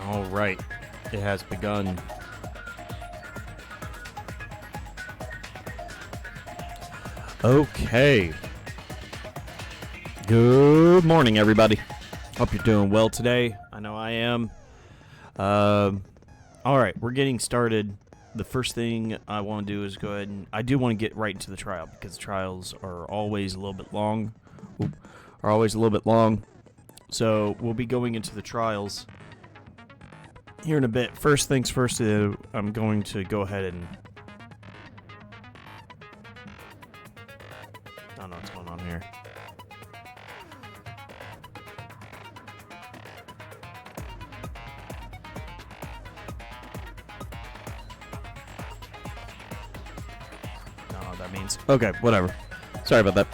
All right, it has begun. Okay. Good morning, everybody. Hope you're doing well today. I know I am. All right, we're getting started. The first thing I want to do is go ahead and I do want to get right into the trial because trials are always a little bit long. So we'll be going into the trials here in a bit. First things first, I'm going to go ahead and I don't know what's going on here. Means. Okay, whatever. Sorry about that.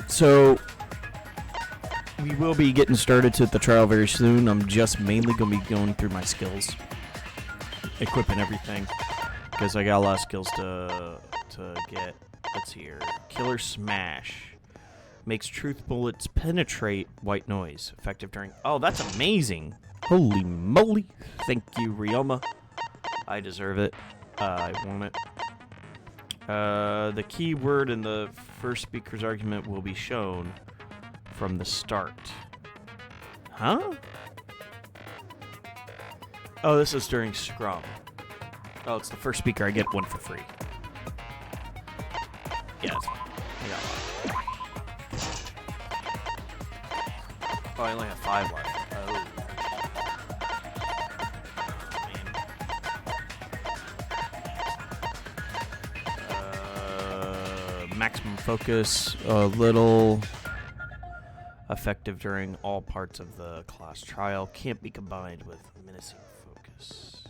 So we will be getting started to the trial very soon. I'm just mainly going to be going through my skills, equipping everything, because I got a lot of skills to get. Let's see here. Killer Smash makes truth bullets penetrate white noise. Effective during. Oh, that's amazing! Holy moly! Thank you, Ryoma. I deserve it. I want it. The key word in the first speaker's argument will be shown from the start. Huh? Oh, this is during Scrum. Oh, it's the first speaker. I get one for free. Yeah, that's fine. I got one. Oh, I only have 5 left. Oh. Maximum focus, a little effective during all parts of the class trial. Can't be combined with menacing focus.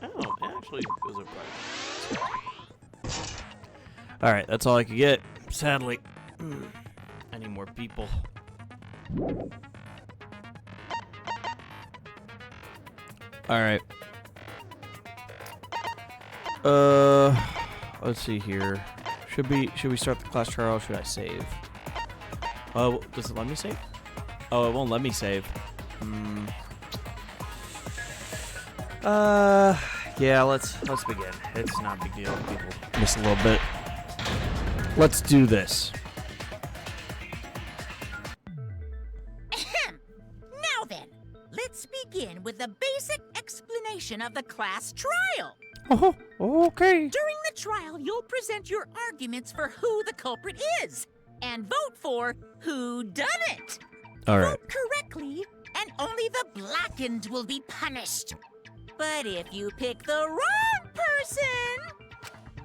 Oh, it actually goes up right. Alright, that's all I could get. Sadly. I need more people. Alright. Let's see here. Should we start the class trial or should I save? Oh, does it let me save? Oh, it won't let me save. Yeah, let's begin. It's not a big deal. People miss a little bit. Let's do this. Now then, let's begin with the basic explanation of the class trial. Oh, okay. During the trial, you'll present your arguments for who the culprit is and vote for who done it. All right. Vote correctly, and only the blackened will be punished. But if you pick the wrong person,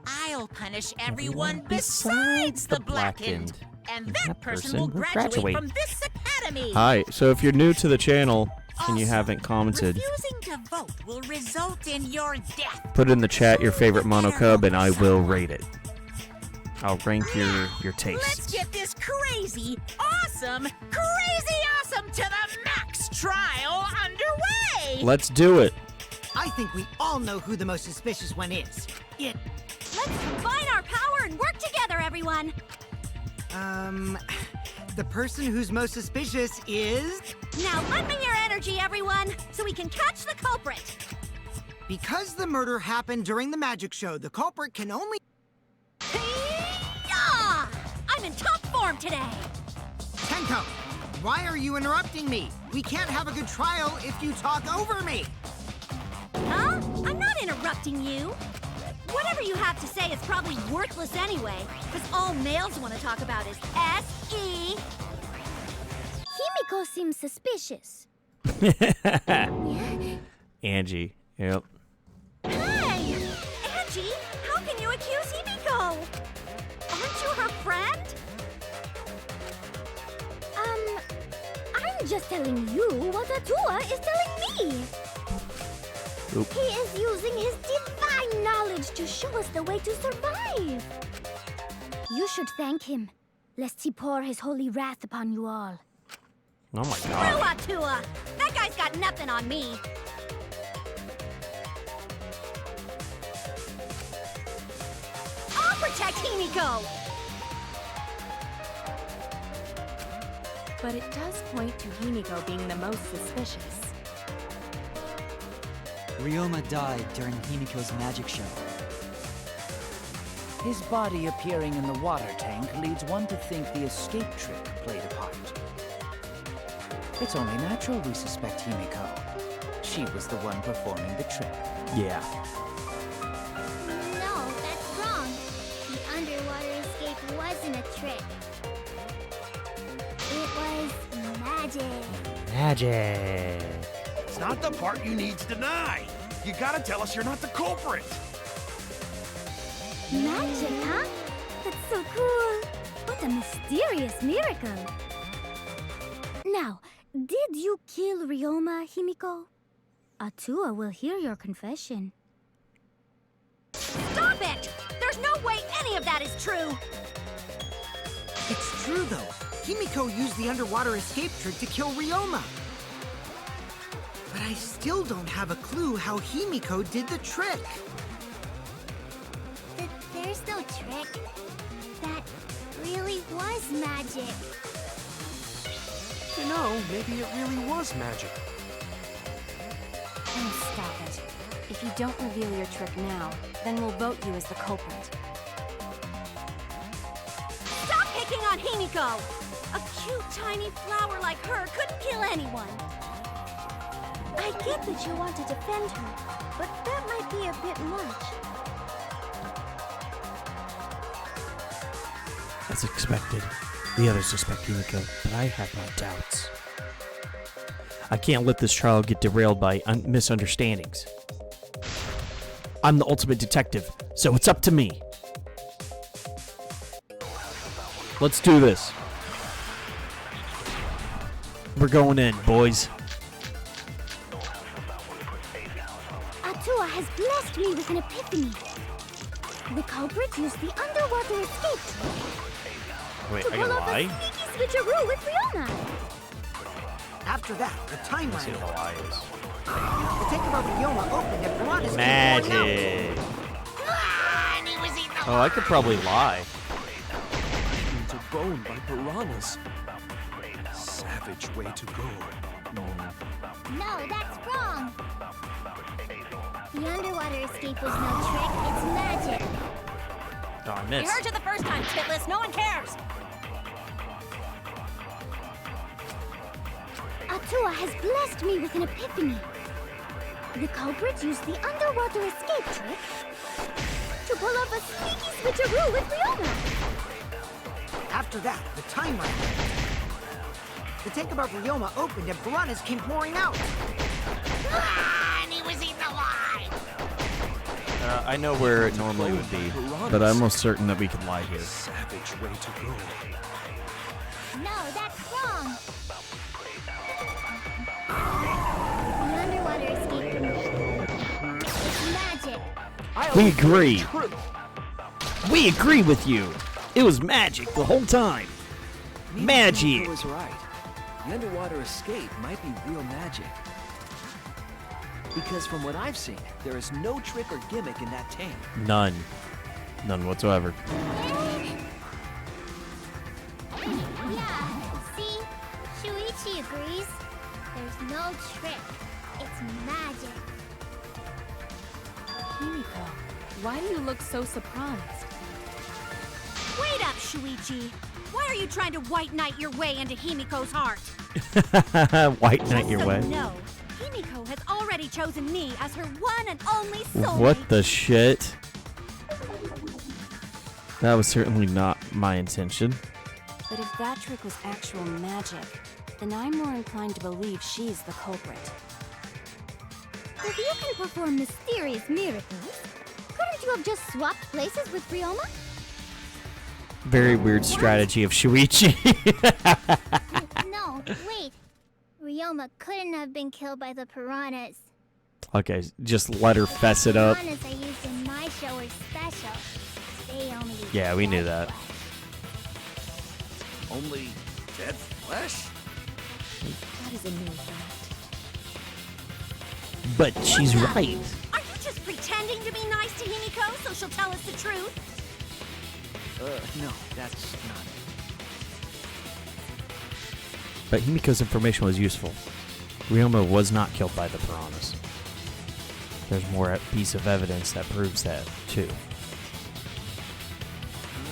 I'll punish everyone besides the blackened. And that person will graduate from this academy. Hi, so if you're new to the channel and you haven't commented, refusing to vote will result in your death. Put in the chat your favorite mono cub and I will rate it. I'll rank your taste. Let's get this crazy awesome to the max trial underway. Let's do it. I think we all know who the most suspicious one is. Let's combine our power and work together, everyone. The person who's most suspicious is... Now unbring your energy, everyone, so we can catch the culprit. Because the murder happened during the magic show, the culprit can only... Yeah! I'm in top form today. Tenko, why are you interrupting me? We can't have a good trial if you talk over me. Huh? I'm not interrupting you. Whatever you have to say is probably worthless anyway, because all males want to talk about is S.E. Himiko seems suspicious. Angie, yep. Hey! Angie, how can you accuse Himiko? Aren't you her friend? I'm just telling you what Atua is telling me. Oop. He is using his divine knowledge to show us the way to survive. You should thank him, lest he pour his holy wrath upon you all. Oh my Screw god. Atua! That guy's got nothing on me. protect Himiko! But it does point to Himiko being the most suspicious. Ryoma died during Himiko's magic show. His body appearing in the water tank leads one to think the escape trick played a part. It's only natural we suspect Himiko. She was the one performing the trick. Yeah. No, that's wrong. The underwater escape wasn't a trick. It was magic. Magic. It's not the part you need to deny. You gotta tell us you're not the culprit. Magic, huh? That's so cool. What a mysterious miracle. Now, did you kill Ryoma, Himiko? Atua will hear your confession. Stop it! There's no way any of that is true! It's true, though. Himiko used the underwater escape trick to kill Ryoma. But I still don't have a clue how Himiko did the trick. There's no trick. That really was magic. You know, maybe it really was magic. Oh, stop it. If you don't reveal your trick now, then we'll vote you as the culprit. Stop picking on Himiko! A cute, tiny flower like her couldn't kill anyone. I get that you want to defend her, but that might be a bit much. As expected, the others suspect Himiko, but I have my doubts. I can't let this trial get derailed by misunderstandings. I'm the ultimate detective, so it's up to me. Let's do this. We're going in, boys. Atua has blessed me with an epiphany. The culprit used the underwater escape trick Wait, to I pull gotta off a lie? sneaky switcheroo with Ryoma. After that, the time Let's see ran what the out. lie is. The takeover of Ryoma opened and Piranhas came pouring out. Magic. And he was eaten Oh, I could probably lie. Into bone by piranhas. Savage way to go. No, that's wrong. The underwater escape was no trick, it's magic. Oh, I I missed. heard you the first time, Titless. No one cares. Atua has blessed me with an epiphany. The culprit used the underwater escape trick to pull off a sneaky switcheroo with Ryoma. After that, the time ran out. The tank above Ryoma opened and Piranhas came pouring out. and he was eaten alive. I know where it normally would be, but I'm almost certain that we could lie here. Savage way to go. No, that's wrong. The underwater escape. It's magic. We agree. We agree with you. It was magic the whole time. Magic. Himiko was right. The underwater escape might be real magic. Because from what I've seen, there is no trick or gimmick in that tank. None. None whatsoever. Yeah, see? Shuichi agrees. There's no trick. It's magic. Himiko, why do you look so surprised? Wait up, Shuichi. Why are you trying to white knight your way into Himiko's heart? White knight your So way. No, Himiko has already chosen me as her one and only soulmate. What the shit? That was certainly not my intention. But if that trick was actual magic, then I'm more inclined to believe she's the culprit. If you can perform mysterious miracles, couldn't you have just swapped places with Ryoma? Very weird strategy of Shuichi. No, wait. Ryoma couldn't have been killed by the piranhas. Okay, just let her fess it up. Piranhas I used in my show are special. They only eat Yeah, we knew dead that. Only dead flesh? That is a new fact. But she's right. Are you just pretending to be nice to Himiko so she'll tell us the truth? No, that's not it. But Himiko's information was useful. Ryoma was not killed by the piranhas. There's more a piece of evidence that proves that, too.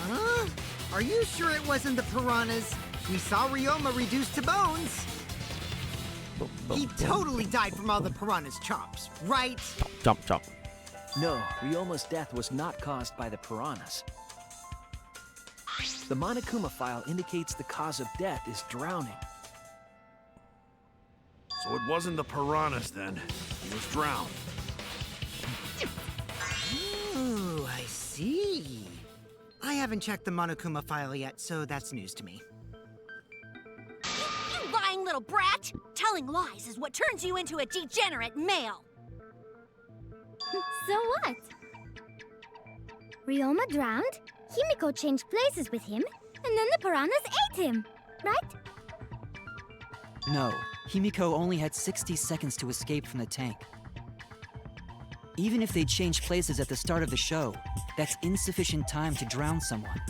Huh? Are you sure it wasn't the piranhas? We saw Ryoma reduced to bones. He totally died from all the piranha's chops, right? Jump, jump. No, Ryoma's death was not caused by the piranhas. The Monokuma file indicates the cause of death is drowning. So it wasn't the piranhas then. He was drowned. Oh, I see. I haven't checked the Monokuma file yet, so that's news to me. You lying little brat! Telling lies is what turns you into a degenerate male! So what? Ryoma drowned, Himiko changed places with him, and then the piranhas ate him, right? No, Himiko only had 60 seconds to escape from the tank. Even if they changed places at the start of the show, that's insufficient time to drown someone.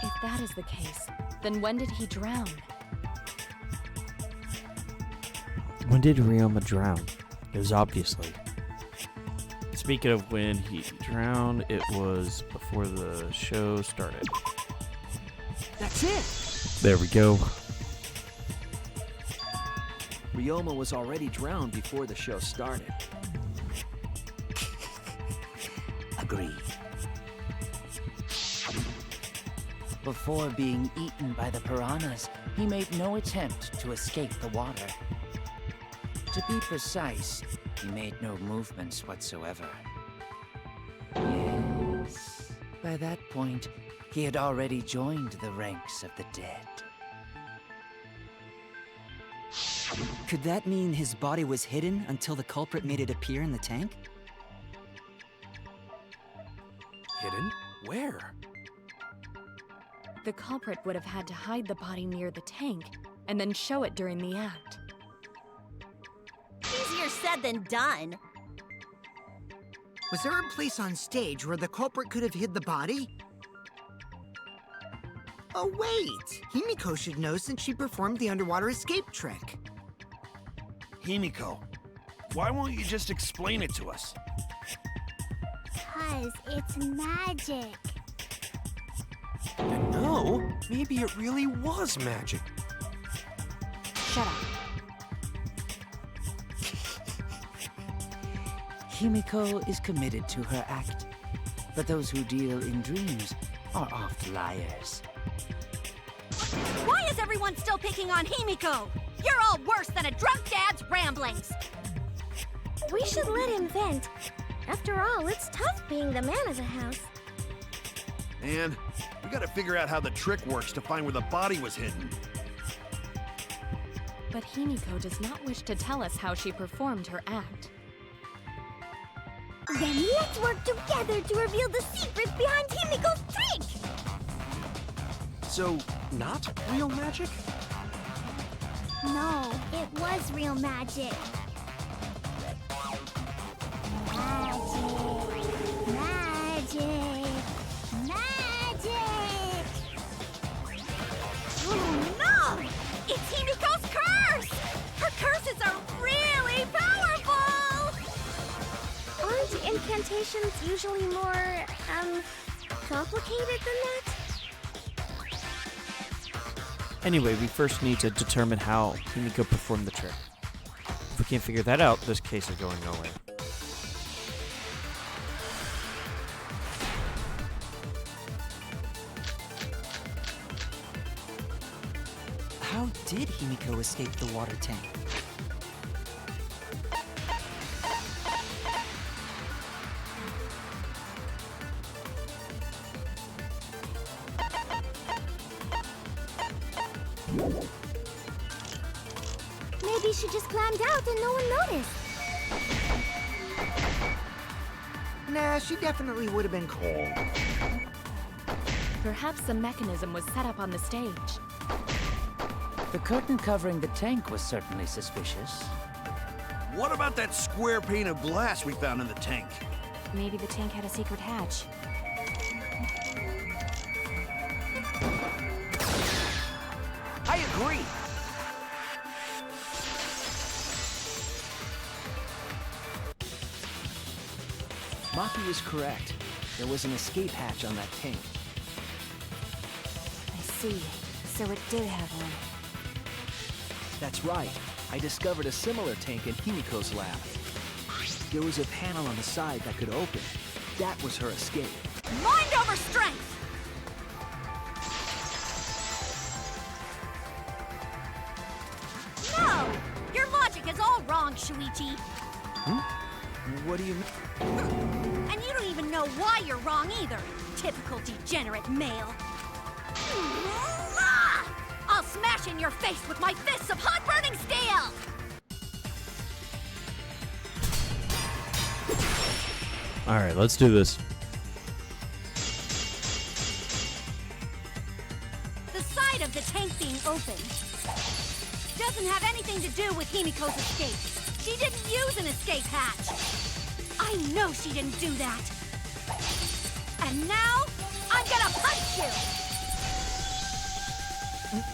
If that is the case, then when did he drown? When did Ryoma drown? It was obviously. Speaking of when he drowned, it was before the show started. That's it! There we go. Ryoma was already drowned before the show started. Agreed. Before being eaten by the piranhas, he made no attempt to escape the water. To be precise, he made no movements whatsoever. Yes, by that point, he had already joined the ranks of the dead. Could that mean his body was hidden until the culprit made it appear in the tank? Hidden? Where? The culprit would have had to hide the body near the tank, and then show it during the act. Easier said than done. Was there a place on stage where the culprit could have hid the body? Oh, wait! Himiko should know since she performed the underwater escape trick. Himiko, why won't you just explain it to us? 'Cause it's magic. No, maybe it really was magic. Shut up. Himiko is committed to her act, but those who deal in dreams are oft liars. Why is everyone still picking on Himiko? You're all worse than a drunk dad's ramblings! We should let him vent. After all, it's tough being the man of the house. And we gotta figure out how the trick works to find where the body was hidden. But Himiko does not wish to tell us how she performed her act. Then let's work together to reveal the secret behind Himiko's trick! So, not real magic? No, it was real magic. Magic! Magic! Oh no! It's Himiko's curse! Her curses are really powerful! Aren't incantations usually more, complicated than that? Anyway, we first need to determine how Himiko performed the trick. If we can't figure that out, this case is going nowhere. How did Himiko escape the water tank? Maybe she just climbed out and no one noticed. Nah, she definitely would have been cold. Perhaps the mechanism was set up on the stage. The curtain covering the tank was certainly suspicious. What about that square pane of glass we found in the tank? Maybe the tank had a secret hatch. Maki was correct. There was an escape hatch on that tank. I see. So it did have one. That's right. I discovered a similar tank in Himiko's lab. There was a panel on the side that could open. That was her escape. Mind over strength! No! Your logic is all wrong, Shuichi. What do you mean? And you don't even know why you're wrong either. Typical degenerate male. I'll smash in your face with my fists of hot burning steel! Alright, let's do this. The side of the tank being open doesn't have anything to do with Himiko's escape. She didn't use an escape hatch. I know she didn't do that. And now, I'm gonna punch you!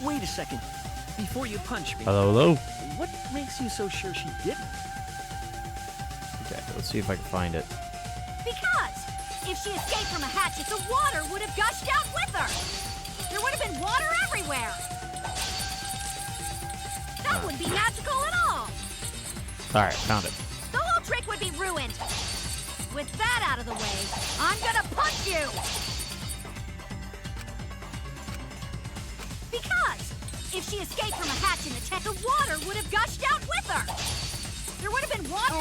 Wait a second. Before you punch me, Hello, hello. what makes you so sure she didn't? Okay, let's see if I can find it. Because if she escaped from a hatch, the water would have gushed out with her. There would have been water everywhere. That wouldn't be magical at all. Alright, found it. The whole trick would be ruined. With that out of the way, I'm gonna punch you. Because if she escaped from a hatch in the tank, the water would have gushed out with her. There would have been water.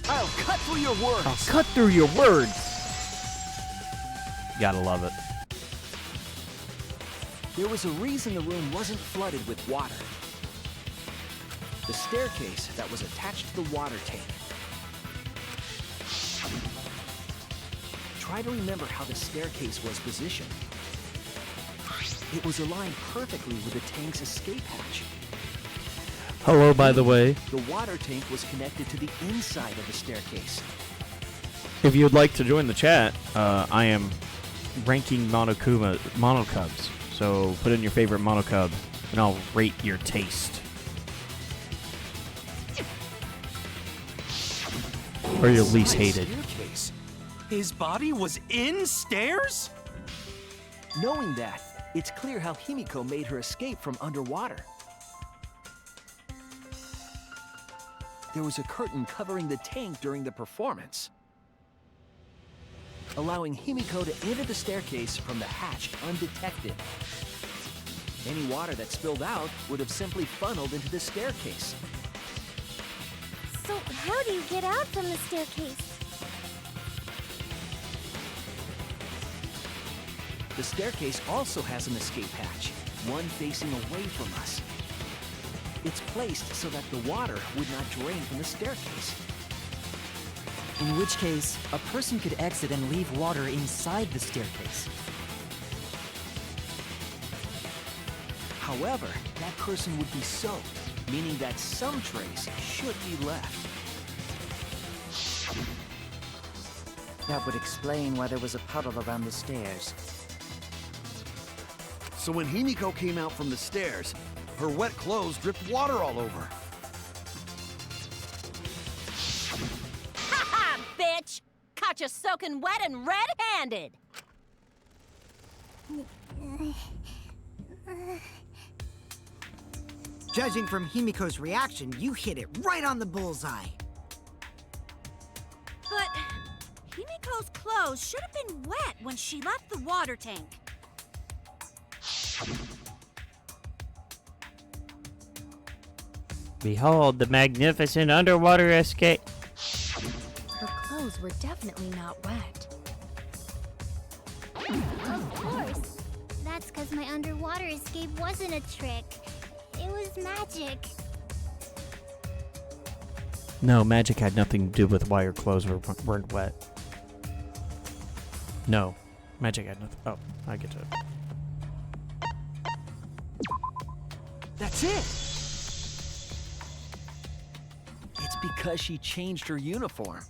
I'll cut through your words. I'll cut through your words. Gotta love it. There was a reason the room wasn't flooded with water. The staircase that was attached to the water tank. Try to remember how the staircase was positioned. It was aligned perfectly with the tank's escape hatch. Hello, by the way. The water tank was connected to the inside of the staircase. If you'd like to join the chat, I am ranking monocubs. So put in your favorite monocub, and I'll rate your taste. Or your least hated. Staircase. His body was in stairs? Knowing that, it's clear how Himiko made her escape from underwater. There was a curtain covering the tank during the performance, allowing Himiko to enter the staircase from the hatch undetected. Any water that spilled out would have simply funneled into the staircase. So how do you get out from the staircase? The staircase also has an escape hatch, one facing away from us. It's placed so that the water would not drain from the staircase. In which case, a person could exit and leave water inside the staircase. However, that person would be soaked, meaning that some trace should be left. That would explain why there was a puddle around the stairs. So when Himiko came out from the stairs, her wet clothes dripped water all over. Ha ha, bitch! Caught you soaking wet and red-handed. Judging from Himiko's reaction, you hit it right on the bullseye. But Himiko's clothes should have been wet when she left the water tank. Behold the magnificent underwater escape. Her clothes were definitely not wet. Of course. That's because my underwater escape wasn't a trick. It was magic. No, magic had nothing to do with why your clothes weren't wet. No, magic had nothing. Oh, I get to it. That's it! It's because she changed her uniform.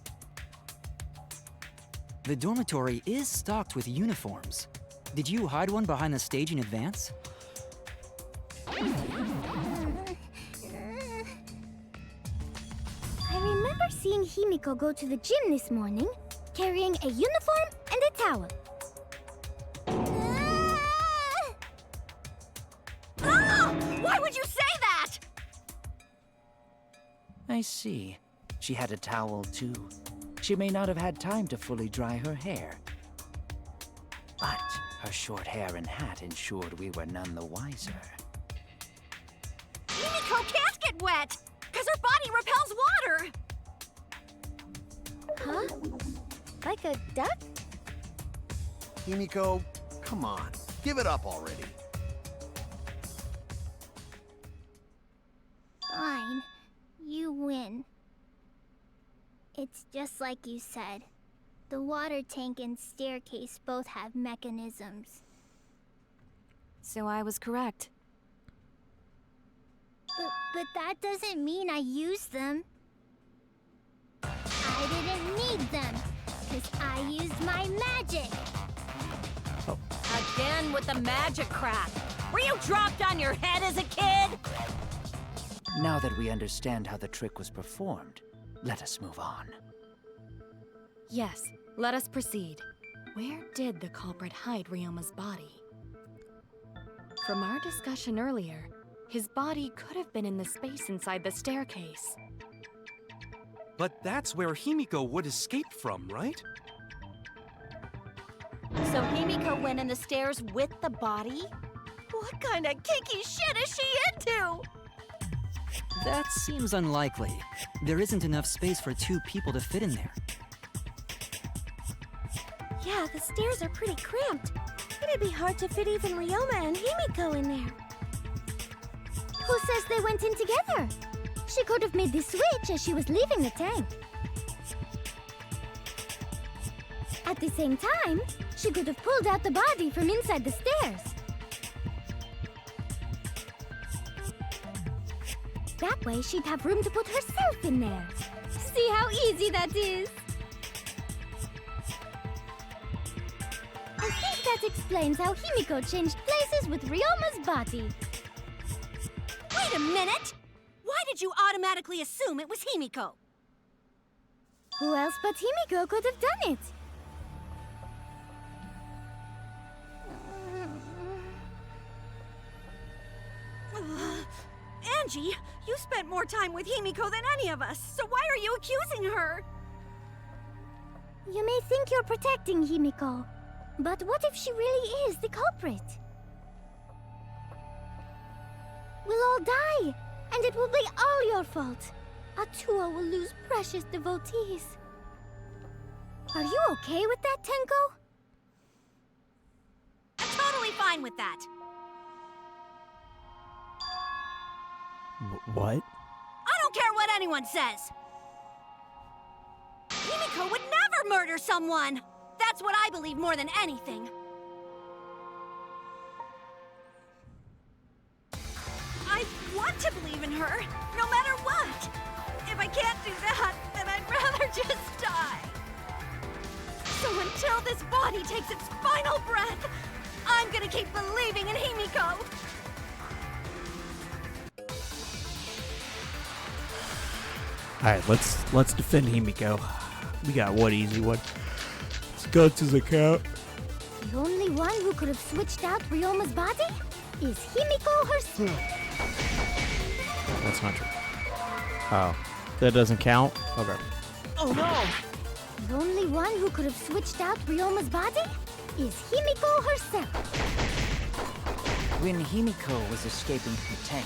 The dormitory is stocked with uniforms. Did you hide one behind the stage in advance? I remember seeing Himiko go to the gym this morning, carrying a uniform and a towel. Ah! Why would you say that? I see. She had a towel too. She may not have had time to fully dry her hair. But her short hair and hat ensured we were none the wiser. Himiko can't get wet, because her body repels water. Huh? Like a duck? Himiko, come on. Give it up already. Fine. You win. It's just like you said. The water tank and staircase both have mechanisms. So I was correct. But that doesn't mean I used them. I didn't need them, because I used my magic. Again with the magic crap. Were you dropped on your head as a kid? Now that we understand how the trick was performed, let us move on. Yes, let us proceed. Where did the culprit hide Ryoma's body? From our discussion earlier, his body could have been in the space inside the staircase. But that's where Himiko would escape from, right? So Himiko went in the stairs with the body? What kind of kinky shit is she into? That seems unlikely. There isn't enough space for 2 people to fit in there. Yeah, the stairs are pretty cramped. It'd be hard to fit even Ryoma and Himiko in there. Who says they went in together? She could have made the switch as she was leaving the tank. At the same time, she could have pulled out the body from inside the stairs. That way, she'd have room to put herself in there. See how easy that is? I think that explains how Himiko changed places with Ryoma's body. Wait a minute! Why did you automatically assume it was Himiko? Who else but Himiko could have done it? Angie, you spent more time with Himiko than any of us, so why are you accusing her? You may think you're protecting Himiko, but what if she really is the culprit? We'll all die, and it will be all your fault. Atua will lose precious devotees. Are you okay with that, Tenko? I'm totally fine with that. What? I don't care what anyone says. Himiko would never murder someone. That's what I believe more than anything. I want to believe in her, no matter what. If I can't do that, then I'd rather just die. So until this body takes its final breath, I'm gonna keep believing in Himiko. Alright, let's defend Himiko. We got one easy one. Let's go to the count. The only one who could have switched out Ryoma's body is Himiko herself. That's not true. Oh. That doesn't count? Okay. Oh no! The only one who could have switched out Ryoma's body is Himiko herself. When Himiko was escaping from the tank,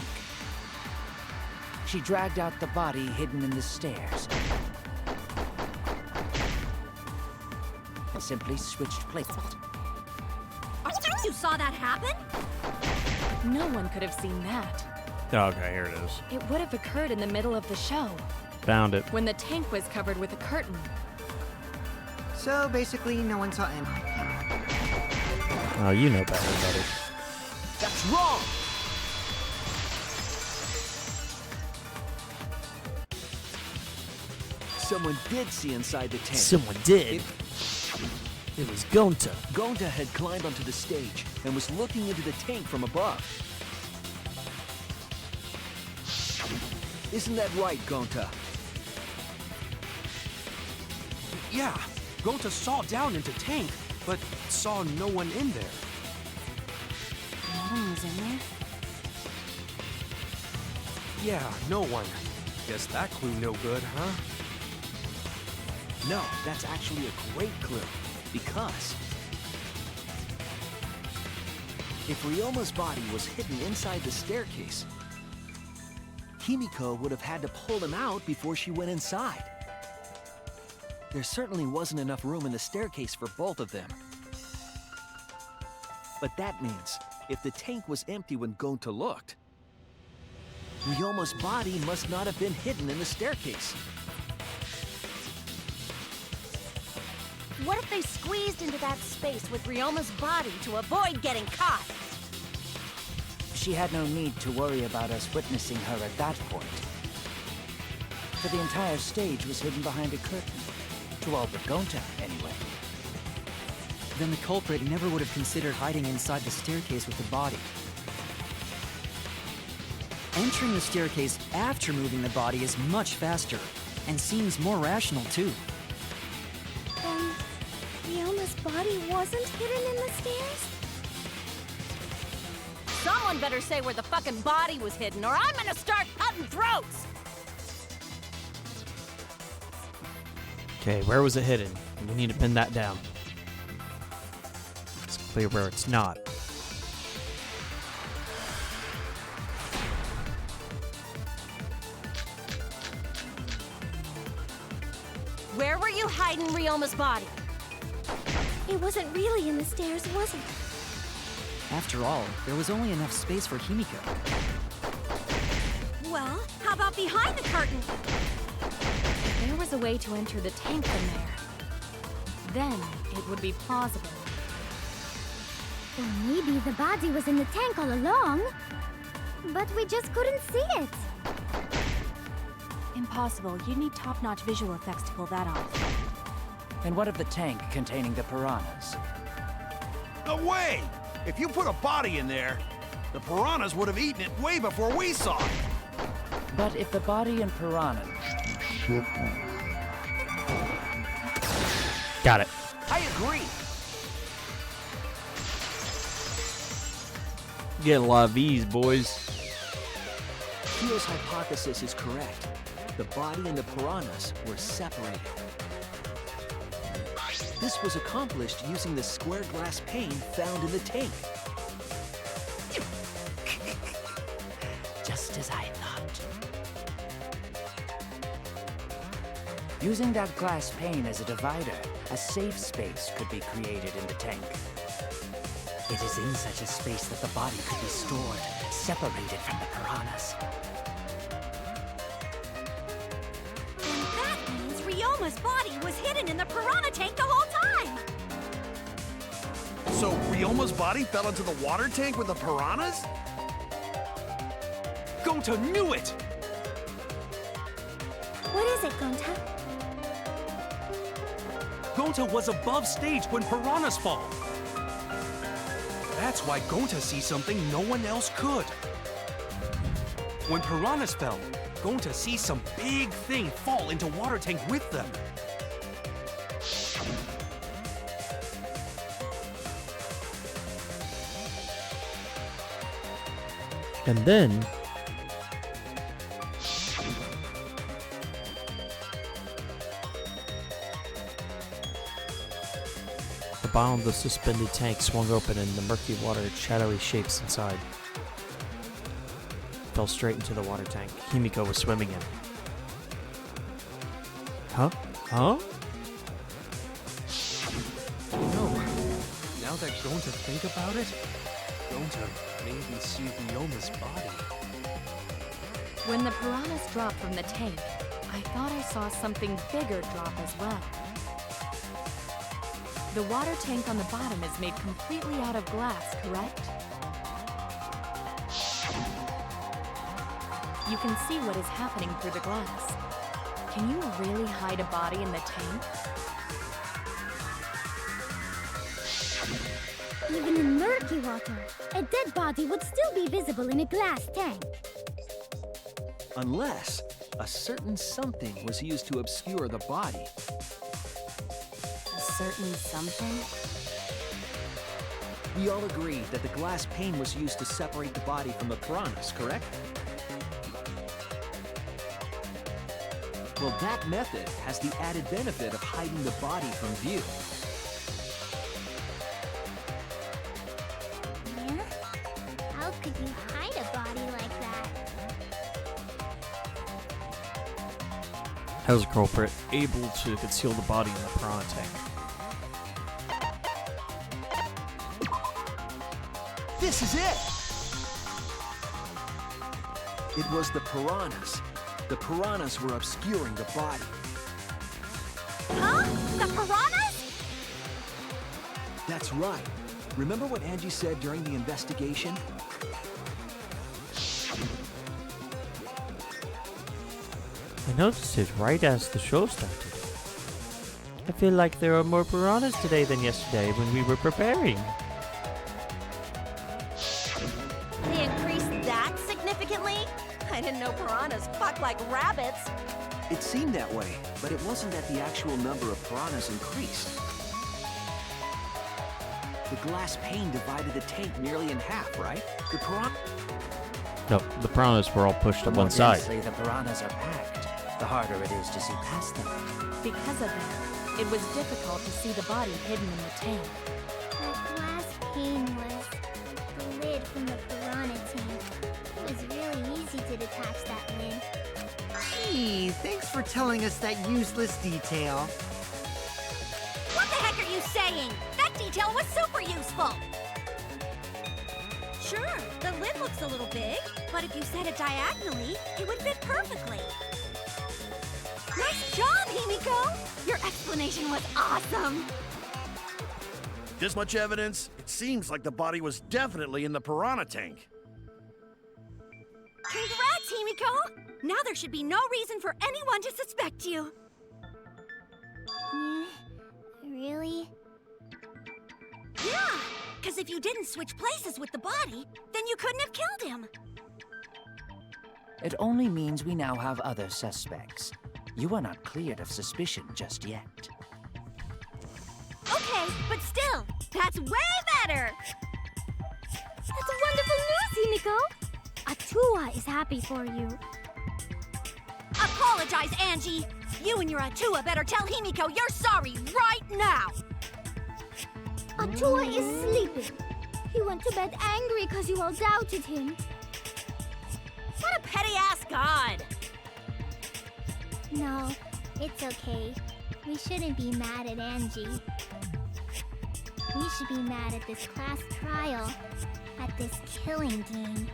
she dragged out the body hidden in the stairs and simply switched places. You saw that happen? No one could have seen that. Okay, here it is. It would have occurred in the middle of the show, Found it. when the tank was covered with a curtain. So basically, no one saw any. Oh, you know better, buddy. That's wrong! Someone did see inside the tank. Someone did. It was Gonta. Gonta had climbed onto the stage and was looking into the tank from above. Isn't that right, Gonta? Yeah, Gonta saw down into tank, but saw no one in there. No one was in there? Yeah, no one. Guess that clue no good, huh? No, that's actually a great clue. Because if Ryoma's body was hidden inside the staircase, Himiko would have had to pull him out before she went inside. There certainly wasn't enough room in the staircase for both of them. But that means, if the tank was empty when Gonta looked, Ryoma's body must not have been hidden in the staircase. What if they squeezed into that space with Ryoma's body to avoid getting caught? She had no need to worry about us witnessing her at that point. For the entire stage was hidden behind a curtain. To all but Gonta, anyway. Then the culprit never would have considered hiding inside the staircase with the body. Entering the staircase after moving the body is much faster, and seems more rational too. Then Ryoma's body wasn't hidden in the stairs? Someone better say where the fucking body was hidden, or I'm gonna start cutting throats! Okay, where was it hidden? We need to pin that down. It's clear where it's not. Where were you hiding Ryoma's body? It wasn't really in the stairs, was it? After all, there was only enough space for Himiko. Well, how about behind the curtain? If there was a way to enter the tank from there, then it would be plausible. Or maybe the body was in the tank all along, but we just couldn't see it. Impossible. You'd need top-notch visual effects to pull that off. And what of the tank containing the piranhas? No way! If you put a body in there, the piranhas would have eaten it way before we saw it. But if the body and piranha... Got it. I agree. Get a lot of these, boys. Kyo's hypothesis is correct. The body and the piranhas were separated. This was accomplished using the square glass pane found in the tank. Just as I thought. Using that glass pane as a divider, a safe space could be created in the tank. It is in such a space that the body could be stored, separated from the piranhas. Then that means Ryoma's body was hidden in the piranha tank the whole time! So Ryoma's body fell into the water tank with the piranhas? Gonta knew it! What is it, Gonta? Gonta was above stage when piranhas fall. That's why Gonta sees something no one else could. When piranhas fell, Gonta sees some big thing fall into water tank with them. And then the bottom of the suspended tank swung open and the murky water had shadowy shapes inside. Fell straight into the water tank Himiko was swimming in. Huh? Huh? No. Now that Gonta think about it, Gonta maybe see Ryoma's body. When the piranhas dropped from the tank, I thought I saw something bigger drop as well. The water tank on the bottom is made completely out of glass, correct? You can see what is happening through the glass. Can you really hide a body in the tank? Even in murky water, a dead body would still be visible in a glass tank. Unless a certain something was used to obscure the body. certain something? We all agreed that the glass pane was used to separate the body from the piranhas, correct? Well, that method has the added benefit of hiding the body from view. Yeah? How could you hide a body like that? How's the culprit able to conceal the body in the piranha tank? This is it! It was the piranhas. The piranhas were obscuring the body. Huh? The piranhas? That's right. Remember what Angie said during the investigation? I noticed it right as the show started. I feel like there are more piranhas today than yesterday when we were preparing. They increased that significantly? I didn't know piranhas fuck like rabbits. It seemed that way, but it wasn't that the actual number of piranhas increased. The glass pane divided the tank nearly in half, right? The piranha... No, the piranhas were all pushed to one side. Densely the piranhas are packed, the harder it is to see past them. Because of that, it was difficult to see the body hidden in the tank. That glass pane was the lid from the piranha tank. It was really easy to detach that lid. Gee, thanks for telling us that useless detail. What the heck are you saying? That detail was super useful. Sure, the lid looks a little big, but if you set it diagonally, it would fit perfectly. Nice job, Himiko! Your explanation was awesome! This much evidence? It seems like the body was definitely in the piranha tank. Congrats, Himiko! Now there should be no reason for anyone to suspect you. Really? Yeah, because if you didn't switch places with the body, then you couldn't have killed him. It only means we now have other suspects. You are not cleared of suspicion just yet. Okay, but still, that's way better! That's wonderful news, Himiko! Atua is happy for you. Apologize, Angie! You and your Atua better tell Himiko you're sorry right now! Atua is sleeping. He went to bed angry because you all doubted him. What a petty-ass god! No, it's okay. We shouldn't be mad at Angie. We should be mad at this class trial, at this killing game.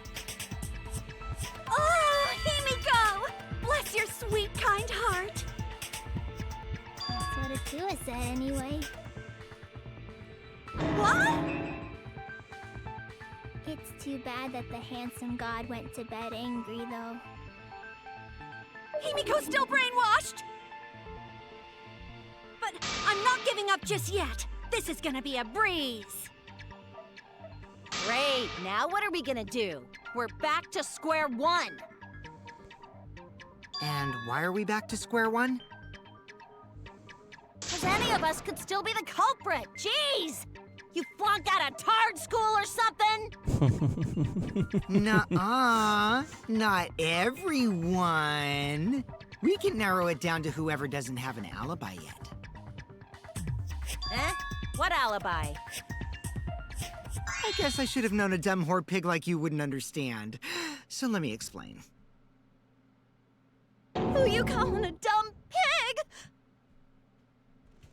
Oh, Himiko! Bless your sweet, kind heart! That's what Atua said anyway. What? It's too bad that the handsome god went to bed angry, though. Himiko's still brainwashed! But I'm not giving up just yet. This is gonna be a breeze. Great, now what are we gonna do? We're back to square one. And why are we back to square one? Because any of us could still be the culprit. Jeez! You flunked out of Tard School or something? Nuh-uh. Not everyone. We can narrow it down to whoever doesn't have an alibi yet. Eh? What alibi? I guess I should have known a dumb whore pig like you wouldn't understand. So let me explain. Who you calling a dumb pig?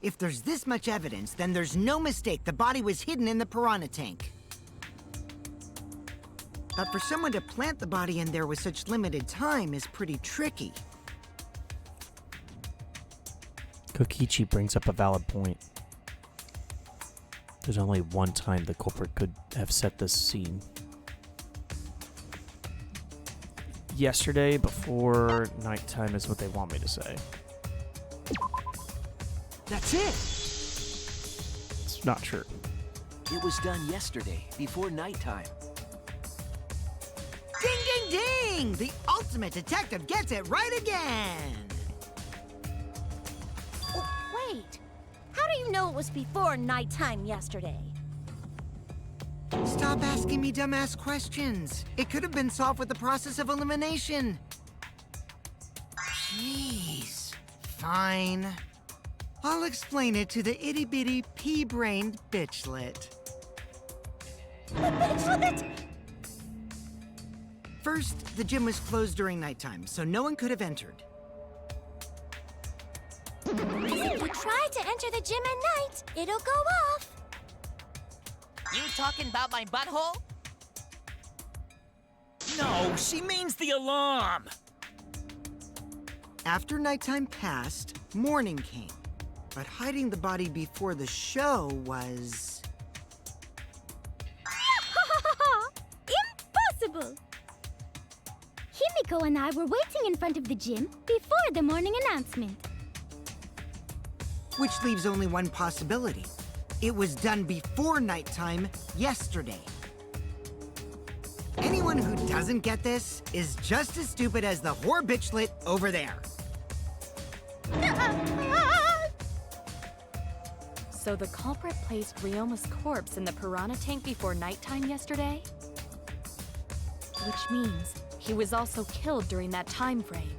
If there's this much evidence, then there's no mistake the body was hidden in the piranha tank. But for someone to plant the body in there with such limited time is pretty tricky. Kokichi brings up a valid point. There's only one time the culprit could have set this scene. Yesterday, before nighttime, is what they want me to say. That's it! It's not true. It was done yesterday, before nighttime. Ding, ding, ding! The ultimate detective gets it right again! Oh, wait. How do you know it was before nighttime yesterday? Stop asking me dumbass questions. It could have been solved with the process of elimination. Jeez. Fine. I'll explain it to the itty-bitty pea-brained bitchlet. The bitchlet! First, the gym was closed during nighttime, so no one could have entered. If you try to enter the gym at night, it'll go off. You talking about my butthole? No, she means the alarm! After nighttime passed, morning came. But hiding the body before the show was... Impossible! Himiko and I were waiting in front of the gym before the morning announcement. Which leaves only one possibility. It was done before nighttime yesterday. Anyone who doesn't get this is just as stupid as the whore bitchlet over there. So the culprit placed Ryoma's corpse in the piranha tank before nighttime yesterday? Which means he was also killed during that time frame.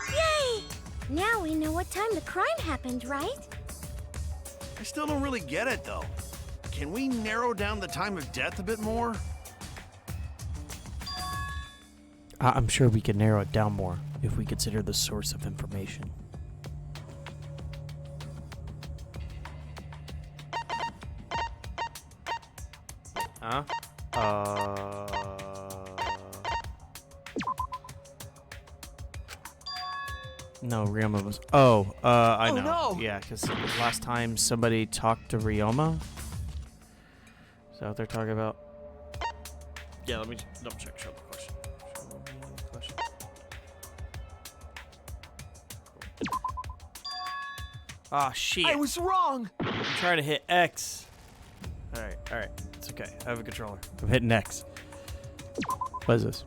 Yay! Now we know what time the crime happened, right? I still don't really get it, though. Can we narrow down the time of death a bit more? I'm sure we could narrow it down more if we consider the source of information. Huh? No, Ryoma was... I know. No. Yeah, because last time somebody talked to Ryoma. Is that what they're talking about? Yeah, let me double check. Show the question. Ah, shit. I was wrong! I'm trying to hit X. Alright. It's okay. I have a controller. I'm hitting X. What is this?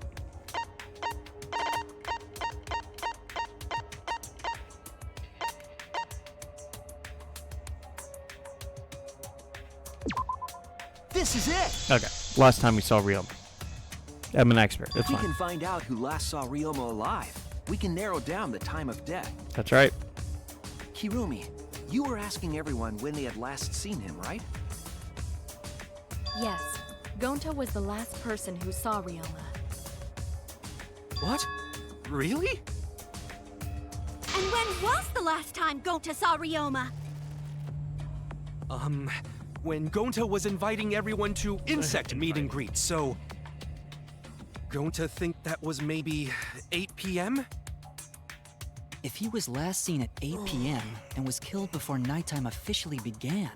This is it! Okay. Last time we saw Ryoma. I'm an expert. If It's we fine. can find out who last saw Ryoma alive, we can narrow down the time of death. That's right. Kirumi, you were asking everyone when they had last seen him, right? Yes, Gonta was the last person who saw Ryoma. What? Really? And when was the last time Gonta saw Ryoma? When Gonta was inviting everyone to insect meet and greet, so... Gonta think that was maybe 8 p.m.? If he was last seen at 8 p.m. and was killed before nighttime officially began,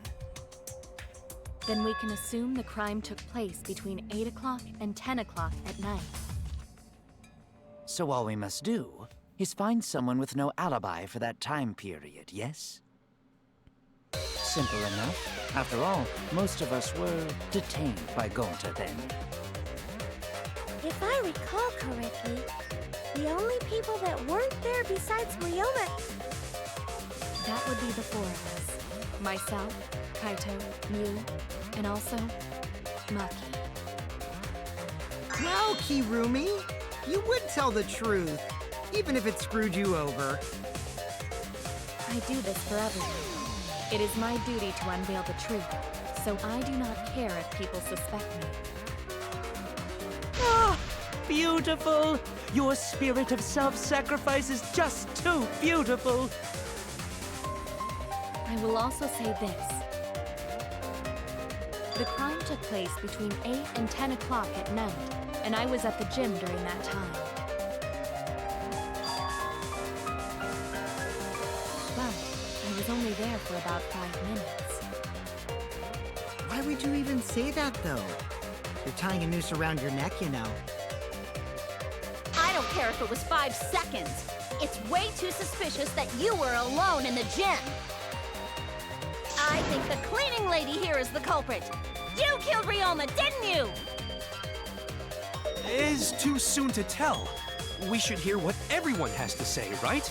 Then we can assume the crime took place between 8 o'clock and 10 o'clock at night. So all we must do is find someone with no alibi for that time period, yes? Simple enough. After all, most of us were detained by Gonta then. If I recall correctly, the only people that weren't there besides Ryoma... That would be the four of us. Myself, Kaito, Mew, and also Maki. Now, Kirumi, you would tell the truth, even if it screwed you over. I do this for everyone. It is my duty to unveil the truth, so I do not care if people suspect me. Ah, beautiful! Your spirit of self-sacrifice is just too beautiful! I will also say this. The crime took place between 8 and 10 o'clock at night, and I was at the gym during that time. But I was only there for about 5 minutes. Why would you even say that, though? You're tying a noose around your neck, you know. I don't care if it was 5 seconds. It's way too suspicious that you were alone in the gym. I think the cleaning lady here is the culprit. You killed Ryoma, didn't you? It is too soon to tell. We should hear what everyone has to say, right?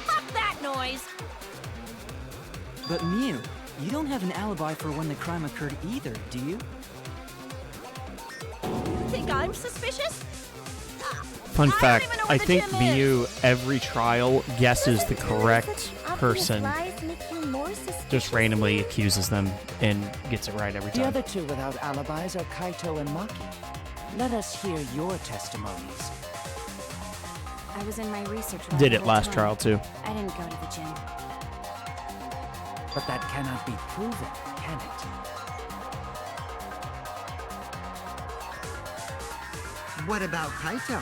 Fuck that! noise. But Mew, you don't have an alibi for when the crime occurred either, do you? Think I'm suspicious? Fun I don't fact, even know where I the think gym Mew, every trial, guesses the correct person. Just randomly accuses them and gets it right every The time. other two without alibis are Kaito and Maki. Let us hear your testimonies. I was in my research lab. Did the it whole last time. trial too. I didn't go to the gym. But that cannot be proven, can it? What about Kaito?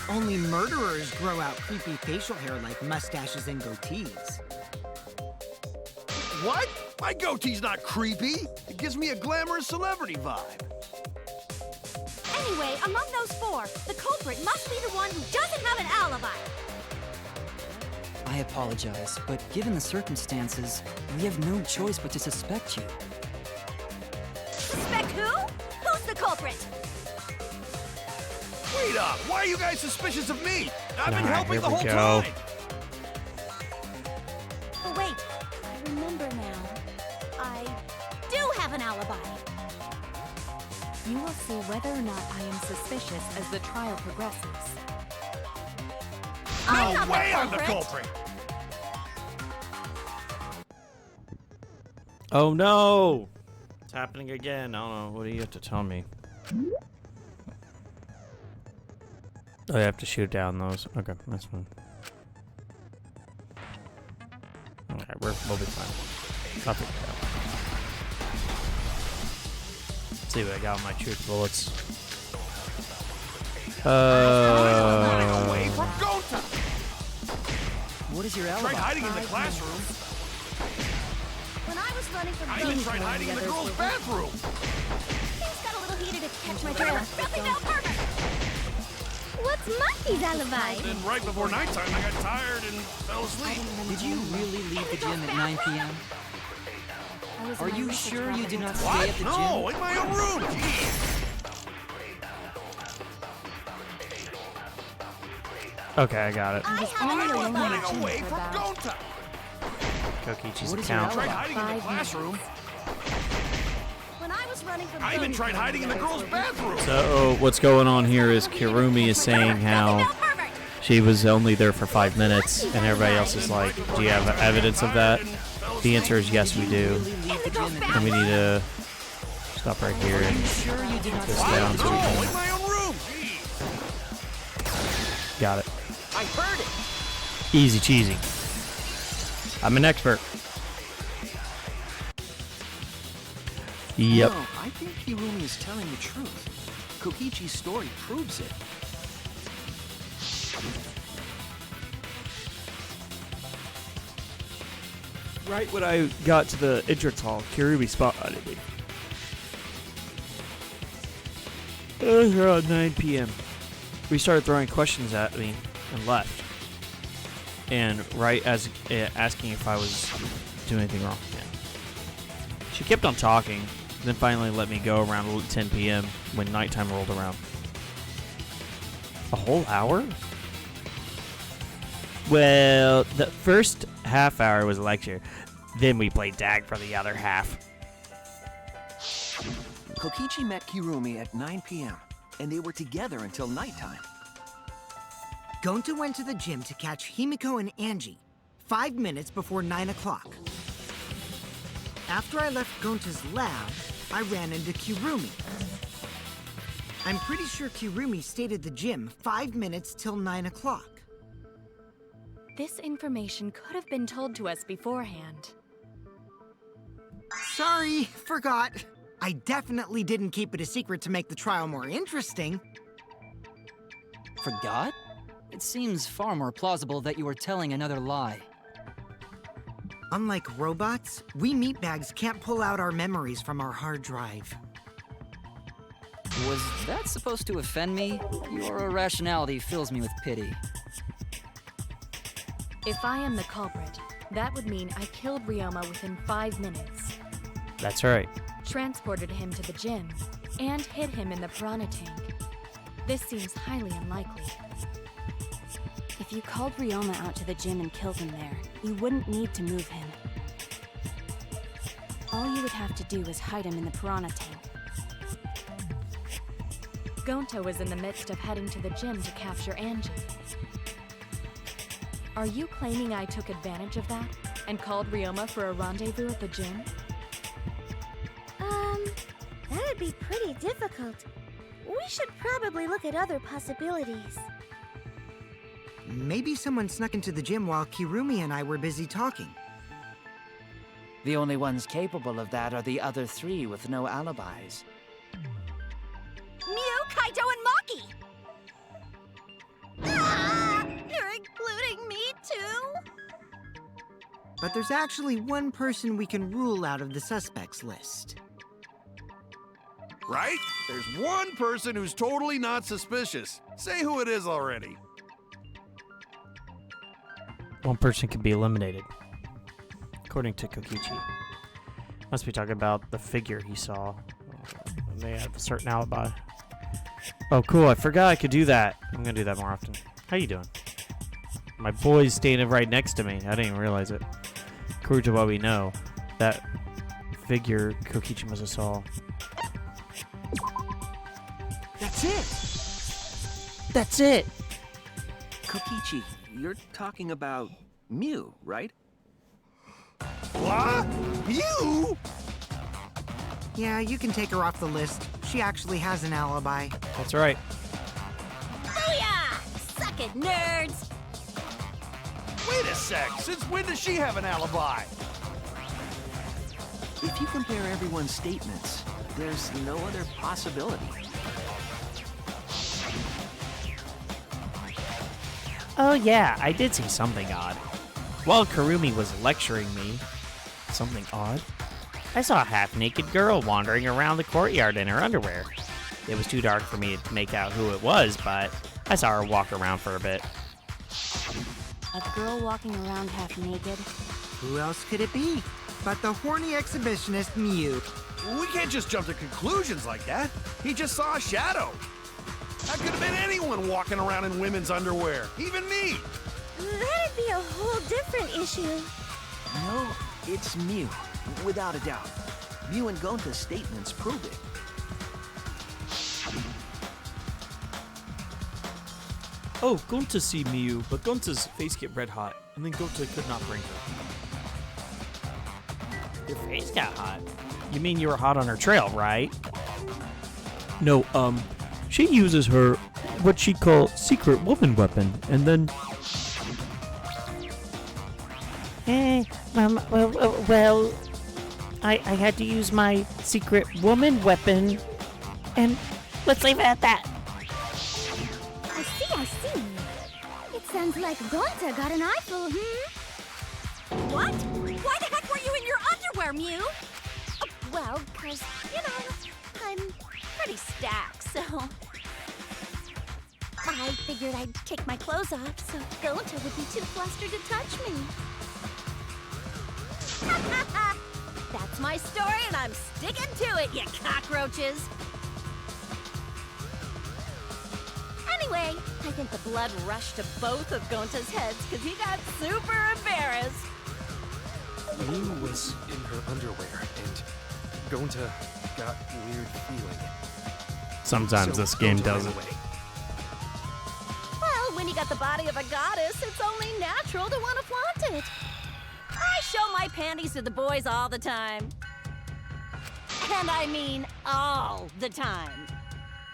Only murderers grow out creepy facial hair like mustaches and goatees. What? My goatee's not creepy. It gives me a glamorous celebrity vibe. Anyway, among those four, the culprit must be the one who doesn't have an alibi. I apologize, but given the circumstances, we have no choice but to suspect you. Suspect who? Who's the culprit? Wait up! Why are you guys suspicious of me? I've been Alright, helping here the we whole go. time. Oh, wait. I remember now. I do have an alibi. You will see whether or not I am suspicious as the trial progresses. I'm No not way the I'm the culprit. culprit! Oh no! It's happening again. I don't know. What do you have to tell me? Oh, I have to shoot down those. Okay, that's fine. Okay, we'll be fine. I'll figure it out. Let's see what I got on my truth bullets. Running away from Gota! What is your alibi? Tried hiding in the classroom. When I was running from I even Ghost tried Town, hiding in the others girls' were- bathroom. Things got a little heated to catch my trail. Nothing now, perfect. What's Monkey's alibi? Then right before nighttime, I got tired and fell asleep. Did you really leave the gym at 9 p.m.? I was in Are my you research sure lab you the did whole not time. stay at the gym? No, in my own room. Jeez. Okay, I got it. I have only an alone in the Running gym away for from about Gota. Kokichi's What is your account. Tried alibi? hiding in the 5 classroom. When I was running from I even Ghost tried Town, hiding in the others girls' were- bathroom. So what's going on here is Kirumi is saying how she was only there for 5 minutes, and everybody else is like, "Do you have evidence of that?" The answer is yes, we do, Really leave the gym at and we need to stop right here Are and you sure you did not this stay down at the so we No, can. in my own room. Jeez. Got it. I heard it! Easy cheesy. I'm an expert. Yep. No, I think Hirumi is telling the truth. Kokichi's story proves it. Right when I got to the entrance hall, Kirumi spotted me. It was around 9 p.m. We started throwing questions at me and left. And right as asking if I was doing anything wrong. Yeah. She kept on talking, then finally let me go around 10 p.m. when nighttime rolled around. A whole hour? Well, the first half hour was a lecture. Then we played tag for the other half. Kokichi met Kirumi at 9 p.m., and they were together until nighttime. Gonta went to the gym to catch Himiko and Angie 5 minutes before 9 o'clock. After I left Gonta's lab, I ran into Kirumi. I'm pretty sure Kirumi stayed at the gym 5 minutes till 9 o'clock. This information could have been told to us beforehand. Sorry, forgot. I definitely didn't keep it a secret to make the trial more interesting. Forgot? It seems far more plausible that you were telling another lie. Unlike robots, we meatbags can't pull out our memories from our hard drive. Was that supposed to offend me? Your irrationality fills me with pity. If I am the culprit, that would mean I killed Ryoma within 5 minutes, That's right. transported him to the gym, and hid him in the piranha tank. This seems highly unlikely. If you called Ryoma out to the gym and killed him there, you wouldn't need to move him. All you would have to do is hide him in the piranha tank. Gonta was in the midst of heading to the gym to capture Angie. Are you claiming I took advantage of that and called Ryoma for a rendezvous at the gym? That'd be pretty difficult. We should probably look at other possibilities. Maybe someone snuck into the gym while Kirumi and I were busy talking. The only ones capable of that are the other three with no alibis. Mew, Kaito, and Maki! Ah, you're including me too? But there's actually one person we can rule out of the suspects list. Right? There's one person who's totally not suspicious. Say who it is already. One person can be eliminated, according to Kokichi. Must be talking about the figure he saw. They have a certain alibi. Oh, cool. I forgot I could do that. I'm going to do that more often. How you doing? My boy's standing right next to me. I didn't even realize it. According to what we know, that figure Kokichi must have saw. That's it! That's it! Kokichi, you're talking about Mew, right? What? You? Yeah, you can take her off the list. She actually has an alibi. That's right. Booyah! Suck it, nerds! Wait a sec. Since when does she have an alibi? If you compare everyone's statements, there's no other possibility. Oh yeah, I did see something odd. While Karumi was lecturing me, something odd? I saw a half-naked girl wandering around the courtyard in her underwear. It was too dark for me to make out who it was, but I saw her walk around for a bit. A girl walking around half naked? Who else could it be but the horny exhibitionist Mew? We can't just jump to conclusions like that. He just saw a shadow. That could have been anyone walking around in women's underwear, even me. That'd be a whole different issue. No, it's Mew, without a doubt. Mew and Gonta's statements prove it. Oh, Gonta see Miyu, but Gonta's face get red hot, and then Gonta could not bring her. Your face got hot. You mean you were hot on her trail, right? No, she uses her, what she call secret woman weapon, and then... Well, I had to use my secret woman weapon, and let's leave it at that. I see. It sounds like Gonta got an eyeful, What? Why the heck were you in your underwear, Mew? Well, 'cause, I'm pretty stacked, so... I figured I'd take my clothes off so Gonta would be too flustered to touch me. That's my story, and I'm sticking to it, you cockroaches! Anyway, I think the blood rushed to both of Gonta's heads because he got super embarrassed. Mew was in her underwear, and Gonta got a weird feeling. Sometimes So this game Gonta does ran it. away. Well, when you got the body of a goddess, it's only natural to want to flaunt it. I show my panties to the boys all the time. And I mean all the time.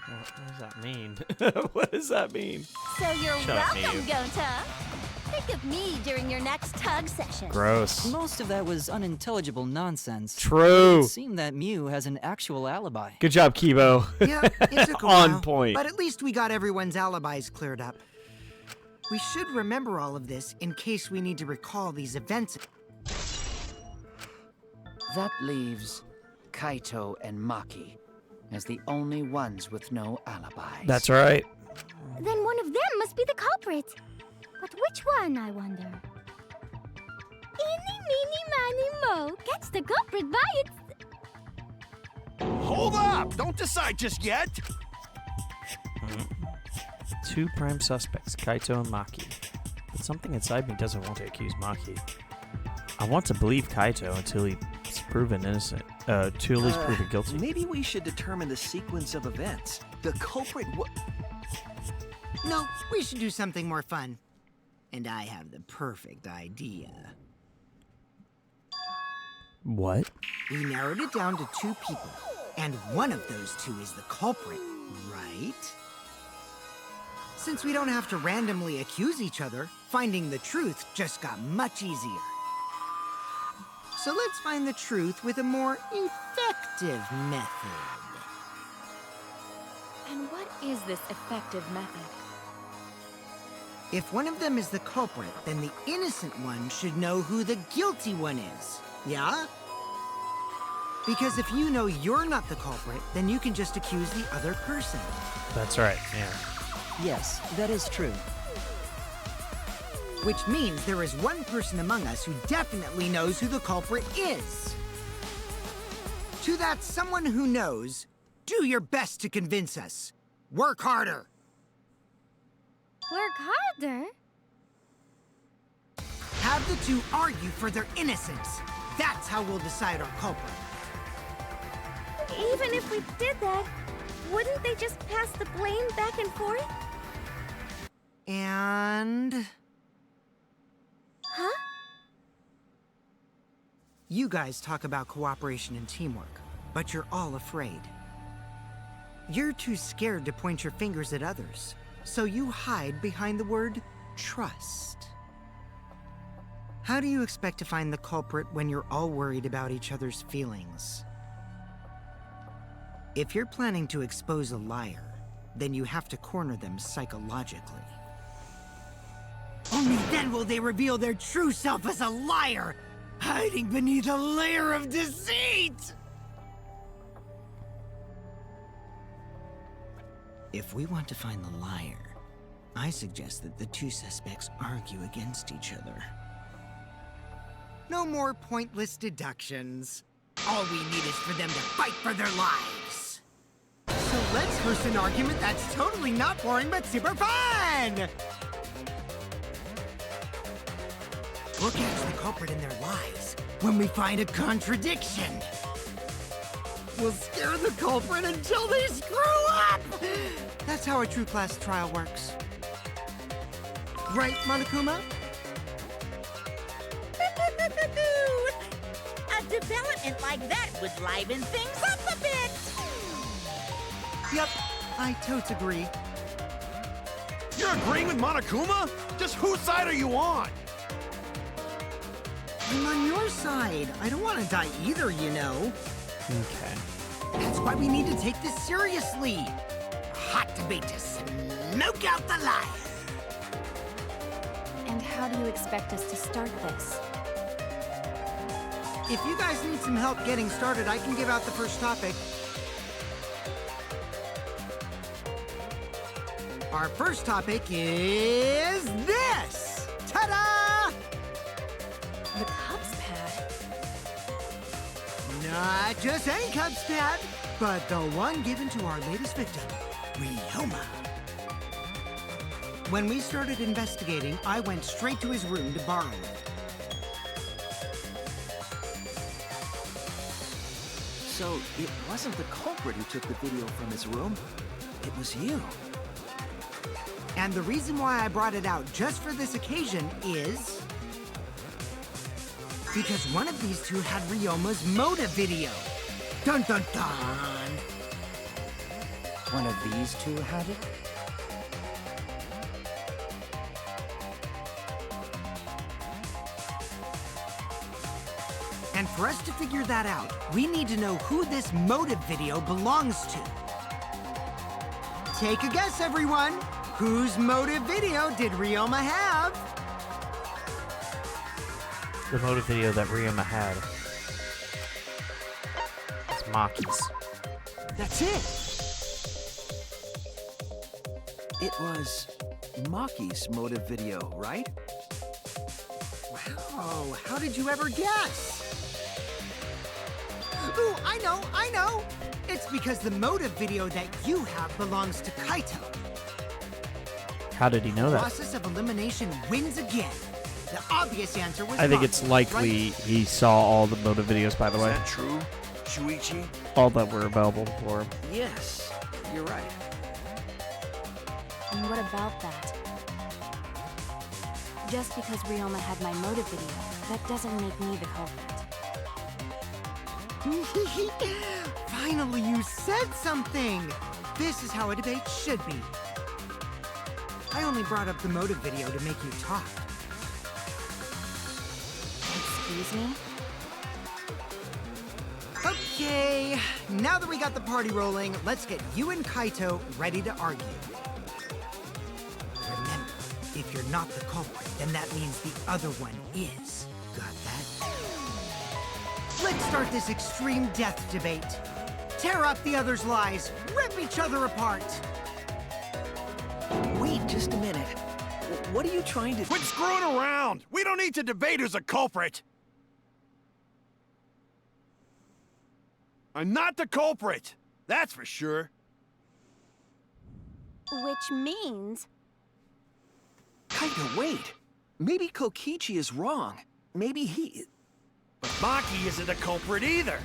What does that mean? What does that mean? So you're Shut up, welcome, Mew. Gonta. Think of me during your next tug session. Gross. Most of that was unintelligible nonsense. True. It seemed that Mew has an actual alibi. Good job, Kibo. Yeah, it took a On while, point. but at least we got everyone's alibis cleared up. We should remember all of this in case we need to recall these events. That leaves Kaito and Maki as the only ones with no alibis. That's right. Then one of them must be the culprit. But which one, I wonder? Eeny, meeny, miny, mo. Catch the culprit by its... Hold up! Don't decide just yet! Two prime suspects, Kaito and Maki. But something inside me doesn't want to accuse Maki. I want to believe Kaito until he's proven innocent. To at least proven guilty. Maybe we should determine the sequence of events. The culprit No, we should do something more fun. And I have the perfect idea. What? We narrowed it down to 2 people, and one of those 2 is the culprit, right? Since we don't have to randomly accuse each other, finding the truth just got much easier. So let's find the truth with a more effective method. And what is this effective method? If one of them is the culprit, then the innocent one should know who the guilty one is. Yeah? Because if you know you're not the culprit, then you can just accuse the other person. That's right, yeah. Yes, that is true. Which means there is one person among us who definitely knows who the culprit is. To that someone who knows, do your best to convince us. Work harder. Work harder? Have the 2 argue for their innocence. That's how we'll decide our culprit. Even if we did that, wouldn't they just pass the blame back and forth? And... Huh? You guys talk about cooperation and teamwork, but you're all afraid. You're too scared to point your fingers at others, so you hide behind the word trust. How do you expect to find the culprit when you're all worried about each other's feelings? If you're planning to expose a liar, then you have to corner them psychologically. Only then will they reveal their true self as a liar, hiding beneath a layer of deceit! If we want to find the liar, I suggest that the 2 suspects argue against each other. No more pointless deductions. All we need is for them to fight for their lives. So let's host an argument that's totally not boring but super fun! We'll catch the culprit in their lies when we find a contradiction. We'll scare the culprit until they screw up! That's how a true class trial works. Right, Monokuma? A development like that would liven things up a bit. Yep, I totes agree. You're agreeing with Monokuma? Just whose side are you on? I'm on your side. I don't want to die either, you know. Okay. That's why we need to take this seriously. A hot debate to smoke out the lie. And how do you expect us to start this? If you guys need some help getting started, I can give out the first topic. Our first topic is this! Ta-da! The Cubs pad? Not just any Cubs pad, but the one given to our latest victim, Ryoma. When we started investigating, I went straight to his room to borrow it. So, it wasn't the culprit who took the video from his room. It was you. And the reason why I brought it out just for this occasion is... because one of these 2 had Ryoma's motive video. Dun dun dun! One of these 2 had it? And for us to figure that out, we need to know who this motive video belongs to. Take a guess, everyone! Whose motive video did Ryoma have? The motive video that Ryoma had. It's Maki's. That's it! It was Maki's motive video, right? Wow, how did you ever guess? Ooh, I know! It's because the motive video that you have belongs to Kaito. How did he know that? Process of elimination wins again. The obvious answer was I think Maki, it's likely right? he saw all the motive videos, by the Is way. that true, Shuichi? All that were available for him. Yes, you're right. And what about that? Just because Ryoma had my motive video, that doesn't make me the culprit. Finally, you said something! This is how a debate should be. I only brought up the motive video to make you talk. Excuse me? Okay, now that we got the party rolling, let's get you and Kaito ready to argue. Remember, if you're not the culprit, then that means the other one is. Got that? Let's start this extreme death debate. Tear up the other's lies, rip each other apart. Wait just a minute. What are you trying to... Quit screwing around! We don't need to debate who's a culprit! I'm not the culprit! That's for sure. Which means... Kaito, wait. Maybe Kokichi is wrong. Maybe he... But Maki isn't the culprit either.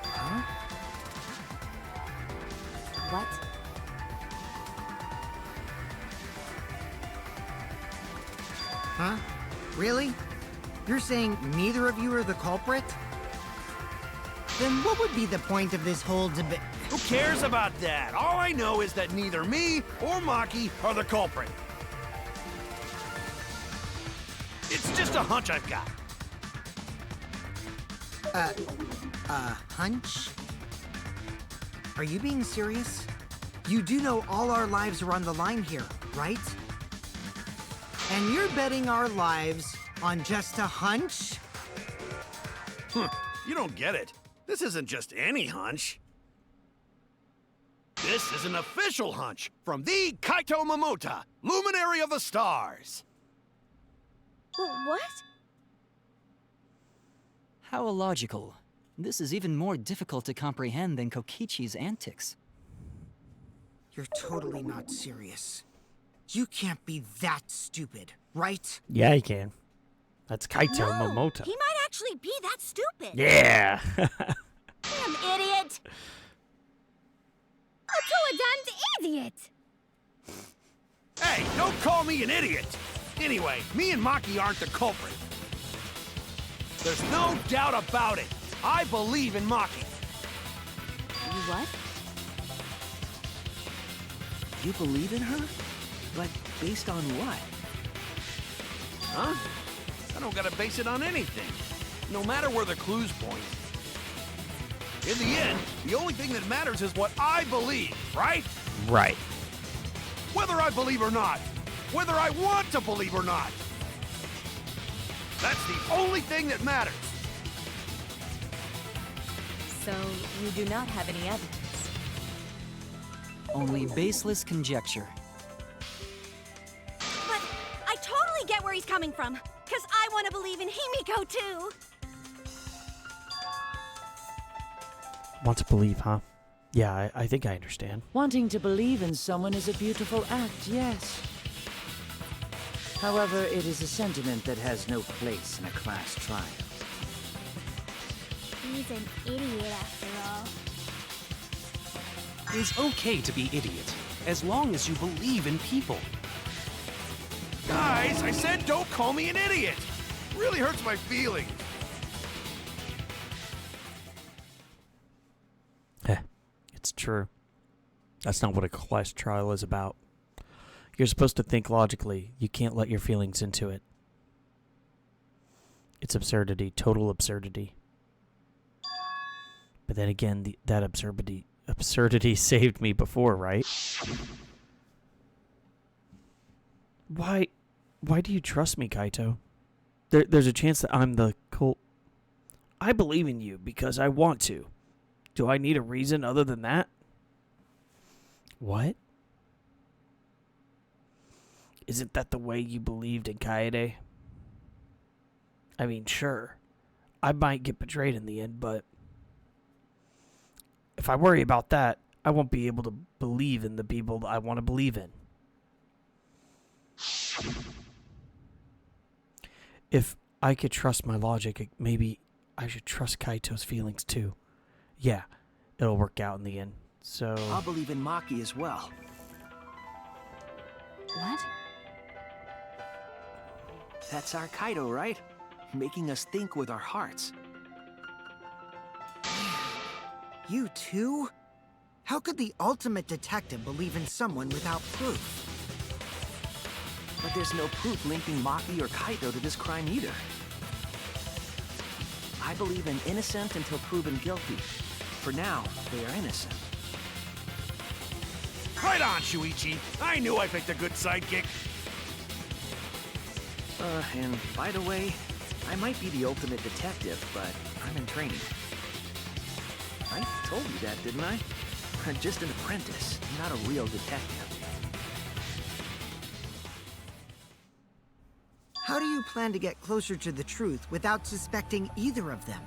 Huh? What? Huh? Really? You're saying neither of you are the culprit? Then what would be the point of this whole debate? Who cares about that? All I know is that neither me or Maki are the culprit. It's just a hunch I've got. Hunch? Are you being serious? You do know all our lives are on the line here, right? And you're betting our lives on just a hunch? You don't get it. This isn't just any hunch. This is an official hunch from the Kaito Momota, Luminary of the Stars. What? How illogical. This is even more difficult to comprehend than Kokichi's antics. You're totally not serious. You can't be that stupid, right? Yeah, he can. That's Kaito No, Momota. he might actually be that stupid. Yeah. Damn idiot. A two-a-damned idiot! Hey, don't call me an idiot. Anyway, me and Maki aren't the culprit. There's no doubt about it. I believe in Maki. You what? You believe in her? But based on what? Huh? I don't gotta base it on anything. No matter where the clues point. In the end, the only thing that matters is what I believe, right? Right. Whether I believe or not. Whether I want to believe or not. That's the only thing that matters. So, you do not have any evidence. Only baseless conjecture. But I totally get where he's coming from. Because I want to believe in Himiko, too. Want to believe, huh? Yeah, I think I understand. Wanting to believe in someone is a beautiful act, yes. However, it is a sentiment that has no place in a class trial. He's an idiot after all. It's okay to be idiot, as long as you believe in people. Guys, I said don't call me an idiot. It really hurts my feelings. It's true. That's not what a class trial is about. You're supposed to think logically. You can't let your feelings into it. It's absurdity, total absurdity. But then again, that absurdity saved me before, right? Why do you trust me, Kaito? There's a chance that I'm the I believe in you because I want to. Do I need a reason other than that? What? Isn't that the way you believed in Kaede? I mean, sure. I might get betrayed in the end, but if I worry about that, I won't be able to believe in the people I want to believe in. If I could trust my logic, maybe I should trust Kaito's feelings too. Yeah, it'll work out in the end. So I'll believe in Maki as well. What? That's our Kaito, right? Making us think with our hearts. You too? How could the ultimate detective believe in someone without proof? But there's no proof linking Maki or Kaito to this crime either. I believe in innocent until proven guilty. For now, they are innocent. Right on, Shuichi. I knew I picked a good sidekick. And by the way, I might be the ultimate detective, but I'm in training. I told you that, didn't I? I'm just an apprentice, not a real detective. How do you plan to get closer to the truth without suspecting either of them?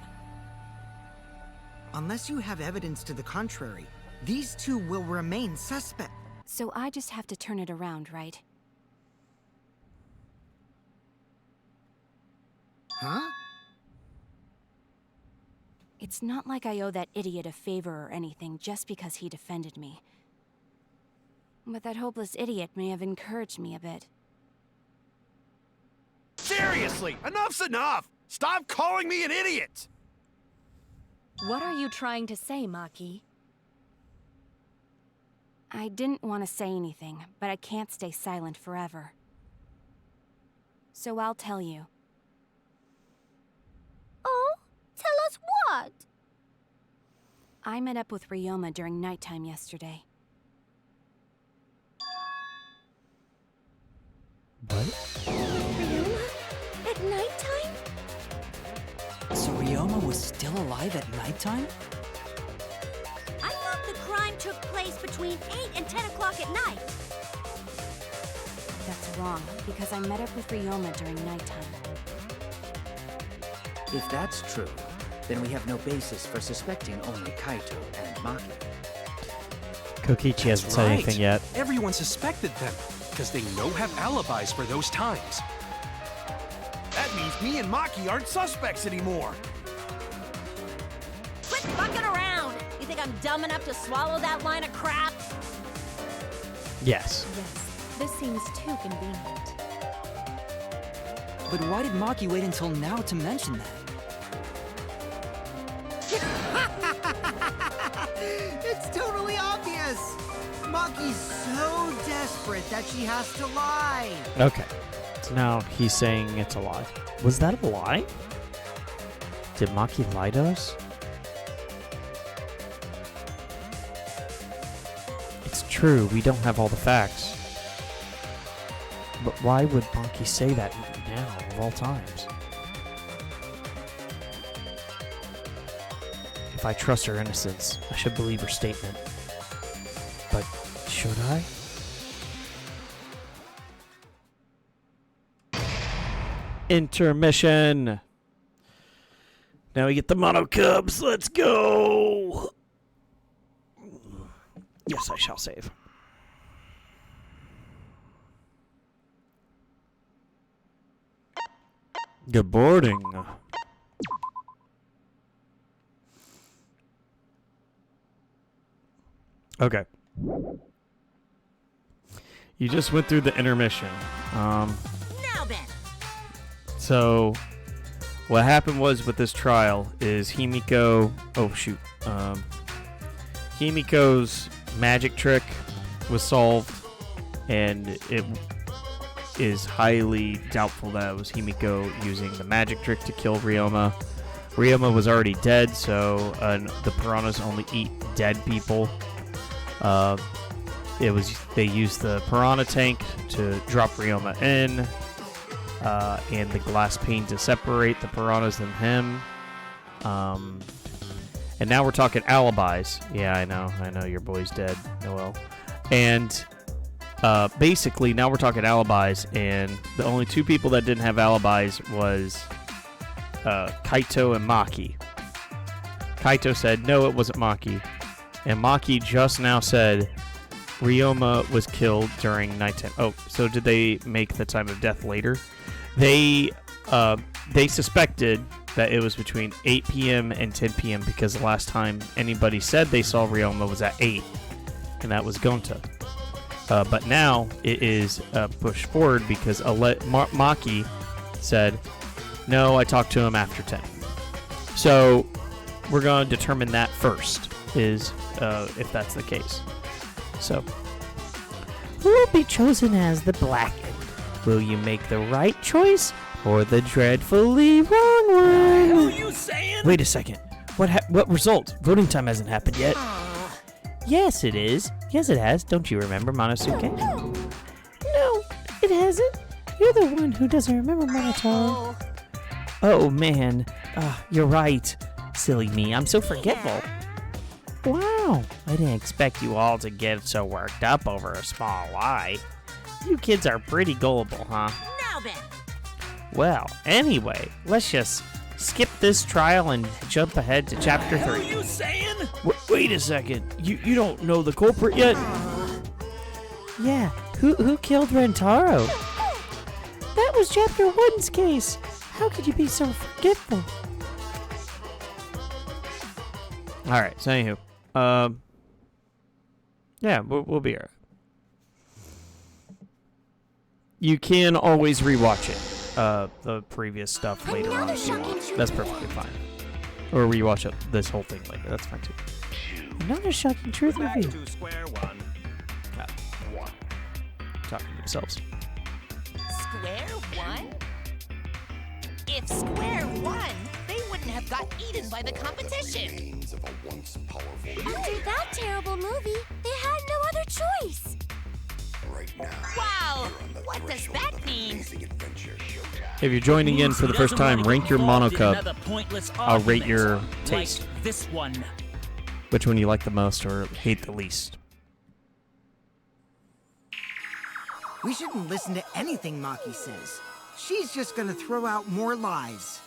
Unless you have evidence to the contrary, these two will remain suspect. So I just have to turn it around, right? Huh? It's not like I owe that idiot a favor or anything just because he defended me. But that hopeless idiot may have encouraged me a bit. Seriously, enough's enough! Stop calling me an idiot! What are you trying to say, Maki? I didn't want to say anything, but I can't stay silent forever. So I'll tell you. Oh? Tell us what? I met up with Ryoma during nighttime yesterday. what? At nighttime? So Ryoma was still alive at nighttime? I thought the crime took place between 8 and 10 o'clock at night. That's wrong, because I met up with Ryoma during nighttime. If that's true, then we have no basis for suspecting only Kaito and Maki. Kokichi hasn't said anything yet. Everyone suspected them, because they no have alibis for those times. That means me and Maki aren't suspects anymore. Quit fucking around! You think I'm dumb enough to swallow that line of crap? Yes. Yes, this seems too convenient. But why did Maki wait until now to mention that? It's totally obvious! Maki's so desperate that she has to lie. Okay. So now he's saying it's a lie. Was that a lie? Did Maki lie to us? It's true, we don't have all the facts. But why would Maki say that now, of all times? If I trust her innocence, I should believe her statement. But should I? Intermission. Now we get the Mono Cubs. Let's go. Yes, I shall save. Good morning. Okay. You just went through the intermission. Now then, So, what happened was with this trial is Himiko... Oh, shoot. Himiko's magic trick was solved, and it is highly doubtful that it was Himiko using the magic trick to kill Ryoma. Ryoma was already dead, so the piranhas only eat dead people. They used the piranha tank to drop Ryoma in. And the glass pane to separate the piranhas and him. And now we're talking alibis. Yeah, I know your boy's dead, Noel. And basically, now we're talking alibis, and the only two people that didn't have alibis was Kaito and Maki. Kaito said, no, it wasn't Maki. And Maki just now said Ryoma was killed during nighttime. Oh, so did they make the time of death later? They suspected that it was between 8 p.m. and 10 p.m. because the last time anybody said they saw Ryoma was at 8, and that was Gonta. But now it is pushed forward because Maki said, no, I talked to him after 10. So we're going to determine that first, is if that's the case. So, who will be chosen as the Blackened? Will you make the right choice or the dreadfully wrong one? What are you saying? Wait a second. What result? Voting time hasn't happened yet. Yes, it is. Yes, it has. Don't you remember, Monosuke? No, it hasn't. You're the one who doesn't remember, Monotaro. Oh, man. You're right. Silly me. I'm so forgetful. Wow. I didn't expect you all to get so worked up over a small lie. You kids are pretty gullible, huh? Now then. Well, anyway, let's just skip this trial and jump ahead to chapter 3. What are you saying? Wait a second. You don't know the culprit yet? Yeah. Who killed Rentaro? That was chapter 1's case. How could you be so forgetful? All right. So anywho, yeah, we'll be alright. You can always rewatch it. The previous stuff later on if you want. That's perfectly fine. Or rewatch it, this whole thing later. That's fine too. Another shocking truth review. To square one. Talking to themselves. Square one? If square won, they wouldn't have got eaten by the competition. After that terrible movie, they had no other choice. Wow, what does that mean? If you're joining in for the first time, rank your mono cup. I'll rate your taste. Like this one. Which one you like the most or hate the least. We shouldn't listen to anything Maki says. She's just gonna throw out more lies.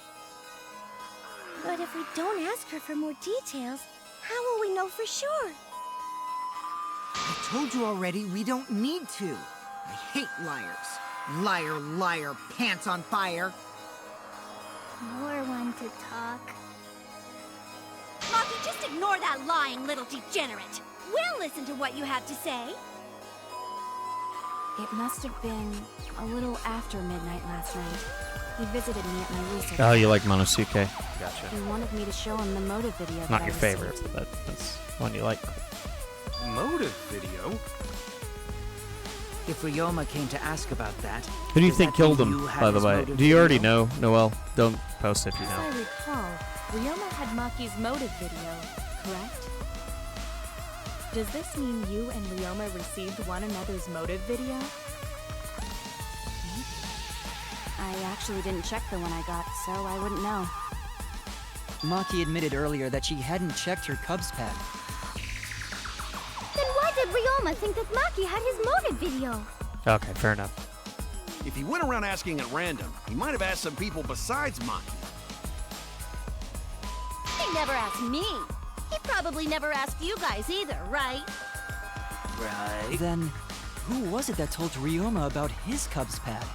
But if we don't ask her for more details, how will we know for sure? I told you already, we don't need to. I hate liars. Liar, liar, pants on fire. More one to talk. Maki, just ignore that lying little degenerate. We'll listen to what you have to say. It must have been a little after midnight last night. He visited me at my research. Oh, you like Monosuke? Gotcha. He wanted me to show him the motive video. Not that I your received. favorite, but that's one you like. Motive video? If Ryoma came to ask about that, Who do you does think that killed mean him, you had by the his way? motive Do you already video? know, Noel? Don't post if you As know. I recall, Ryoma had Maki's motive video, correct? Does this mean you and Ryoma received one another's motive video? I actually didn't check the one I got, so I wouldn't know. Maki admitted earlier that she hadn't checked her Cubs pad. Then why did Ryoma think that Maki had his motive video? Okay, fair enough. If he went around asking at random, he might have asked some people besides Maki. He never asked me. He probably never asked you guys either, right? Right. Then, who was it that told Ryoma about his Cubs pad?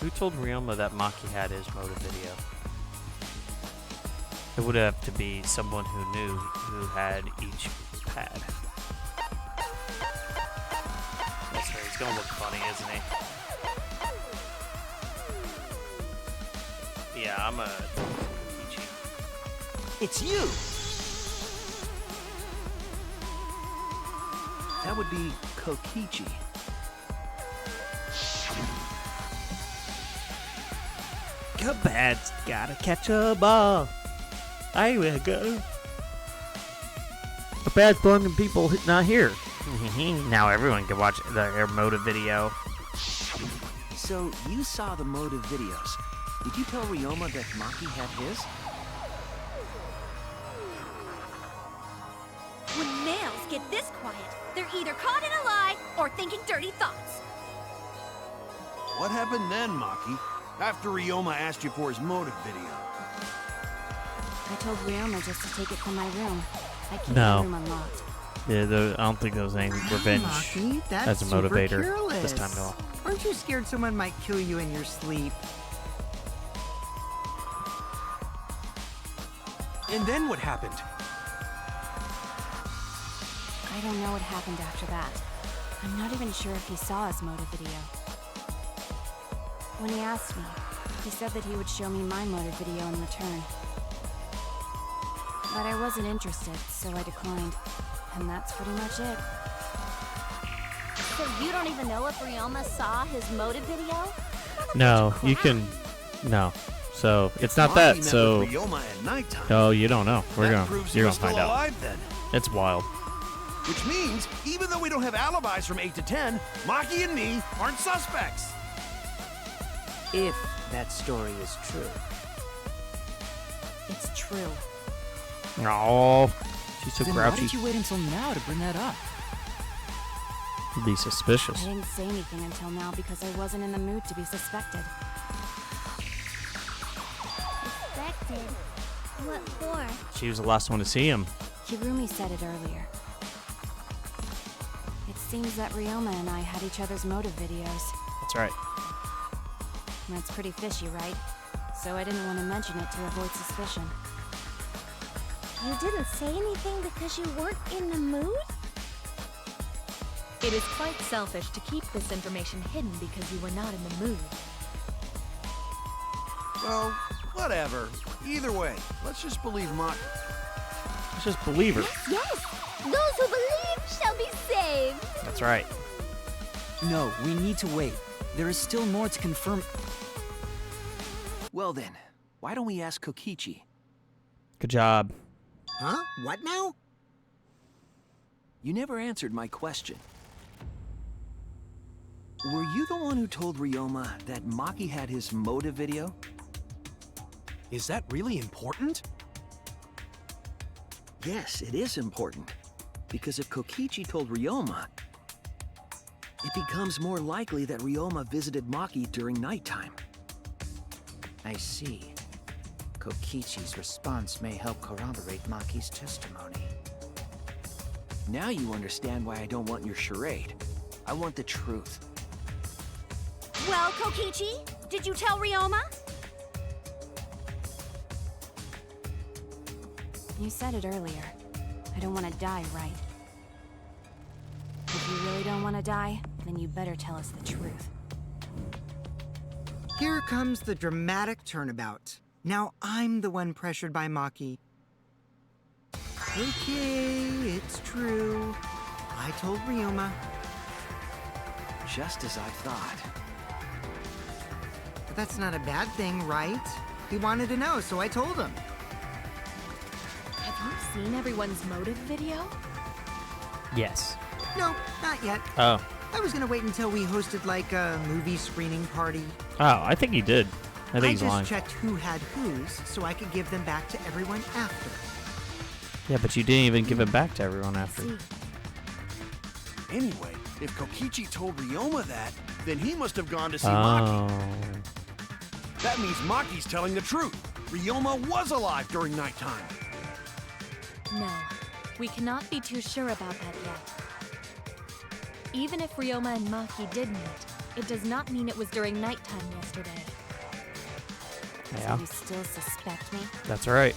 Who told Ryoma that Maki had his motive video? It would have to be someone who knew who had each pad. That's right, he's gonna look funny, isn't he? Yeah, I'm a Ichi. It's you! That would be Kokichi. Kabad's gotta catch a ball. I will go. Kabad's blaming people not here. Now everyone can watch their motive video. So, you saw the motive videos. Did you tell Ryoma that Maki had his? When males get this quiet, they're either caught in a lie or thinking dirty thoughts. What happened then, Maki? After Ryoma asked you for his motive video? I told Ryoma just to take it from my room. I keep No. my room unlocked. Yeah, I don't think there's any revenge Maki, that's as a super motivator careless. this time at all. Aren't you scared someone might kill you in your sleep? And then what happened? I don't know what happened after that. I'm not even sure if he saw his motive video. When he asked me, he said that he would show me my motive video in return. But I wasn't interested, so I declined. And that's pretty much it. So you don't even know if Ryoma saw his motive video? No, you can. No. So it's not Maki that. met So with Ryoma at nighttime. no, you don't know. That You're proves he gonna was still find out. alive then. It's wild. Which means, even though we don't have alibis from 8 to 10, Maki and me aren't suspects. If that story is true. It's true. Oh, she's so Then why grouchy. did you wait until now to bring that up? Be I suspicious. didn't say anything until now because I wasn't in the mood to be suspected. Suspected. What for? She was the last one to see him. Hirumi said it earlier. It seems that Ryoma and I had each other's motive videos. That's right. That's pretty fishy, right? So I didn't want to mention it to avoid suspicion. You didn't say anything because you weren't in the mood? It is quite selfish to keep this information hidden because you were not in the mood. Well, whatever. Either way, let's just believe Maki. Let's just believe her. Yes! Those who believe shall be saved! That's right. No, we need to wait. There is still more to confirm. Well then, why don't we ask Kokichi? Good job. Huh? What now? You never answered my question. Were you the one who told Ryoma that Maki had his motive video? Is that really important? Yes, it is important. Because if Kokichi told Ryoma, it becomes more likely that Ryoma visited Maki during nighttime. I see. Kokichi's response may help corroborate Maki's testimony. Now you understand why I don't want your charade. I want the truth. Well, Kokichi, did you tell Ryoma? You said it earlier. I don't want to die, right? If you really don't want to die, then you better tell us the truth. Here comes the dramatic turnabout. Now I'm the one pressured by Maki. Okay, it's true. I told Ryoma. Just as I thought. But that's not a bad thing, right? He wanted to know, so I told him. Have you seen everyone's motive video? Yes. No, not yet. Oh. I was gonna wait until we hosted like a movie screening party. Oh, I think he did. I think he's just lying. checked who had whose, so I could give them back to everyone after. Yeah, but you didn't even give it back to everyone after. Anyway, if Kokichi told Ryoma that, then he must have gone to see Maki. Oh. That means Maki's telling the truth. Ryoma was alive during nighttime. No, we cannot be too sure about that yet. Even if Ryoma and Maki did meet, it does not mean it was during nighttime yesterday. Yeah. So you still suspect me? That's right.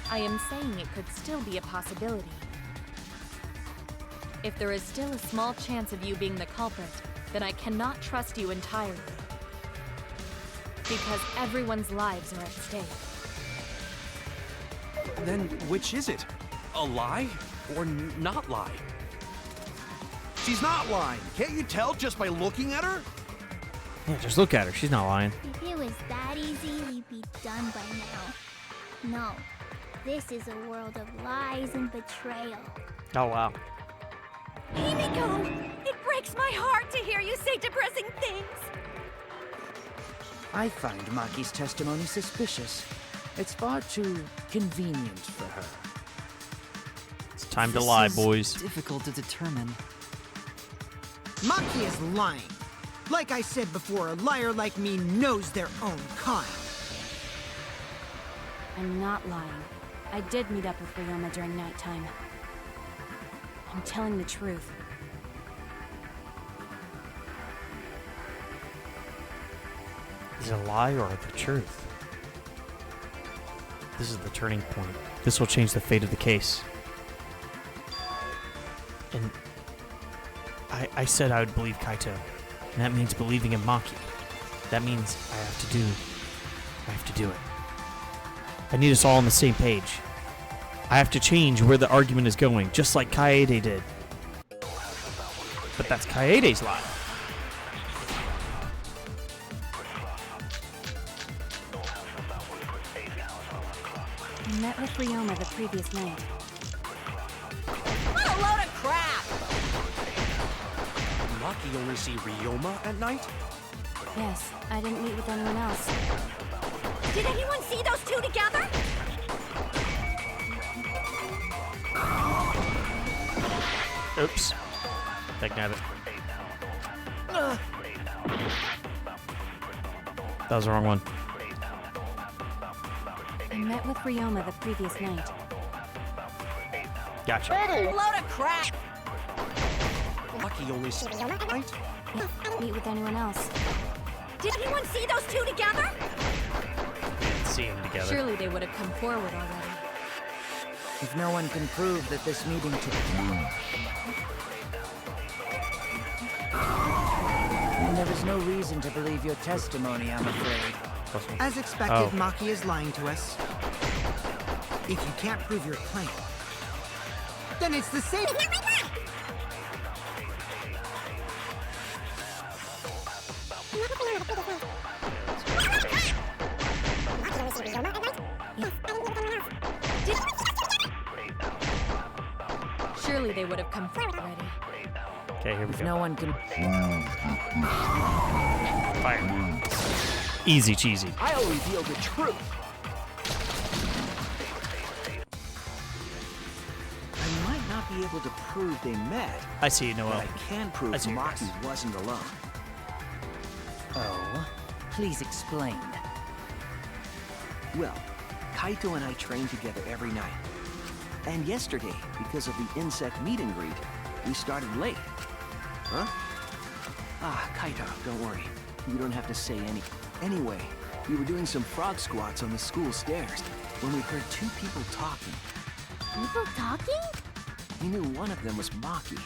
I am saying it could still be a possibility. If there is still a small chance of you being the culprit, then I cannot trust you entirely. Because everyone's lives are at stake. Then which is it? A lie or not lie? She's not lying. Can't you tell just by looking at her? Yeah, just look at her. She's not lying. If it was that easy, we'd be done by now. No. This is a world of lies and betrayal. Oh, wow. Himiko! It breaks my heart to hear you say depressing things! I find Maki's testimony suspicious. It's far too convenient for her. It's time to This lie, is boys. Difficult to determine. Maki is lying. Like I said before, a liar like me knows their own kind. I'm not lying. I did meet up with Ryoma during nighttime. I'm telling the truth. Is it a lie or the truth? This is the turning point. This will change the fate of the case. And I said I would believe Kaito. And that means believing in Maki. That means I have to do it. I need us all on the same page. I have to change where the argument is going, just like Kaede did. But that's Kaede's lie. I met with Ryoma the previous night. What a load of crap! Maki only see Ryoma at night? Yes, I didn't meet with anyone else. Did anyone see those two together? Oops. Dagnabbit. That was the wrong one. I met with Ryoma the previous night. Gotcha. What a load of crap! Maki only see Ryoma at night? Didn't meet with anyone else. Did anyone see those two together? Didn't see them together. Surely they would have come forward already. If no one can prove that this meeting took place, then there is no reason to believe your testimony, I'm afraid. As expected, Maki is lying to us. If you can't prove your claim, then it's the same. Surely they would have come forward already. Okay, here we If go. no one can. Fire. Easy cheesy. I'll reveal the truth. I might not be able to prove they met, I see you, but Noel. I can prove I see your Maki guess. wasn't alone. Oh, please explain. Well, Kaito and I train together every night. And yesterday, because of the insect meet and greet, we started late. Huh? Ah, Kaito, don't worry. You don't have to say anything. Anyway, we were doing some frog squats on the school stairs when we heard two people talking. People talking? We knew one of them was Maki,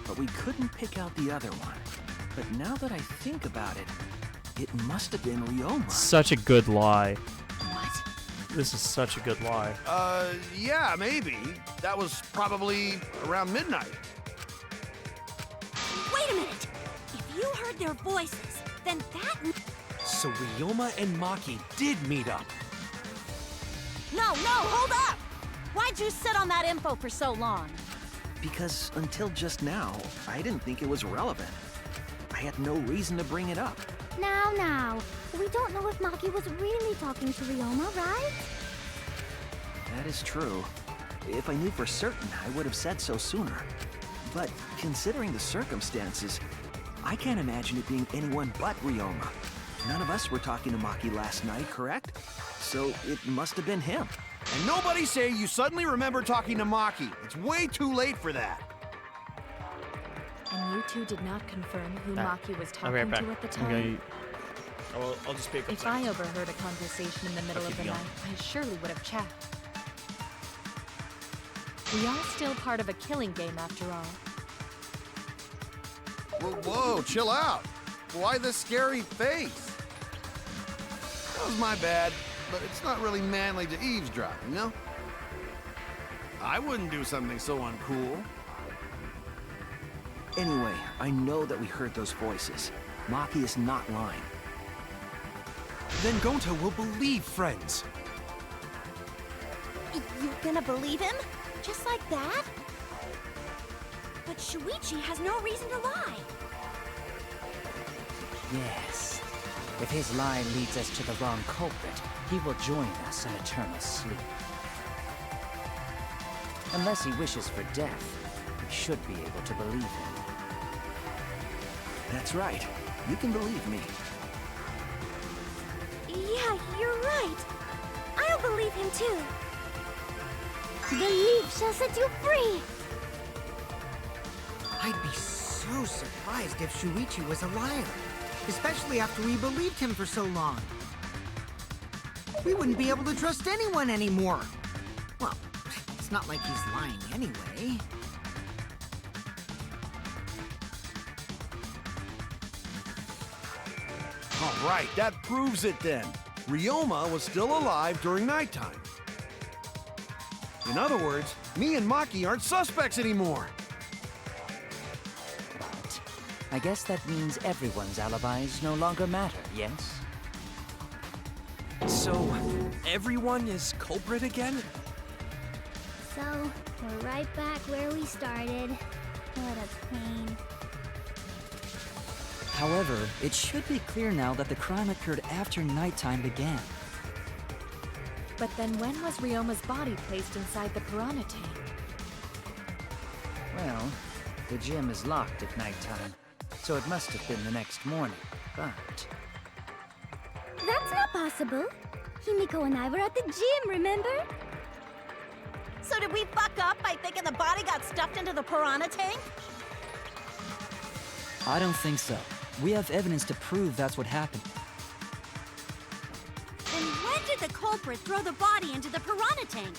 but we couldn't pick out the other one. But now that I think about it, it must have been Ryoma. Such a good lie. What? This is such a good lie. Yeah, maybe. That was probably around midnight. Wait a minute! If you heard their voices, then that... So Ryoma and Maki did meet up. No, hold up! Why'd you sit on that info for so long? Because until just now, I didn't think it was relevant. I had no reason to bring it up. Now. We don't know if Maki was really talking to Ryoma, right? That is true. If I knew for certain, I would have said so sooner. But considering the circumstances, I can't imagine it being anyone but Ryoma. None of us were talking to Maki last night, correct? So it must have been him. And nobody say you suddenly remember talking to Maki. It's way too late for that. And you two did not confirm who Maki was I'll be right talking back. to at the time? Okay. I'll just speak. If I overheard a conversation in the middle of the keep night, I surely would have checked. We are still part of a killing game after all. Whoa, chill out. Why the scary face? That was my bad, but it's not really manly to eavesdrop, you know? I wouldn't do something so uncool. Anyway, I know that we heard those voices. Maki is not lying. Then Gonta will believe friends. You gonna believe him? Just like that? But Shuichi has no reason to lie. Yes. If his lie leads us to the wrong culprit, he will join us in eternal sleep. Unless he wishes for death, we should be able to believe him. That's right. You can believe me. Yeah, you're right. I'll do believe him too. The leaf shall set you free. I'd be so surprised if Shuichi was a liar, especially after we believed him for so long. We wouldn't be able to trust anyone anymore. Well, it's not like he's lying anyway. All right, that proves it then. Ryoma was still alive during nighttime. In other words, me and Maki aren't suspects anymore. But I guess that means everyone's alibis no longer matter, yes? So, everyone is culprit again? So, we're right back where we started. What a pain. However, it should be clear now that the crime occurred after nighttime began. But then when was Ryoma's body placed inside the piranha tank? Well, the gym is locked at nighttime, so it must have been the next morning, but... That's not possible. Himiko and I were at the gym, remember? So did we fuck up by thinking the body got stuffed into the piranha tank? I don't think so. We have evidence to prove that's what happened. Then when did the culprit throw the body into the piranha tank?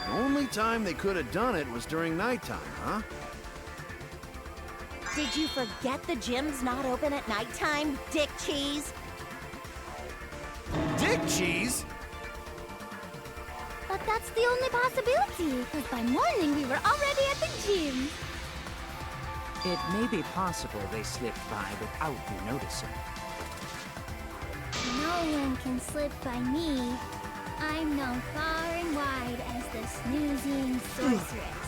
The only time they could have done it was during nighttime, huh? Did you forget the gym's not open at nighttime, Dick Cheese? Dick cheese? But that's the only possibility, because by morning we were already at the gym. It may be possible they slipped by without you noticing. No one can slip by me. I'm known far and wide as the snoozing sorceress.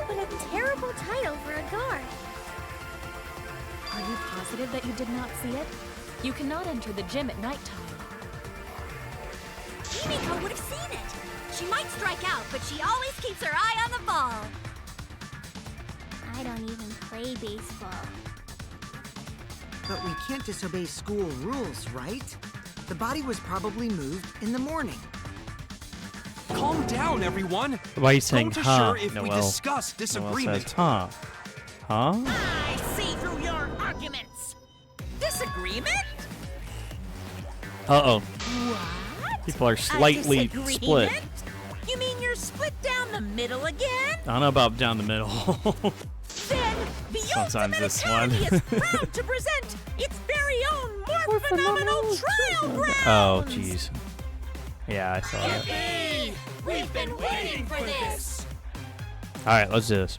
What a terrible title for a guard. Are you positive that you did not see it? You cannot enter the gym at nighttime. Himiko would have seen it. She might strike out, but she always keeps her eye on the ball. I don't even play baseball. But we can't disobey school rules, right? The body was probably moved in the morning. Calm down, everyone. Why are you saying, Go to huh, sure if we Noel? discuss Noel disagreement. says, huh? Huh? I see through your arguments. Disagreement? Uh-oh. What? People are slightly A disagreement? split. You mean you're split down the middle again? I don't know about down the middle. Then the Sometimes Ultimate this Academy one. is proud to present its very own more phenomenal trial ground. Oh, jeez. Yeah, I saw that. Yippee! We've been waiting for this. Alright, let's do this.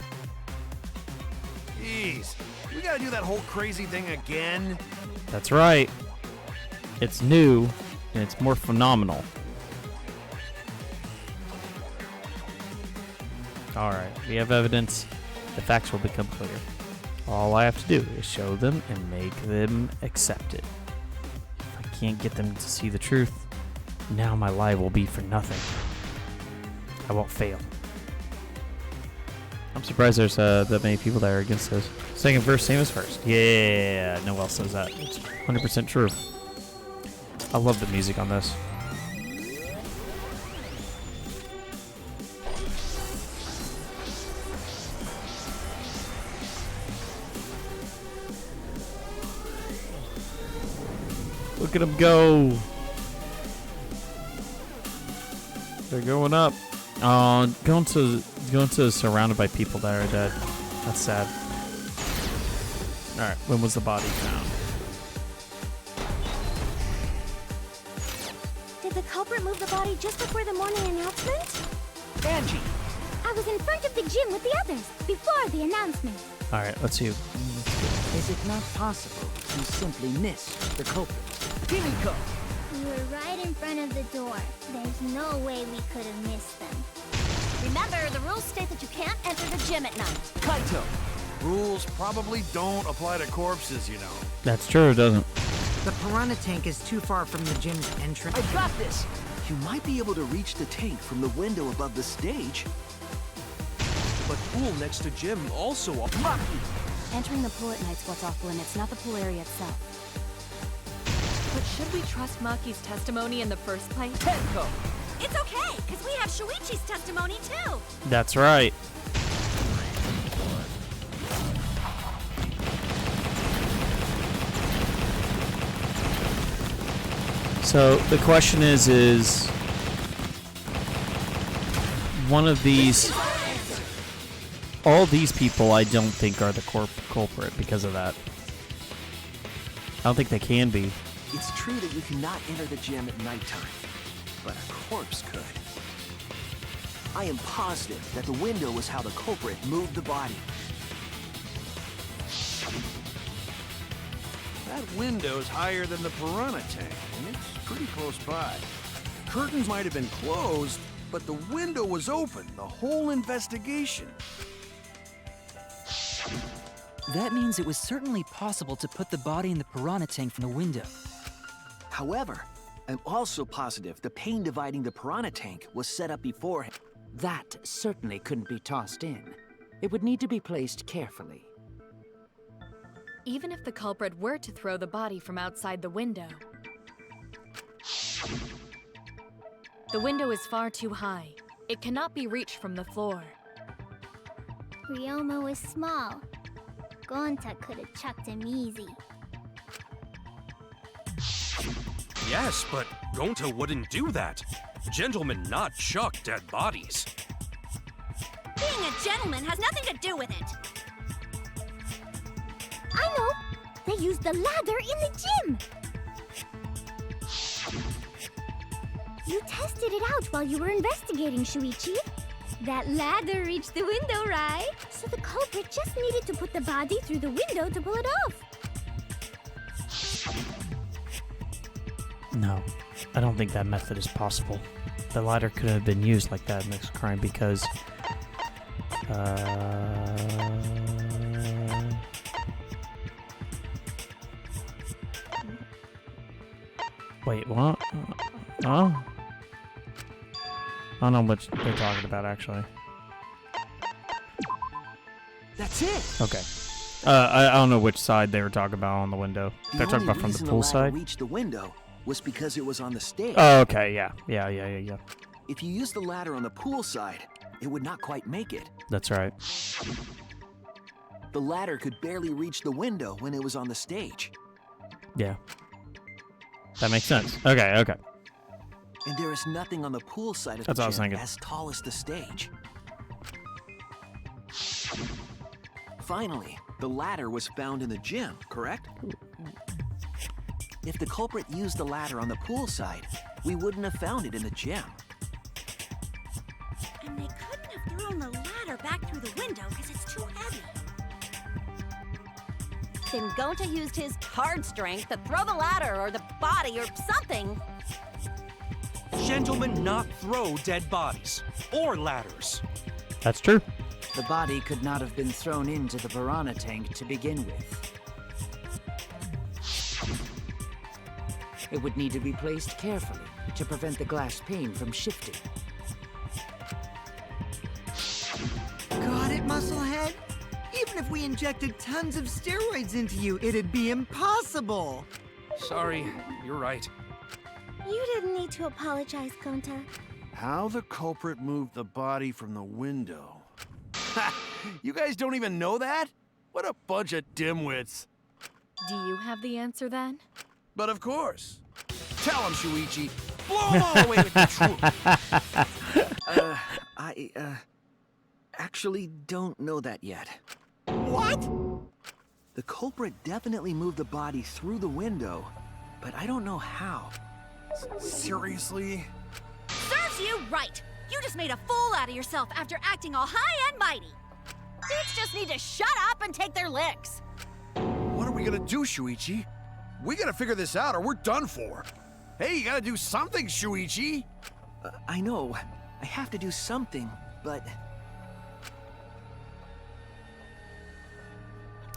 Jeez, we gotta do that whole crazy thing again? That's right. It's new, and it's more phenomenal. Alright, we have evidence. The facts will become clear. All I have to do is show them and make them accept it. If I can't get them to see the truth, now my lie will be for nothing. I won't fail. I'm surprised there's that many people that are against this. Second verse, same as first. Yeah, Noel says that. It's 100% true. I love the music on this. Look at them go. They're going up. Going to surrounded by people that are dead. That's sad. Alright, when was the body found? Did the culprit move the body just before the morning announcement? Angie! I was in front of the gym with the others, before the announcement. Alright, let's see. Is it not possible you simply missed the culprit? Himiko! We were right in front of the door. There's no way we could have missed them. Remember, the rules state that you can't enter the gym at night. Kaito! Rules probably don't apply to corpses, you know. That's true, doesn't? The piranha tank is too far from the gym's entrance. I got this! You might be able to reach the tank from the window above the stage. But pool next to gym also off. Entering the pool at night's what's off limits, not the pool area itself. But should we trust Maki's testimony in the first place? Tenko! It's okay, because we have Shuichi's testimony too. That's right. So the question is one of these, all these people I don't think are the culprit because of that. I don't think they can be. It's true that you cannot enter the gym at nighttime, but a corpse could. I am positive that the window was how the culprit moved the body. That window's higher than the piranha tank, and it's pretty close by. Curtains might have been closed, but the window was open the whole investigation. That means it was certainly possible to put the body in the piranha tank from the window. However, I'm also positive the pane dividing the piranha tank was set up beforehand. That certainly couldn't be tossed in. It would need to be placed carefully. Even if the culprit were to throw the body from outside the window, the window is far too high. It cannot be reached from the floor. Ryoma was small. Gonta could have chucked him easy. Yes, but Gonta wouldn't do that. Gentlemen not chuck dead bodies. Being a gentleman has nothing to do with it. I know! They used the ladder in the gym! You tested it out while you were investigating, Shuichi. That ladder reached the window, right? So the culprit just needed to put the body through the window to pull it off. No, I don't think that method is possible. The ladder could have been used like that in this crime because... Wait, what? Oh? I don't know what they're talking about, actually. That's it! Okay. I don't know which side they were talking about on the window. They're talking about from the pool side? Reached the window was because it was on the stage. Oh, okay, yeah. Yeah. If you used the ladder on the pool side, it would not quite make it. That's right. The ladder could barely reach the window when it was on the stage. Yeah. That makes sense. Okay. And there is nothing on the pool side of That's the what I was gym thinking. as tall as the stage. Finally, the ladder was found in the gym, correct? If the culprit used the ladder on the pool side, we wouldn't have found it in the gym. And they couldn't have thrown the ladder back through the window because it's too heavy. Then Gonta used his card strength to throw the ladder or the body or something. Gentlemen not throw dead bodies. Or ladders. That's true. The body could not have been thrown into the piranha tank to begin with. It would need to be placed carefully to prevent the glass pane from shifting. Got it, Musclehead? Even if we injected tons of steroids into you, it'd be impossible. Sorry, you're right. You didn't need to apologize, Gonta. How the culprit moved the body from the window. Ha! You guys don't even know that? What a bunch of dimwits. Do you have the answer then? But of course. Tell him, Shuichi. Blow him all away with the truth. I actually don't know that yet. What? The culprit definitely moved the body through the window, but I don't know how. Seriously? Serves you right! You just made a fool out of yourself after acting all high and mighty. Dudes just need to shut up and take their licks. What are we gonna do, Shuichi? We gotta figure this out or we're done for. Hey, you gotta do something, Shuichi! I know. I have to do something, but...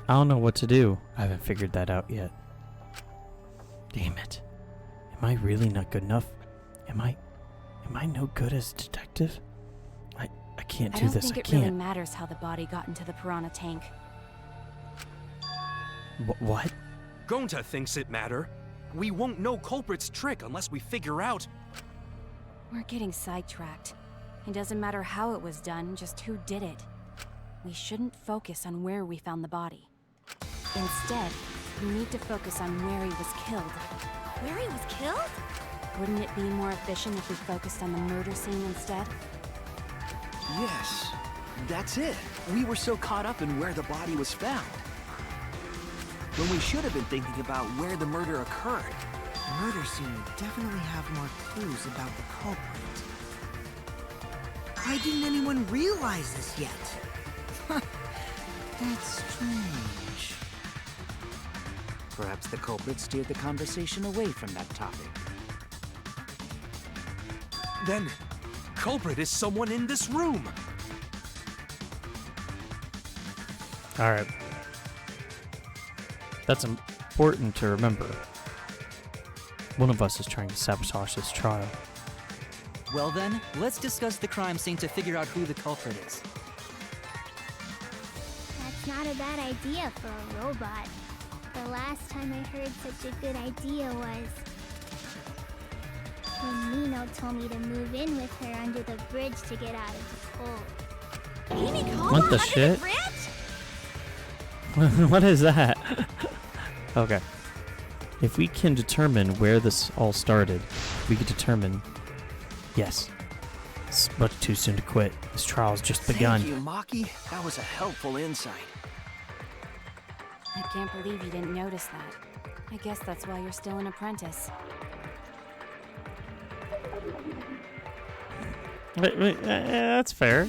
I don't know what to do. I haven't figured that out yet. Damn it. Am I really not good enough? Am I no good as a detective? I can't do this. I don't think it really matters how the body got into the piranha tank. What? Gonta thinks it matter. We won't know culprit's trick unless we figure out. We're getting sidetracked. It doesn't matter how it was done, just who did it. We shouldn't focus on where we found the body. Instead, we need to focus on where he was killed. Where he was killed? Wouldn't it be more efficient if we focused on the murder scene instead? Yes, that's it. We were so caught up in where the body was found, when we should have been thinking about where the murder occurred. The murder scene would definitely have more clues about the culprit. Why didn't anyone realize this yet? That's strange. Perhaps the culprit steered the conversation away from that topic. Then, culprit is someone in this room. Alright. That's important to remember. One of us is trying to sabotage this trial. Well then, let's discuss the crime scene to figure out who the culprit is. That's not a bad idea for a robot. The last time I heard such a good idea was when Nino told me to move in with her under the bridge to get out of the cold. Himiko? What the Under shit? The bridge? What is that? Okay. If we can determine where this all started, we can determine... Yes. It's much too soon to quit. This trial's just begun. Thank you, Maki. That was a helpful insight. I can't believe you didn't notice that. I guess that's why you're still an apprentice. Wait, that's fair.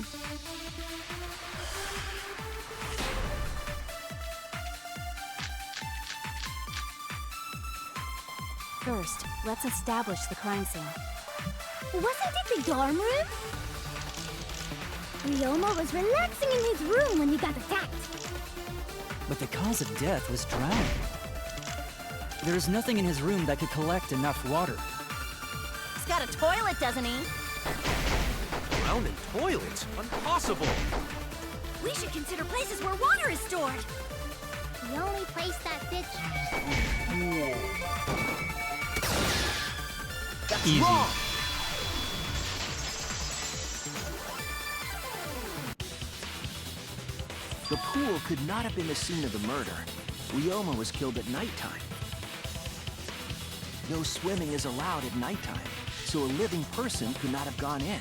First, let's establish the crime scene. Wasn't it the dorm room? Ryoma was relaxing in his room when you got attacked. But the cause of death was drowning. There's nothing in his room that could collect enough water. He's got a toilet, doesn't he? Drown in toilets? Impossible! We should consider places where water is stored. The only place that fits. That's Easy. wrong! The pool could not have been the scene of the murder. Ryoma was killed at nighttime. No swimming is allowed at nighttime, so a living person could not have gone in.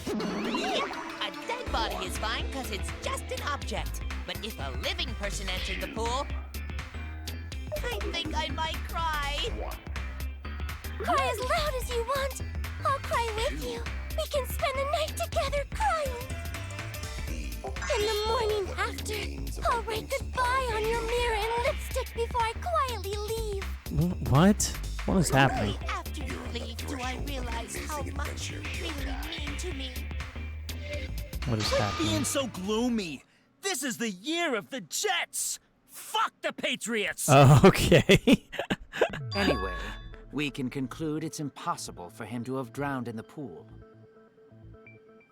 A dead body is fine because it's just an object. But if a living person entered the pool, I think I might cry. Cry as loud as you want. I'll cry with you. We can spend the night together crying. In the morning after, I'll write goodbye on your mirror in lipstick before I quietly leave. What? What is happening? Only after you leave do I realize how much you really mean to me. What is happening? Being so gloomy. This is the year of the Jets. Fuck the Patriots. Oh, okay. Anyway, we can conclude it's impossible for him to have drowned in the pool.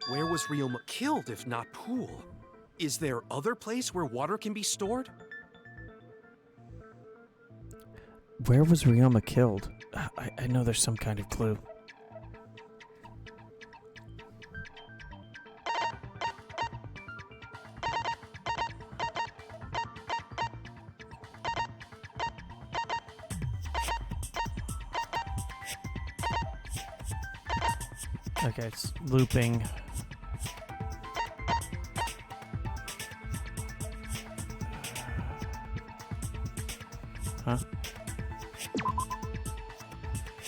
Where was Ryoma killed if not pool? Is there other place where water can be stored? Where was Ryoma killed? I know there's some kind of clue. Okay, it's looping. Huh?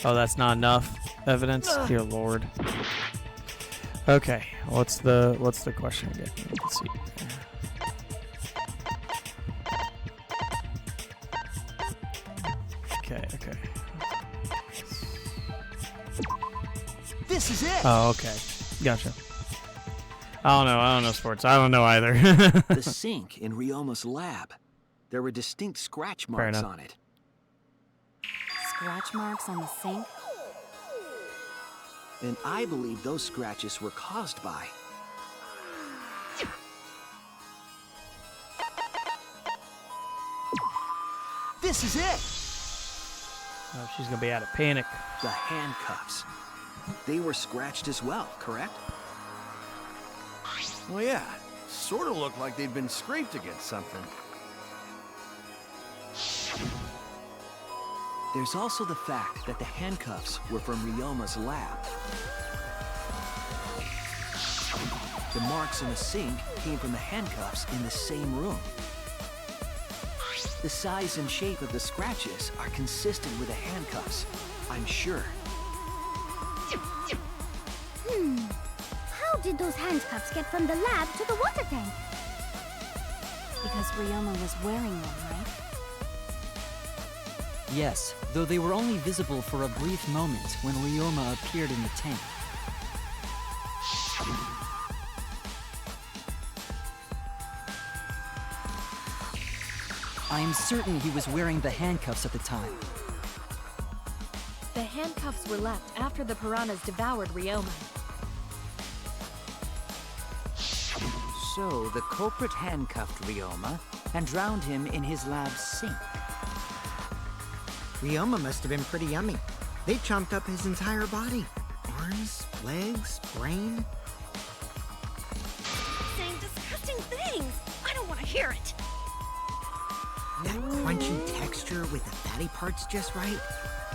Oh, that's not enough evidence? Dear Lord. Okay, what's the question again? Let's see. Okay. This is it! Oh, okay. Gotcha. I don't know sports. I don't know either. The sink in Ryoma's lab. There were distinct scratch marks on it. scratch marks on the sink? And I believe those scratches were caused by... This is it! Oh, she's gonna be out of panic. The handcuffs. They were scratched as well, correct? Well, yeah. Sort of looked like they'd been scraped against something. There's also the fact that the handcuffs were from Ryoma's lab. The marks on the sink came from the handcuffs in the same room. The size and shape of the scratches are consistent with the handcuffs, I'm sure. How did those handcuffs get from the lab to the water tank? Because Ryoma was wearing them, right? Yes, though they were only visible for a brief moment when Ryoma appeared in the tank. I am certain he was wearing the handcuffs at the time. The handcuffs were left after the piranhas devoured Ryoma. So, the culprit handcuffed Ryoma and drowned him in his lab's sink. Ryoma must have been pretty yummy. They chomped up his entire body. Arms, legs, brain. Saying disgusting things. I don't want to hear it. That crunchy texture with the fatty parts just right.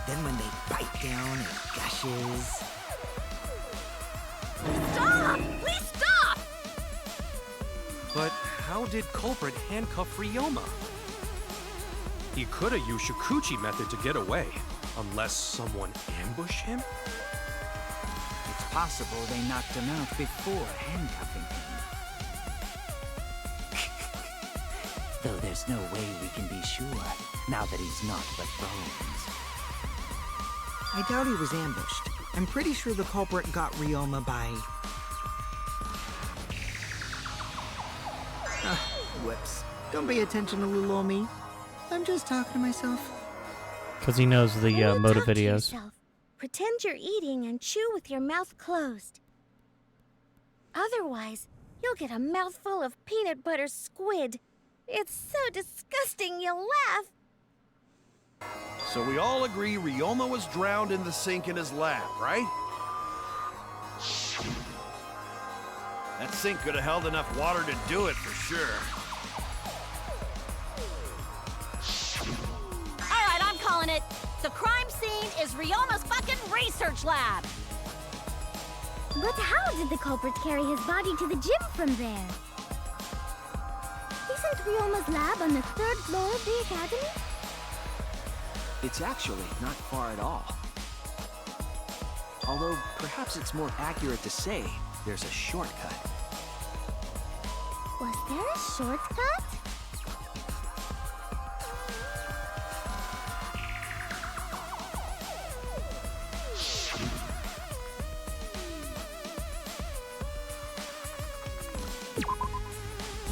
Then when they bite down, it gushes. Stop! Please stop! But how did culprit handcuff Ryoma? He could have used Shikuchi method to get away, unless someone ambushed him? It's possible they knocked him out before handcuffing him. Though there's no way we can be sure, now that he's not but bones. I doubt he was ambushed. I'm pretty sure the culprit got Ryoma by... Whoops. Don't pay attention to little old me. I'm just talking to myself. Because he knows the When you motive talk to videos. yourself, pretend you're eating and chew with your mouth closed. Otherwise, you'll get a mouthful of peanut butter squid. It's so disgusting you'll laugh. So we all agree Ryoma was drowned in the sink in his lab, right? That sink could have held enough water to do it for sure. All right, I'm calling it. The crime scene is Ryoma's fucking research lab. But how did the culprit carry his body to the gym from there? Isn't Ryoma's lab on the 3rd floor of the academy? It's actually not far at all. Although, perhaps it's more accurate to say there's a shortcut. Was there a shortcut?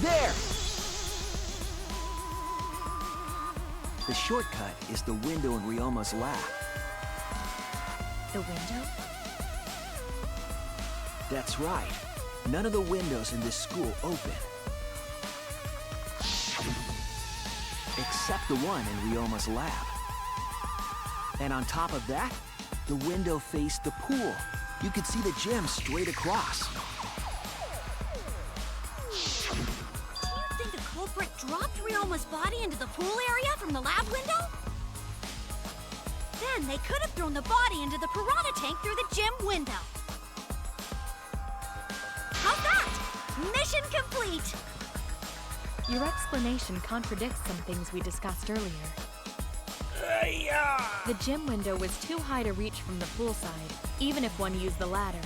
There! The shortcut is the window in Ryoma's lab. The window? That's right. None of the windows in this school open. Except the one in Ryoma's lab. And on top of that, the window faced the pool. You could see the gym straight across. Do you think the culprit dropped Ryoma's body into the pool area from the lab window? Then they could have thrown the body into the piranha tank through the gym window. How's that? Mission complete! Your explanation contradicts some things we discussed earlier. The gym window was too high to reach from the pool side, even if one used the ladder.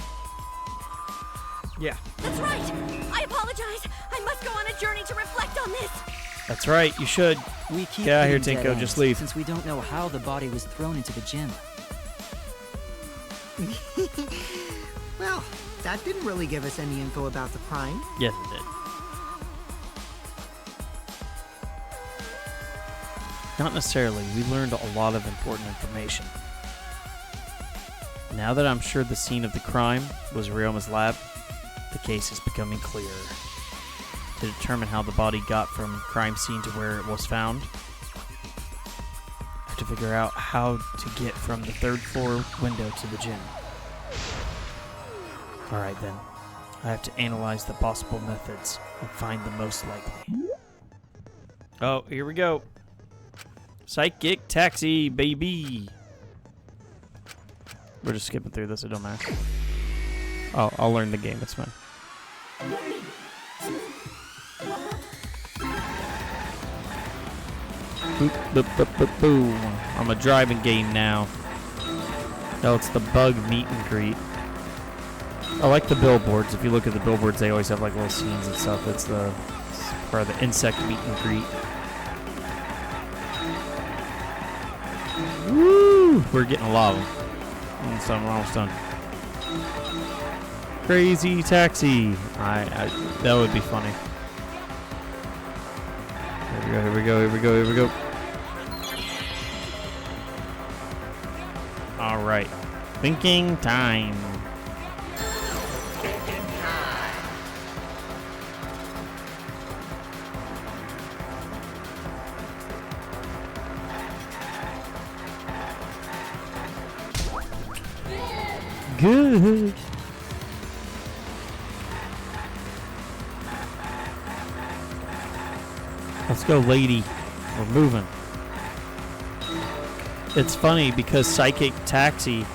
Yeah. That's right! I apologize! I must go on a journey to reflect on this! That's right, you should. We keep Get out of here, hitting dead Tinko, ends, just leave. Since we don't know how the body was thrown into the gym. Well, that didn't really give us any info about the crime. Yes, it did. Not necessarily. We learned a lot of important information. Now that I'm sure the scene of the crime was Ryoma's lab, the case is becoming clearer. To determine how the body got from crime scene to where it was found, I have to figure out how to get from the 3rd floor window to the gym. Alright then. I have to analyze the possible methods and find the most likely. Oh, here we go. Psychic taxi, baby. We're just skipping through this, it don't matter. Oh, I'll learn the game, it's fine. Boop, boop, boop, boop, boom. I'm a driving game now. Oh, it's the bug meet and greet. I like the billboards. If you look at the billboards, they always have like little scenes and stuff. It's for the insect meet and greet. Woo! We're getting a lot of them. So I'm almost done. Crazy taxi. That would be funny. Here we go. Alright. Thinking time. Good. Let's go, lady. We're moving. It's funny because Psychic Taxi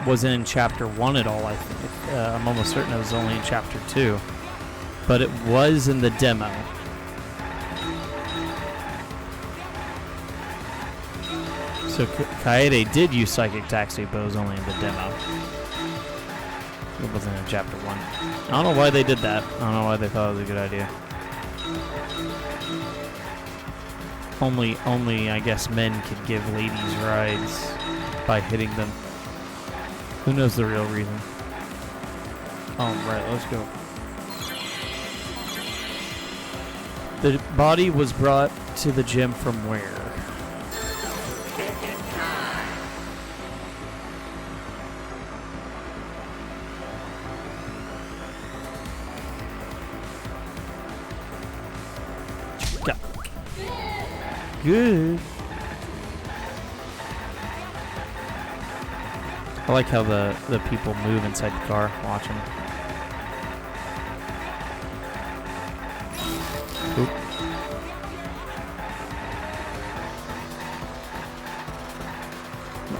wasn't in Chapter 1 at all, I think. I'm almost certain it was only in Chapter 2. But it was in the demo. So Kaede did use Psychic Taxi, but it was only in the demo. It wasn't in Chapter 1. I don't know why they did that. I don't know why they thought it was a good idea. Only, I guess, men could give ladies rides by hitting them. Who knows the real reason? Alright, let's go. The body was brought to the gym from where? Good. I like how the people move inside the car, watching. Oop.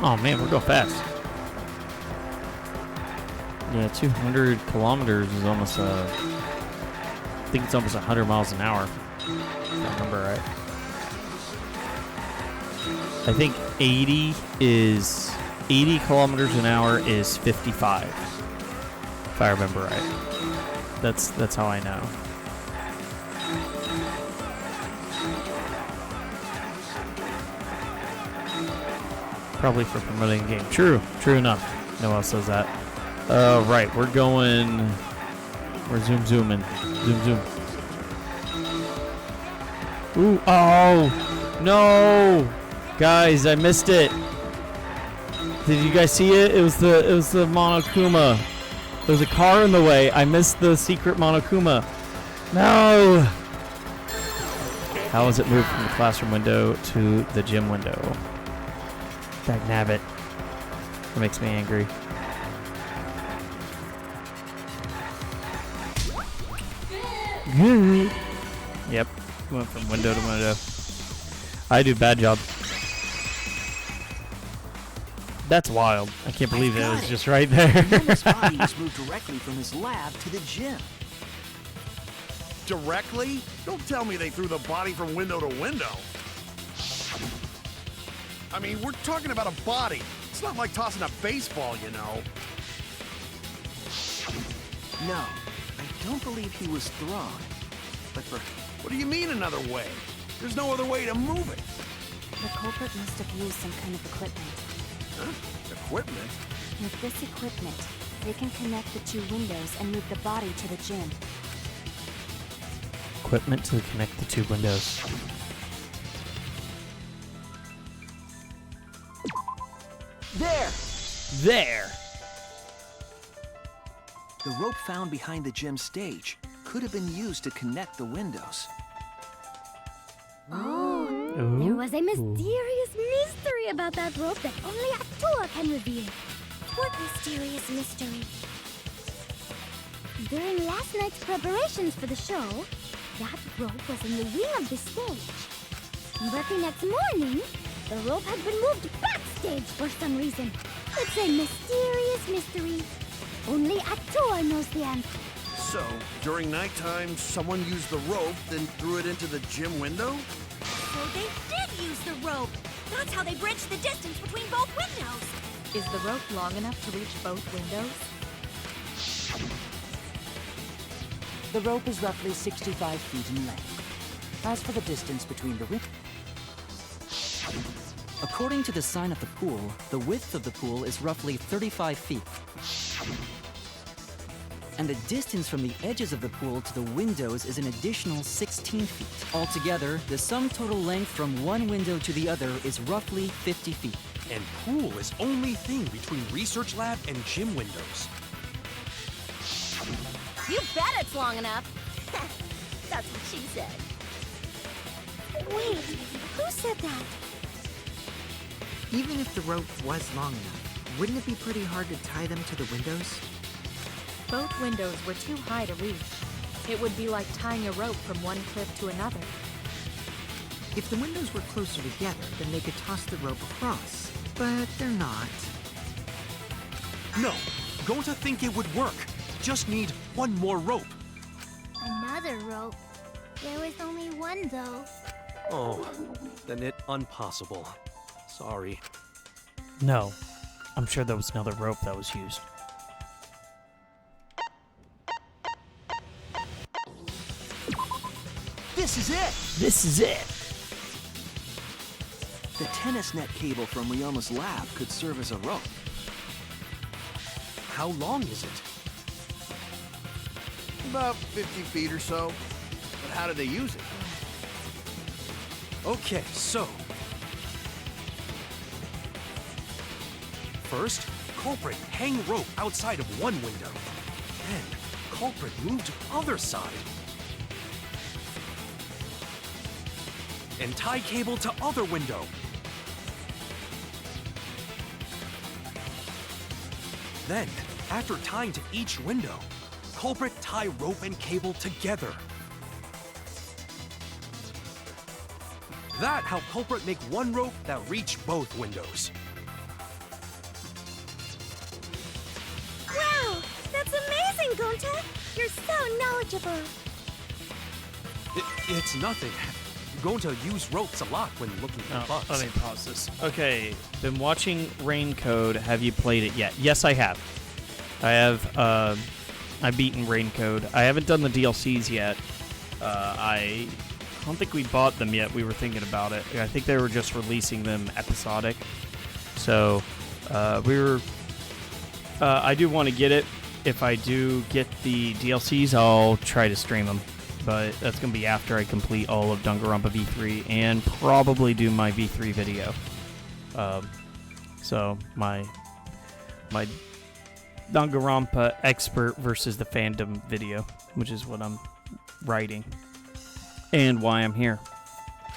Oh man, we're going fast. Yeah, 200 kilometers is almost I think it's almost 100 miles an hour. If I remember right. I think 80 kilometers an hour is 55. If I remember right. That's how I know. Probably for promoting the game. True enough. No one else says that. Right, we're zooming. Zoom. Ooh, oh, no. Guys, I missed it. Did you guys see it? It was the Monokuma. There was a car in the way. I missed the secret Monokuma. No. How was it moved from the classroom window to the gym window? Dagnabbit. That makes me angry. Good. Yep. Went from window to window. I do a bad job. That's wild. I can't believe it was just right there. His body was moved directly from his lab to the gym. Directly? Don't tell me they threw the body from window to window. I mean, we're talking about a body. It's not like tossing a baseball, you know. No, I don't believe he was thrown. But what do you mean another way? There's no other way to move it. The culprit must have used some kind of equipment. Huh? Equipment? With this equipment, they can connect the two windows and move the body to the gym. Equipment to connect the two windows. There! There! The rope found behind the gym stage could have been used to connect the windows. Oh, Ooh. there was a mysterious mystery about that rope that only Atua can reveal. What mysterious mystery? During last night's preparations for the show, that rope was in the wing of the stage. But the next morning, the rope had been moved backstage for some reason. It's a mysterious mystery. Only Atua knows the answer. So, during nighttime, someone used the rope, then threw it into the gym window? So they did use the rope. That's how they bridged the distance between both windows. Is the rope long enough to reach both windows? The rope is roughly 65 feet in length. As for the distance between the windows... According to the sign of the pool, the width of the pool is roughly 35 feet. And the distance from the edges of the pool to the windows is an additional 16 feet. Altogether, the sum total length from one window to the other is roughly 50 feet. And pool is only thing between research lab and gym windows. You bet it's long enough. That's what she said. Wait, who said that? Even if the rope was long enough, wouldn't it be pretty hard to tie them to the windows? Both windows were too high to reach. It would be like tying a rope from one cliff to another. If the windows were closer together, then they could toss the rope across. But they're not. No, going to think it would work. Just need one more rope. Another rope. There was only one, though. Oh, then it impossible. Sorry. No. I'm sure there was another rope that was used. This is it! This is it! The tennis net cable from Ryoma's lab could serve as a rope. How long is it? About 50 feet or so. But how do they use it? Okay, so... First, culprit hang rope outside of one window. Then, culprit move to other side. And tie cable to other window. Then, after tying to each window, culprit tie rope and cable together. That how culprit make one rope that reach both windows. Wow, that's amazing, Gonta! You're so knowledgeable. It's nothing. Going to use ropes a lot when looking for bugs. Let me pause this. Okay, been watching Rain Code. Have you played it yet? Yes, I have. I have. I've beaten Rain Code. I haven't done the DLCs yet. I don't think we bought them yet. We were thinking about it. I think they were just releasing them episodic. So I do want to get it. If I do get the DLCs, I'll try to stream them. But that's going to be after I complete all of Danganronpa V3 and probably do my V3 video. So my Danganronpa expert versus the fandom video, which is what I'm writing and why I'm here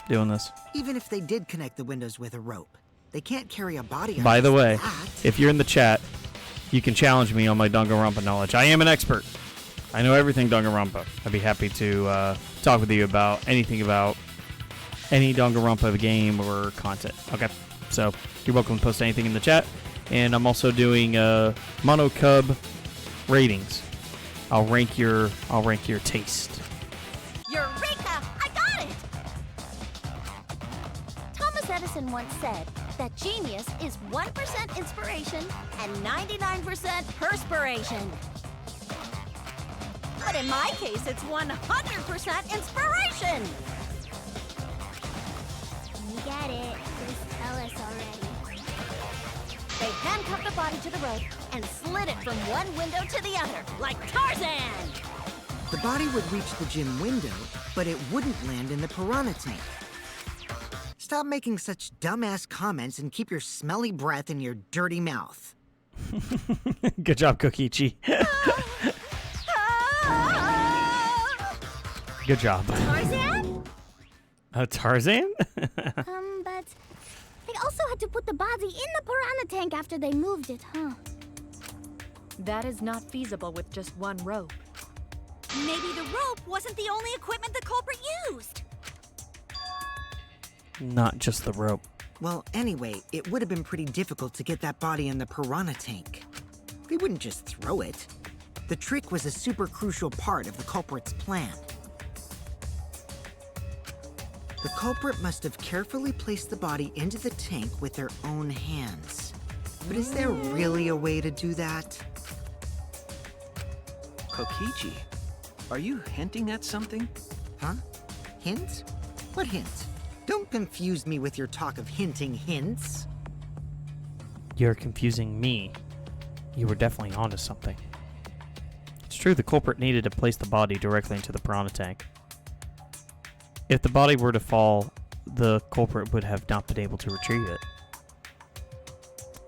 doing this. Even if they did connect the windows with a rope, they can't carry a body on By the way, that. if you're in the chat, you can challenge me on my Danganronpa knowledge. I am an expert. I know everything Danganronpa. I'd be happy to talk with you about anything about any Danganronpa game or content. Okay, so you're welcome to post anything in the chat. And I'm also doing Mono Cub ratings. I'll rank your taste. Eureka! I got it! Thomas Edison once said that genius is 1% inspiration and 99% perspiration. But in my case, it's 100% inspiration! We get it. Just tell us already. They handcuffed the body to the rope and slid it from one window to the other, like Tarzan! The body would reach the gym window, but it wouldn't land in the piranha tank. stop making such dumbass comments and keep your smelly breath in your dirty mouth. Good job, Kokichi. Good job. Tarzan? Tarzan? But they also had to put the body in the piranha tank after they moved it, huh? That is not feasible with just one rope. Maybe the rope wasn't the only equipment the culprit used. Not just the rope. Well, anyway, it would have been pretty difficult to get that body in the piranha tank. They wouldn't just throw it. The trick was a super crucial part of the culprit's plan. The culprit must have carefully placed the body into the tank with their own hands. But is there really a way to do that? Kokichi, are you hinting at something? Huh? Hint? What hint? Don't confuse me with your talk of hinting hints. You're confusing me. You were definitely onto something. It's true the culprit needed to place the body directly into the piranha tank. If the body were to fall, the culprit would have not been able to retrieve it.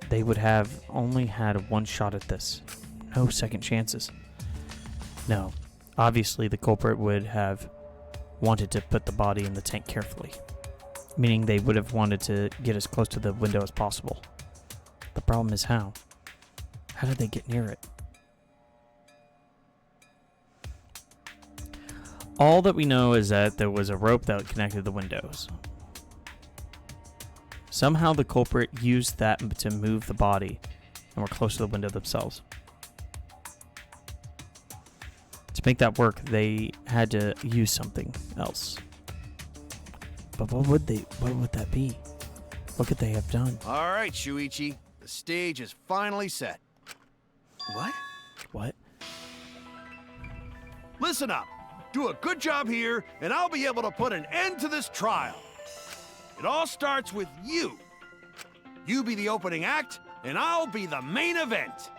They would have only had one shot at this. No second chances. No. Obviously, the culprit would have wanted to put the body in the tank carefully. Meaning they would have wanted to get as close to the window as possible. The problem is how? How did they get near it? All that we know is that there was a rope that connected the windows. Somehow the culprit used that to move the body and were close to the window themselves. To make that work, they had to use something else. But what would that be? What could they have done? All right, Shuichi. The stage is finally set. What? What? Listen up. Do a good job here, and I'll be able to put an end to this trial. It all starts with you. You be the opening act, and I'll be the main event.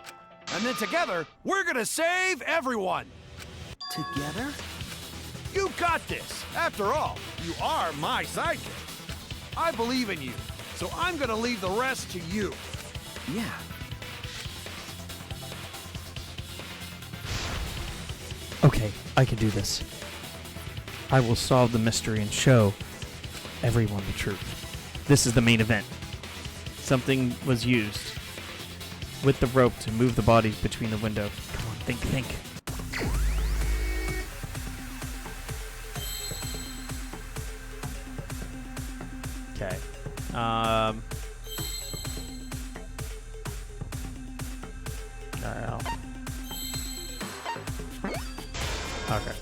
And then together, we're gonna save everyone. Together? You got this. After all, you are my sidekick. I believe in you, so I'm gonna leave the rest to you. Yeah. Okay, I can do this. I will solve the mystery and show everyone the truth. This is the main event. Something was used with the rope to move the bodies between the window. Come on, think. Okay. Alright, okay.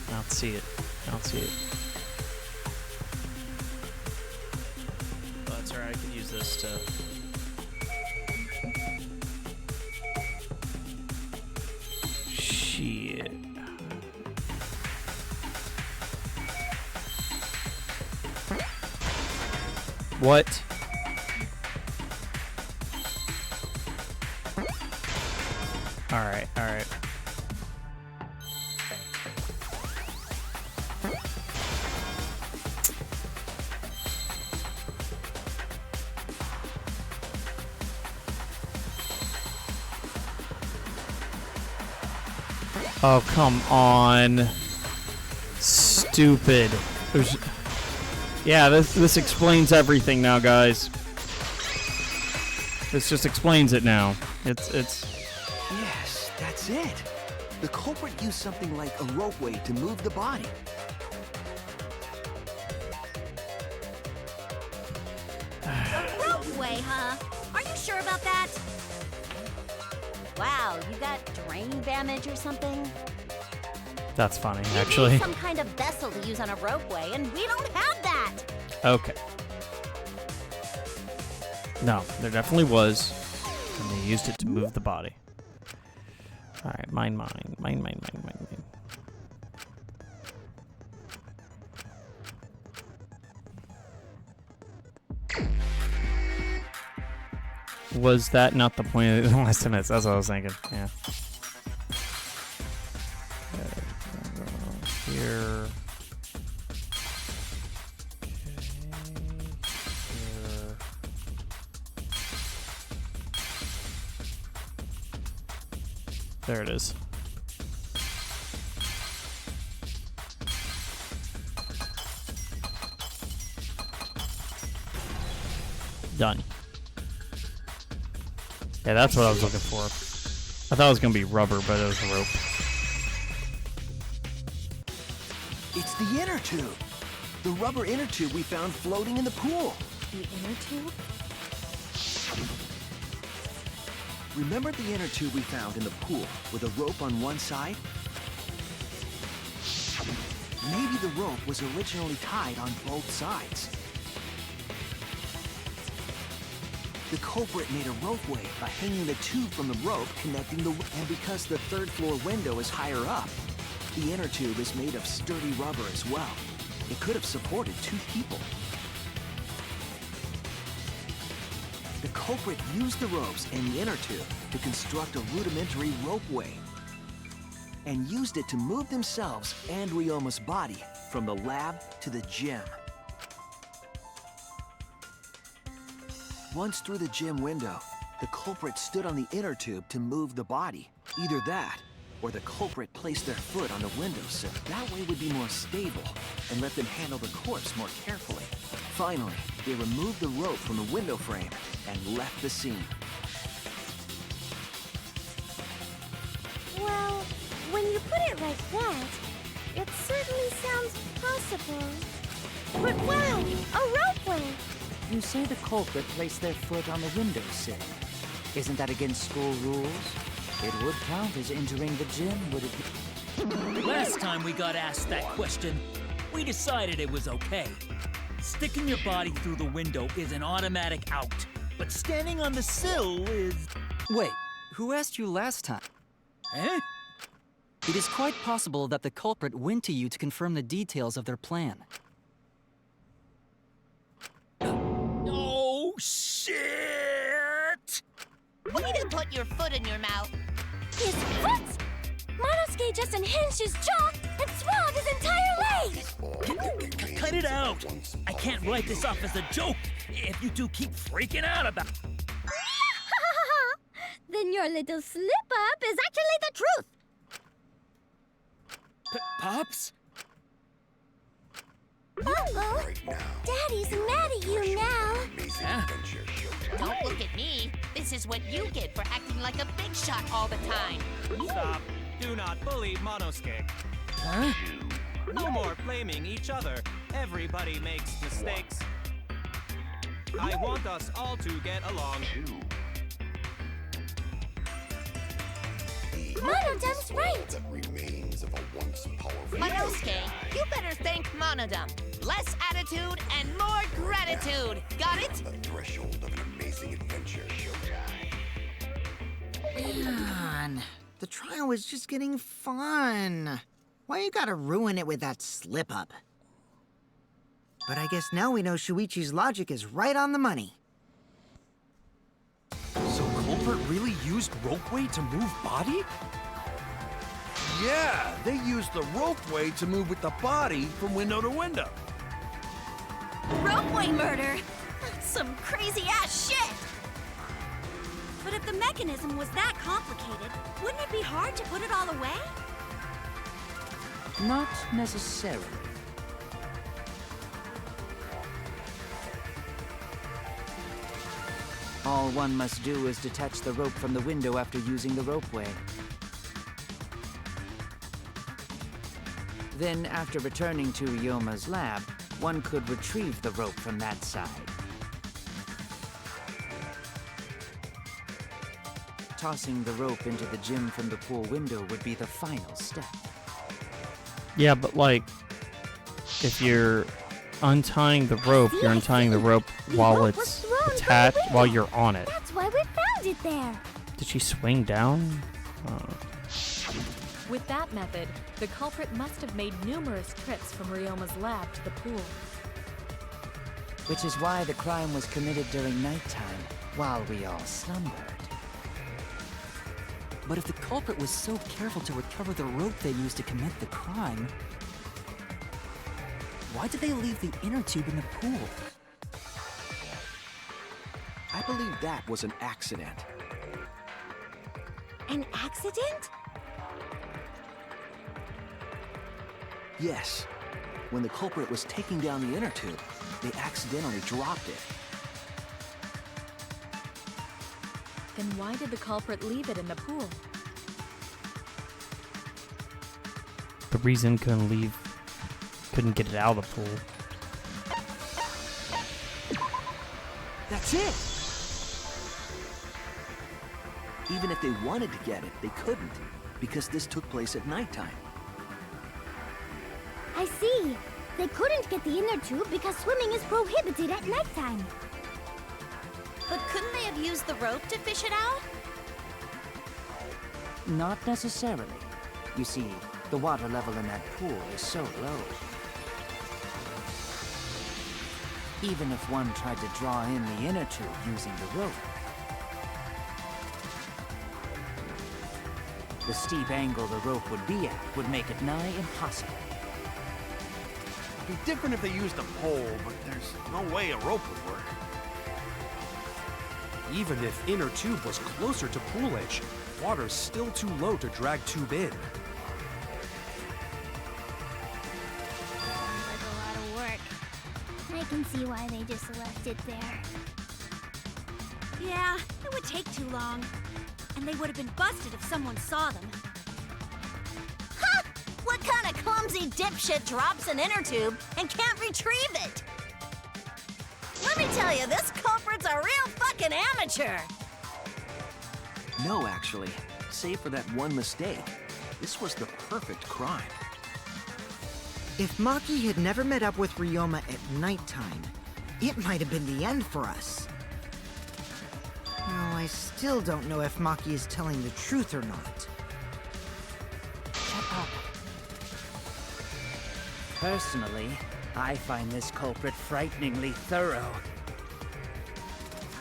I don't see it. Oh, that's alright, I can use this to... Shit. What? Alright. Oh, come on. Stupid. Yeah, this explains everything now, guys. This just explains it now. It's... Yes, that's it. The culprit used something like a ropeway to move the body. Ropeway, huh? Are you sure about that? Wow, you got drain damage or something? That's funny, You actually. need some kind of vessel to use on a ropeway, and we don't have that! Okay. No, there definitely was. And they used it to move the body. Alright, mine. Was that not the point of the last 10 minutes? That's what I was thinking. Yeah. Here. Here. There it is. Done. Yeah, that's what I was looking for. I thought it was going to be rubber, but it was rope. It's the inner tube. The rubber inner tube we found floating in the pool. The inner tube? Remember the inner tube we found in the pool with a rope on one side? Maybe the rope was originally tied on both sides. The culprit made a ropeway by hanging the tube from the rope connecting the... And because the third floor window is higher up, the inner tube is made of sturdy rubber as well. It could have supported 2 people. The culprit used the ropes and the inner tube to construct a rudimentary ropeway and used it to move themselves and Ryoma's body from the lab to the gym. Once through the gym window, the culprit stood on the inner tube to move the body. Either that, or the culprit placed their foot on the windowsill. That way would be more stable and let them handle the corpse more carefully. Finally, they removed the rope from the window frame and left the scene. Well, when you put it like that, it certainly sounds possible. But wow, a ropeway! You say the culprit placed their foot on the windowsill. Isn't that against school rules? It would count as entering the gym, would it be? Last time we got asked that question, we decided it was okay. Sticking your body through the window is an automatic out, but standing on the sill is... Wait, who asked you last time? Eh? It is quite possible that the culprit went to you to confirm the details of their plan. Oh, shit! Way to put your foot in your mouth. His foot! Monosuke just unhinged his jaw and swallowed his entire leg! Cut it out! I can't write this off as a joke if you two keep freaking out about... Then your little slip-up is actually the truth! Pops? Uh-oh. Daddy's mad at you now. Huh? Don't look at me. This is what you get for acting like a big shot all the time. Stop. Do not bully Monosuke. Huh? No more blaming each other. Everybody makes mistakes. I want us all to get along. Monodam's right. Monosuke, you better thank Monodam. Less attitude and more gratitude. Got it? The threshold of an amazing adventure. Man, the trial was just getting fun. Why you gotta ruin it with that slip-up? But I guess now we know Shuichi's logic is right on the money. So culprit really used ropeway to move body? Yeah, they used the ropeway to move with the body from window to window. Ropeway murder? Some crazy-ass shit! But if the mechanism was that complicated, wouldn't it be hard to put it all away? Not necessarily. All one must do is detach the rope from the window after using the ropeway. Then, after returning to Ryoma's lab, one could retrieve the rope from that side. Tossing the rope into the gym from the pool window would be the final step. Yeah, but like, if you're untying the rope, you're untying the rope while it's attached, while you're on it. That's why we found it there. Did she swing down? With that method, the culprit must have made numerous trips from Ryoma's lab to the pool. Which is why the crime was committed during nighttime, while we all slumbered. But if the culprit was so careful to recover the rope they used to commit the crime, why did they leave the inner tube in the pool? I believe that was an accident. An accident? Yes. When the culprit was taking down the inner tube, they accidentally dropped it. Then why did the culprit leave it in the pool? The reason couldn't get it out of the pool. That's it! Even if they wanted to get it, they couldn't, because this took place at nighttime. I see. They couldn't get the inner tube because swimming is prohibited at nighttime. But couldn't they have used the rope to fish it out? Not necessarily. You see, the water level in that pool is so low. Even if one tried to draw in the inner tube using the rope, the steep angle the rope would be at would make it nigh impossible. It'd be different if they used a pole, but there's no way a rope would work. Even if inner tube was closer to pool edge, water's still too low to drag tube in. Like a lot of work. I can see why they just left it there. Yeah, it would take too long. And they would have been busted if someone saw them. Ha! What kind of clumsy dipshit drops an inner tube and can't retrieve it? Let me tell you, this culprit's a real fucking amateur! No, actually. Save for that one mistake. This was the perfect crime. If Maki had never met up with Ryoma at nighttime, it might have been the end for us. Well, I still don't know if Maki is telling the truth or not. Shut up. Personally, I find this culprit frighteningly thorough.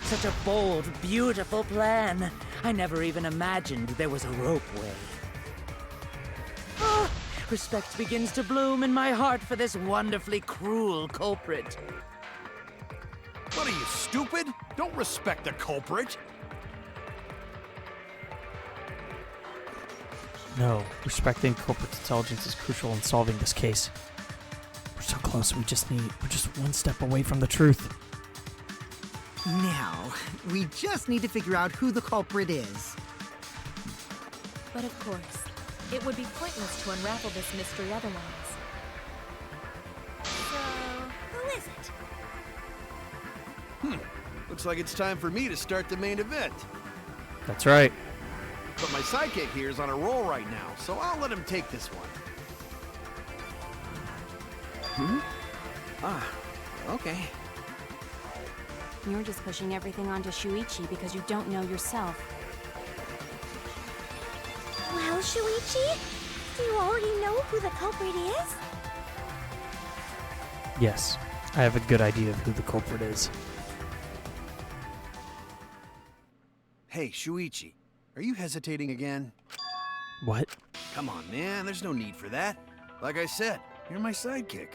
Such a bold, beautiful plan. I never even imagined there was a ropeway. Ah, respect begins to bloom in my heart for this wonderfully cruel culprit. What are you, stupid? Don't respect the culprit. No, respecting culprit's intelligence is crucial in solving this case. We're so close, we're just one step away from the truth. Now, we just need to figure out who the culprit is. But of course, it would be pointless to unravel this mystery otherwise. So, who is it? Looks like it's time for me to start the main event. That's right. But my sidekick here is on a roll right now, so I'll let him take this one. Okay. You're just pushing everything onto Shuichi because you don't know yourself. Well, Shuichi, do you already know who the culprit is? Yes, I have a good idea of who the culprit is. Hey, Shuichi, are you hesitating again? What? Come on, man, there's no need for that. Like I said, you're my sidekick.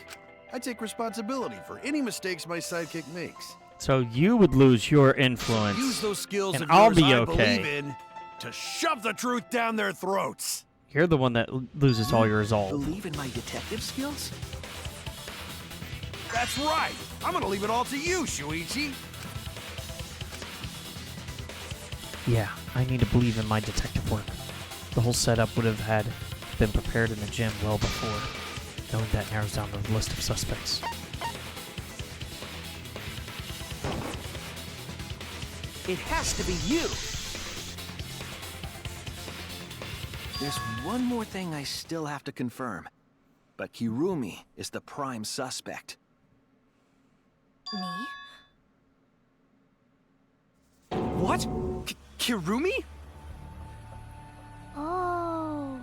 I take responsibility for any mistakes my sidekick makes. So you would lose your influence, Use those skills and of I'll yours be I okay. believe in to shove the truth down their throats. You're the one that loses all your resolve. Believe in my detective skills? That's right. I'm gonna leave it all to you, Shuichi. Yeah, I need to believe in my detective work. The whole setup would have had been prepared in the gym well before. Knowing that narrows down the list of suspects. It has to be you! There's one more thing I still have to confirm. But Kirumi is the prime suspect. Me? What? Kirumi? Oh,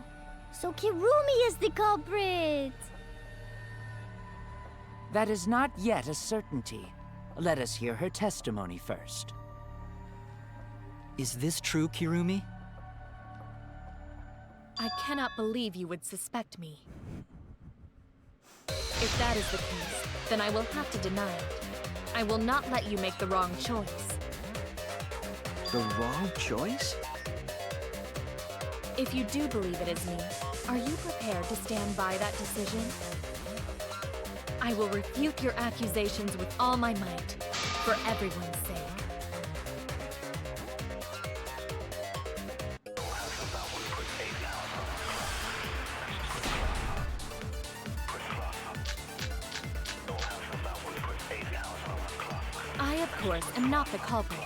so Kirumi is the culprit! That is not yet a certainty. Let us hear her testimony first. Is this true, Kirumi? I cannot believe you would suspect me. If that is the case, then I will have to deny it. I will not let you make the wrong choice. The wrong choice? If you do believe it is me, are you prepared to stand by that decision? I will refute your accusations with all my might, for everyone's sake. I, of course, am not the culprit.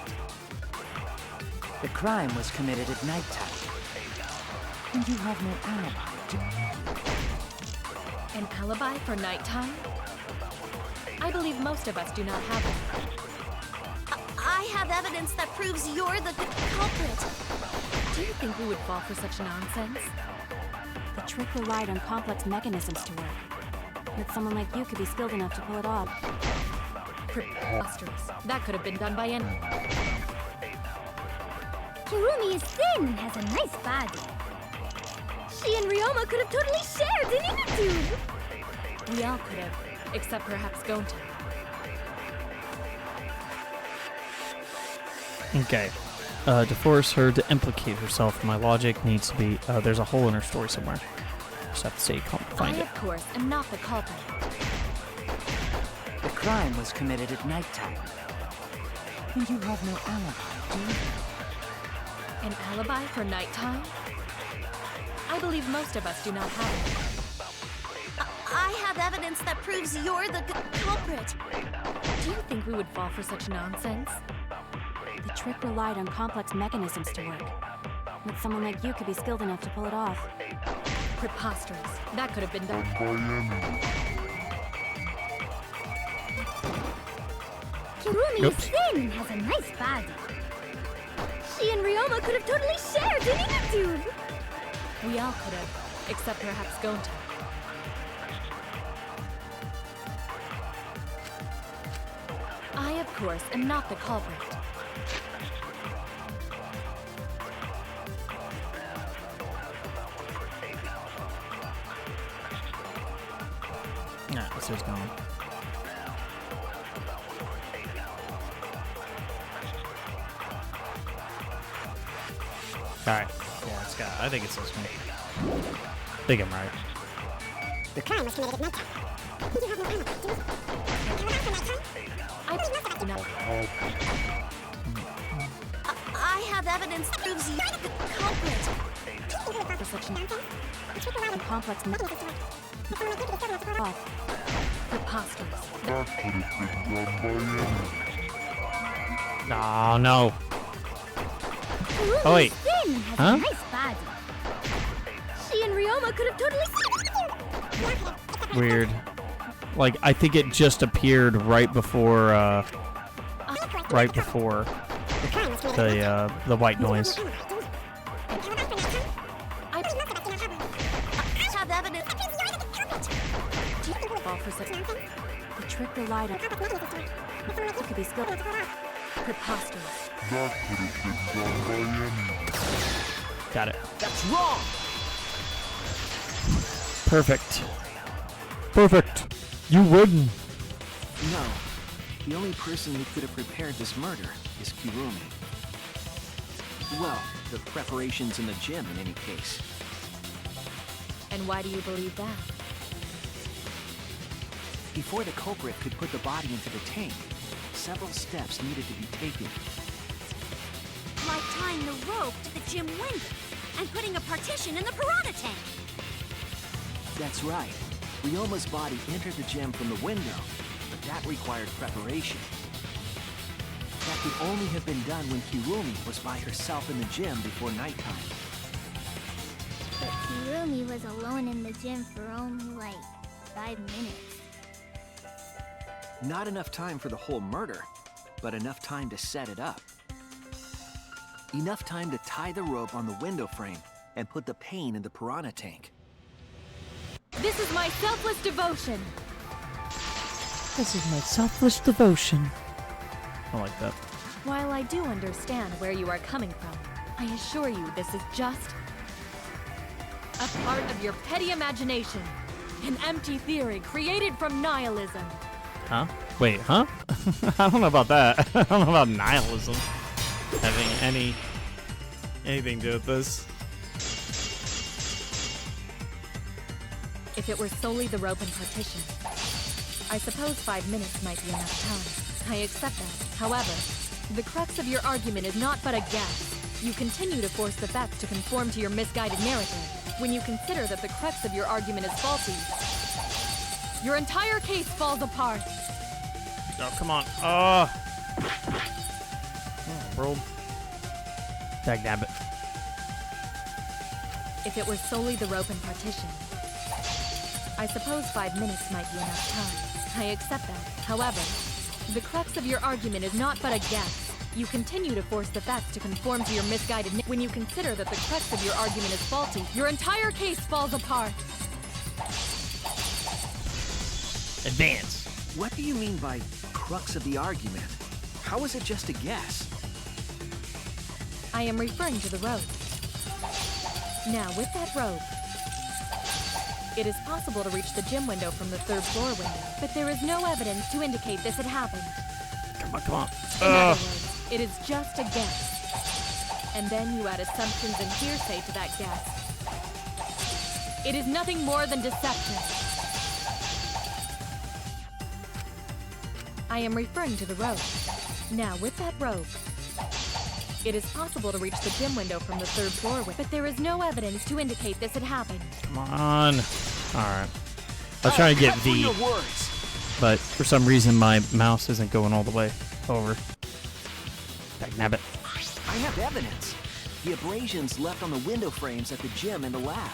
The crime was committed at nighttime. And you have no alibi. An alibi for nighttime? I believe most of us do not have it. I have evidence that proves you're the culprit. Do you think we would fall for such nonsense? The trick relied on complex mechanisms to work. But someone like you could be skilled enough to pull it off. Preposterous. That could have been done by anyone. Kirumi is thin and has a nice body. She and Ryoma could have totally shared an inner tube. We all could have, except perhaps Gonta. Okay. To force her to implicate herself, my logic needs to be, there's a hole in her story somewhere. Just have to say, find I, it. of course, am not the culprit. The crime was committed at nighttime. And you have no alibi, do you? An alibi for nighttime? I believe most of us do not have it. I have evidence that proves you're the culprit. Do you think we would fall for such nonsense? The trick relied on complex mechanisms to work. But someone like you could be skilled enough to pull it off. Preposterous. That could have been done. Kirumi is thin and has a nice body. She and Ryoma could have totally shared an inner tube. We all could have, except perhaps Gonta. I, of course, am not the culprit. Nah, this is going. Alright. Yeah, it's got. I think it's this one. I think I'm right. The crime was committed at nighttime. You have no alibi, do you? I have evidence that proves you're the culprit. For such nonsense? The trick relied on complex mechanisms to work. But someone like you could be skilled enough to pull it off. Preposterous. That could have been done by anyone. Oh, no. Kirumi Oh, wait. is thin and has Huh? a nice body. She and Ryoma could have totally. Weird. Like, I think it just appeared right before, the white noise. I have evidence that proves you're the culprit. Do you think we would fall for such nonsense? The trick relied on complex mechanisms to work. But someone like you could be skilled enough to pull it off. Preposterous. That could have been done by anyone. Got it. That's wrong! Perfect. Perfect. You wouldn't. No. The only person who could have prepared this murder is Kirumi. Well, the preparations in the gym in any case. And why do you believe that? Before the culprit could put the body into the tank, several steps needed to be taken. Like tying the rope to the gym window and putting a partition in the piranha tank. That's right. Ryoma's body entered the gym from the window, but that required preparation. That could only have been done when Kirumi was by herself in the gym before nighttime. But Kirumi was alone in the gym for only like 5 minutes. Not enough time for the whole murder, but enough time to set it up. Enough time to tie the rope on the window frame and put the pain in the piranha tank. This is my selfless devotion. This is my selfless devotion. I like that. While I do understand where you are coming from, I assure you this is just a part of your petty imagination. An empty theory created from nihilism. Huh? Wait, huh? I don't know about that. I don't know about nihilism having anything to do with this. If it were solely the rope and partition, I suppose 5 minutes might be enough time. I accept that. However, the crux of your argument is not but a guess. You continue to force the facts to conform to your misguided narrative. When you consider that the crux of your argument is faulty, your entire case falls apart. Oh, come on. Oh, bro. Dagnabbit. If it were solely the rope and partition, I suppose 5 minutes might be enough time. I accept that. However, the crux of your argument is not but a guess. You continue to force the facts to conform to your misguided when you consider that the crux of your argument is faulty, your entire case falls apart. Advance. What do you mean by crux of the argument? How is it just a guess? I am referring to the rope. Now, with that rope, it is possible to reach the gym window from the 3rd floor window, but there is no evidence to indicate this had happened. Come on, come on. In other words, it is just a guess. And then you add assumptions and hearsay to that guess. It is nothing more than deception. I am referring to the rope. Now, with that rope, it is possible to reach the gym window from the 3rd floor window, but there is no evidence to indicate this had happened. Come on. Alright. I was trying to get V, but for some reason my mouse isn't going all the way over. Dagnabbit. I have evidence. The abrasions left on the window frames at the gym and the lab.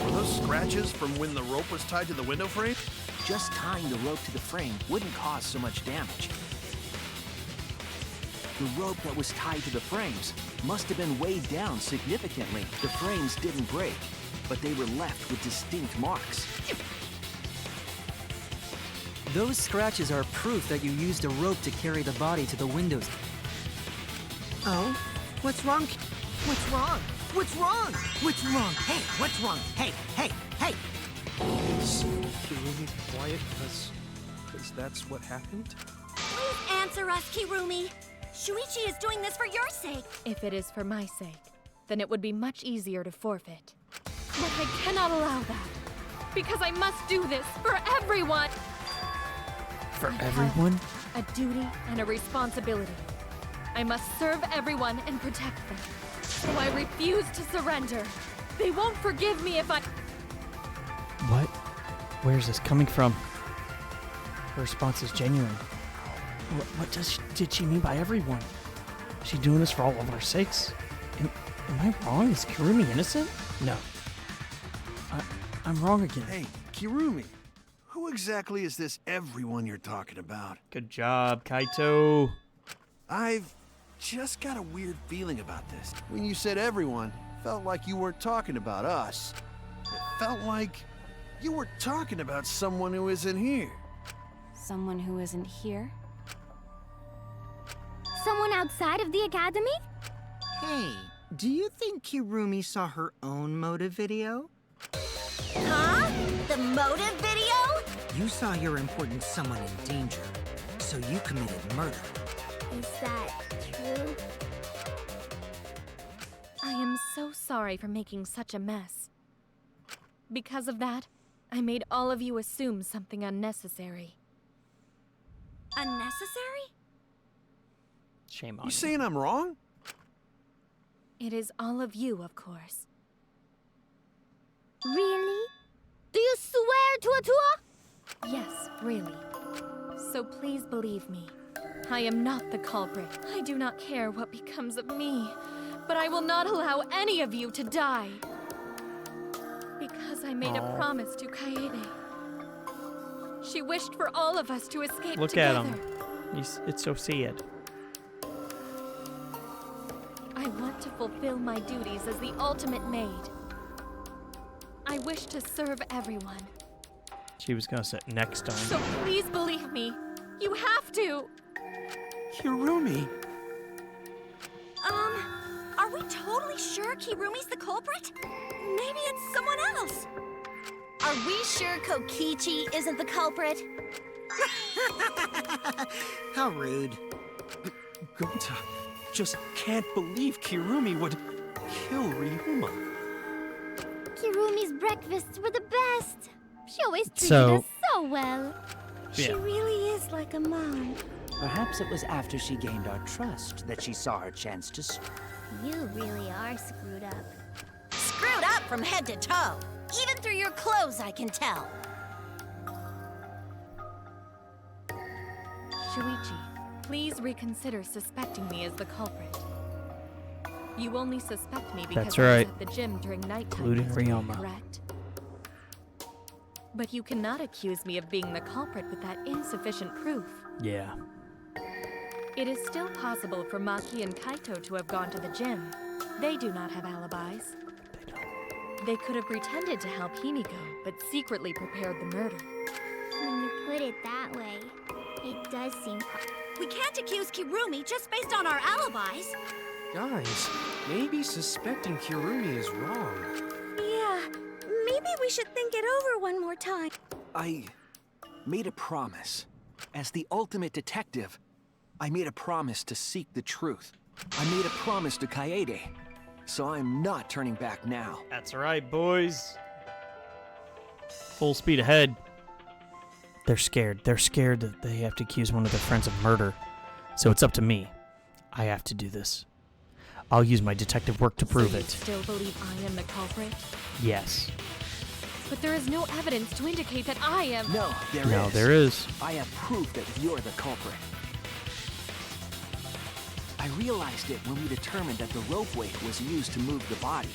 Were those scratches from when the rope was tied to the window frame? Just tying the rope to the frame wouldn't cause so much damage. The rope that was tied to the frames must have been weighed down significantly. The frames didn't break, but they were left with distinct marks. Those scratches are proof that you used a rope to carry the body to the windows. Oh? What's wrong? What's wrong? What's wrong? What's wrong? Hey, what's wrong? Hey, hey, hey! Kirumi, quiet, because that's what happened? Please answer us, Kirumi. Shuichi is doing this for your sake. If it is for my sake, then it would be much easier to forfeit. But I cannot allow that, because I must do this for everyone. For everyone? A duty and a responsibility. I must serve everyone and protect them. So I refuse to surrender. They won't forgive me if I... What? Where's this coming from? Her response is genuine. What did she mean by everyone? Is she doing this for all of our sakes? Am I wrong? Is Kirumi innocent? No. I'm wrong again. Hey, Kirumi. Who exactly is this everyone you're talking about? Good job, Kaito. I've just got a weird feeling about this. When you said everyone, felt like you weren't talking about us. It felt like you were talking about someone who isn't here. Someone who isn't here? Someone outside of the academy? Hey, do you think Kirumi saw her own motive video? Huh? The motive video? You saw your important someone in danger, so you committed murder. Is that true? I am so sorry for making such a mess. Because of that, I made all of you assume something unnecessary. Unnecessary? Shame on you. You saying I'm wrong? It is all of you, of course. Really? Do you swear to Atua? Yes, really. So please believe me. I am not the culprit. I do not care what becomes of me, but I will not allow any of you to die. Because I made a promise to Kaede. She wished for all of us to escape Look together. at him. It's so sad. I want to fulfill my duties as the ultimate maid. I wish to serve everyone. She was gonna sit next to him. So please believe me. You have to. Kirumi, Are we totally sure Kirumi's the culprit? Maybe it's someone else. Are we sure Kokichi isn't the culprit? How rude. Gonta just can't believe Kirumi would kill Ryoma. Kirumi's breakfasts were the best. She always treated So- us so well. She Yeah. really is like a mom. Perhaps it was after she gained our trust that she saw her chance to... You really are screwed up. Screwed up from head to toe. Even through your clothes, I can tell. Shuichi, please reconsider suspecting me as the culprit. You only suspect me because That's I was right. at the gym during nighttime, Including yesterday, Ryoma. correct? But you cannot accuse me of being the culprit with that insufficient proof. Yeah. It is still possible for Maki and Kaito to have gone to the gym. They do not have alibis. They could have pretended to help Himiko, but secretly prepared the murder. When you put it that way, it does seem We can't accuse Kirumi just based on our alibis. Guys, maybe suspecting Kirumi is wrong. Yeah, maybe we should think it over one more time. I made a promise. As the ultimate detective, I made a promise to seek the truth. I made a promise to Kaede, so I'm not turning back now. That's right, boys. Full speed ahead. They're scared. They're scared that they have to accuse one of their friends of murder. So it's up to me. I have to do this. I'll use my detective work to prove So you it. still believe I am the culprit? Yes. But there is no evidence to indicate that I am. No, there is. No, there is. I have proof that you're the culprit. I realized it when we determined that the rope weight was used to move the body.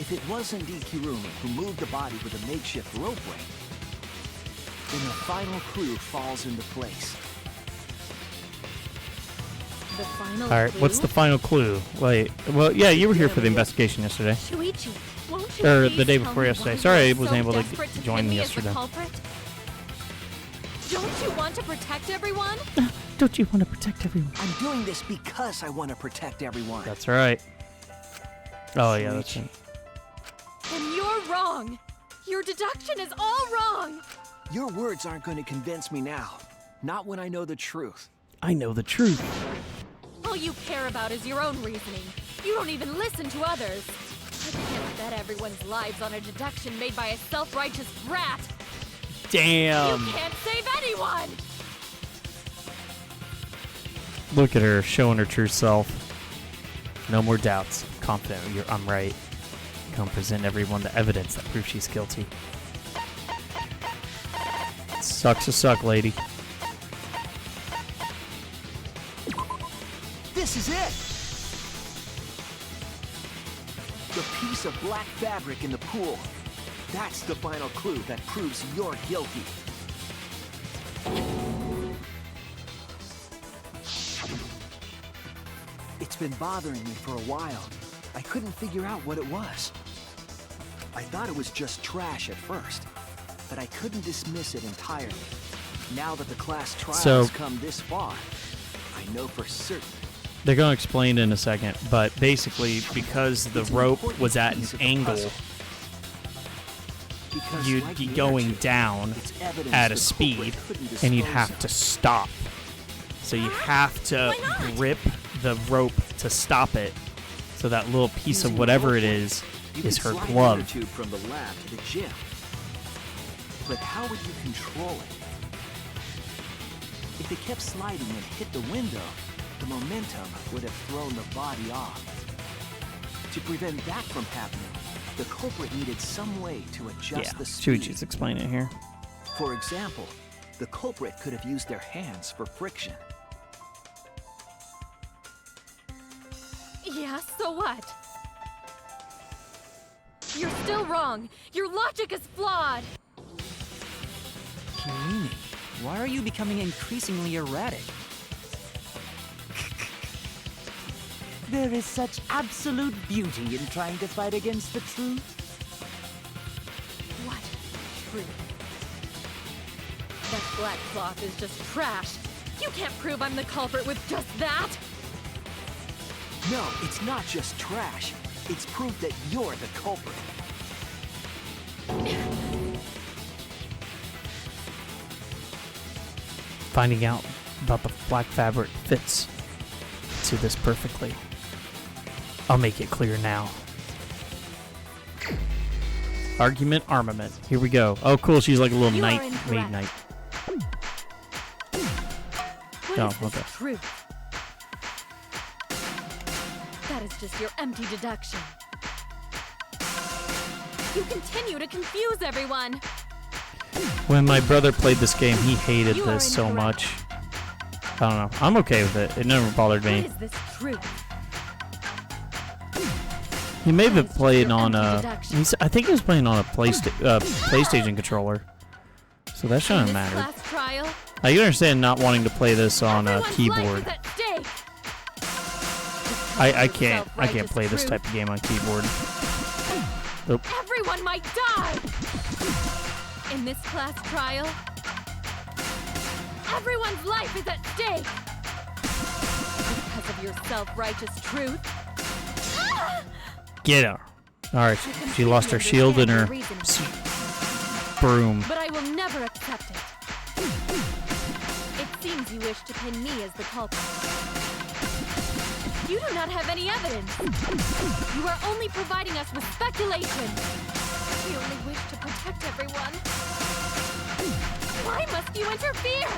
If it was indeed Kirumi who moved the body with a makeshift rope weight, then the final clue falls into place. The final All right, clue? what's the final clue? Wait, well, yeah, you were here for the investigation yesterday. Shuichi, won't you Or please the day tell before me yesterday. why Sorry, I you are wasn't so able to desperate to join pin me me as the yesterday. culprit? Don't you want to protect everyone? Don't you want to protect everyone? I'm doing this because I want to protect everyone. That's right. Oh, yeah, that's right. Then you're wrong. Your deduction is all wrong. Your words aren't going to convince me now. Not when I know the truth. I know the truth. All you care about is your own reasoning. You don't even listen to others. I can't bet everyone's lives on a deduction made by a self-righteous brat. Damn. You can't save anyone. Look at her, showing her true self. No more doubts. Confident I'm right. Come present everyone the evidence that proves she's guilty. Sucks to suck, lady. This is it! The piece of black fabric in the pool. That's the final clue that proves you're guilty. It's been bothering me for a while. I couldn't figure out what it was. I thought it was just trash at first, but I couldn't dismiss it entirely. Now that the class trials come this far, I know for certain. They're going to explain in a second, but basically, because the rope was at an angle, you'd be going down at a speed, and you'd have to stop. So you have to grip the rope to stop it. So that little piece of whatever it is her glove. From the lab to the gym. But how would you control it? If it kept sliding and hit the window, the momentum would have thrown the body off. To prevent that from happening, the culprit needed some way to adjust the speed. Shuichi's explaining it here. For example, the culprit could have used their hands for friction. Yeah, so what? You're still wrong. Your logic is flawed. Kirumi, why are you becoming increasingly erratic? There is such absolute beauty in trying to fight against the truth. What truth? That black cloth is just trash. You can't prove I'm the culprit with just that. No, it's not just trash. It's proof that you're the culprit. Finding out about the black fabric fits to this perfectly. I'll make it clear now. Argument armament. Here we go. Oh, cool. She's like a little knight, maid knight. Oh, okay. Truth. That is just your empty deduction. You continue to confuse everyone. When my brother played this game, he hated this so much. I don't know. I'm okay with it. It never bothered me. What is this truth? He may have played on I think he was playing on a PlayStation controller. So that shouldn't matter. Last trial, I can understand not wanting to play this on a keyboard. I can't play this type of game on keyboard. Nope. everyone might die. In this class trial, everyone's life is at stake. Because of your self-righteous truth. Get her. Alright, she lost her shield and her broom. But I will never accept it. It seems you wish to pin me as the culprit. You do not have any evidence. You are only providing us with speculation. We only wish to protect everyone. Why must you interfere?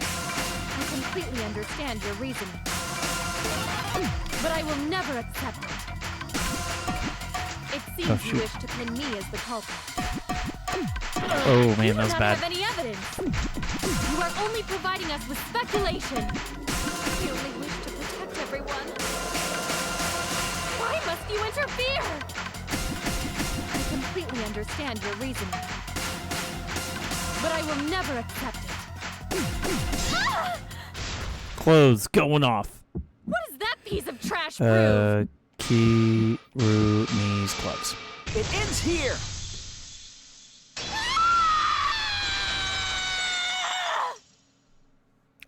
I completely understand your reasoning. But I will never accept it. It seems you wish to pin me as the culprit. Oh man, that was bad. You do not have any evidence. You are only providing us with speculation. We only wish to protect everyone. Why must you interfere? I completely understand your reasoning. But I will never accept it. Clothes going off. What is that piece of trash prove? Kirumi's gloves. It ends here!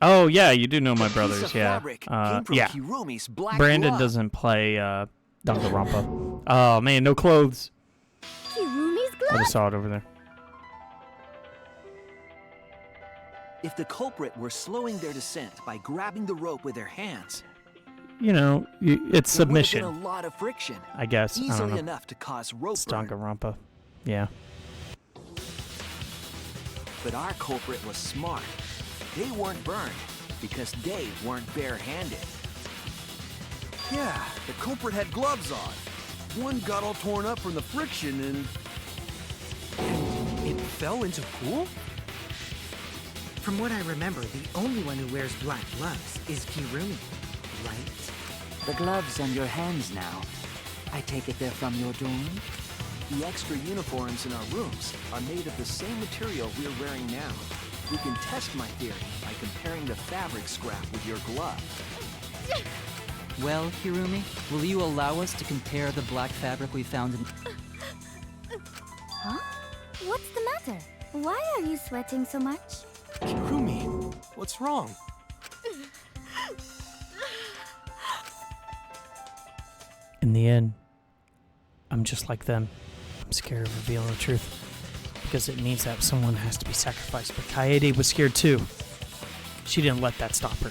Oh yeah, you do know my brothers, yeah. Yeah. Kirumi's black Brandon glove. doesn't play Danganronpa. Oh man, no clothes. Kirumi's glove? I just saw it over there. If the culprit were slowing their descent by grabbing the rope with their hands, You know, it's submission. there would have been a lot of friction. I guess. I don't Easily know. enough to cause rope It's burn. Danganronpa. Yeah. But our culprit was smart. They weren't burned because they weren't barehanded. Yeah, the culprit had gloves on. One got all torn up from the friction and it fell into pool? From what I remember, the only one who wears black gloves is Kirumi, right? The gloves on your hands now. I take it they're from your dorm? The extra uniforms in our rooms are made of the same material we're wearing now. We can test my theory by comparing the fabric scrap with your glove. Well, Hirumi, will you allow us to compare the black fabric we found in... Huh? What's the matter? Why are you sweating so much? Kirumi, what's wrong? In the end, I'm just like them. I'm scared of revealing the truth. Because it means that someone has to be sacrificed. But Kaede was scared too. She didn't let that stop her.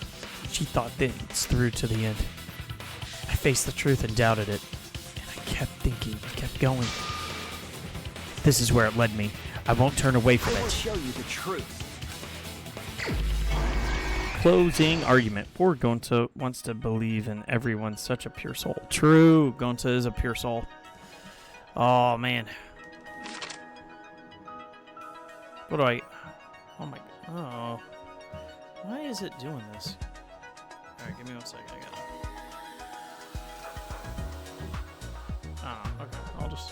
She thought things through to the end. I faced the truth and doubted it. And I kept thinking, kept going. This is where it led me. I won't turn away from I will it. show you the truth. Closing argument. Poor Gonta wants to believe in everyone's such a pure soul. True, Gonta is a pure soul. Oh, man. What do I... Oh, my... Oh. Why is it doing this? Alright, give me 1 second. I gotta... Oh, okay. I'll just...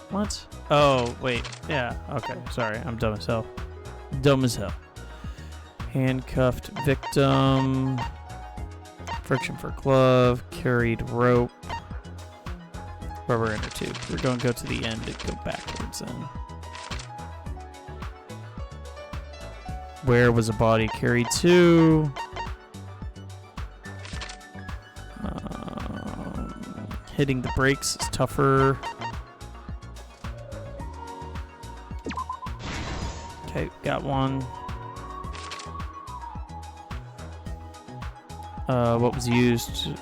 What? Oh, wait. Yeah, okay. Sorry, I'm dumb as hell. Dumb as hell. Handcuffed victim. Friction for glove. Carried rope. Rubber inner tube. We're going to go to the end and go backwards then. Where was a body carried to? Hitting the brakes is tougher. Okay, got one. What was used to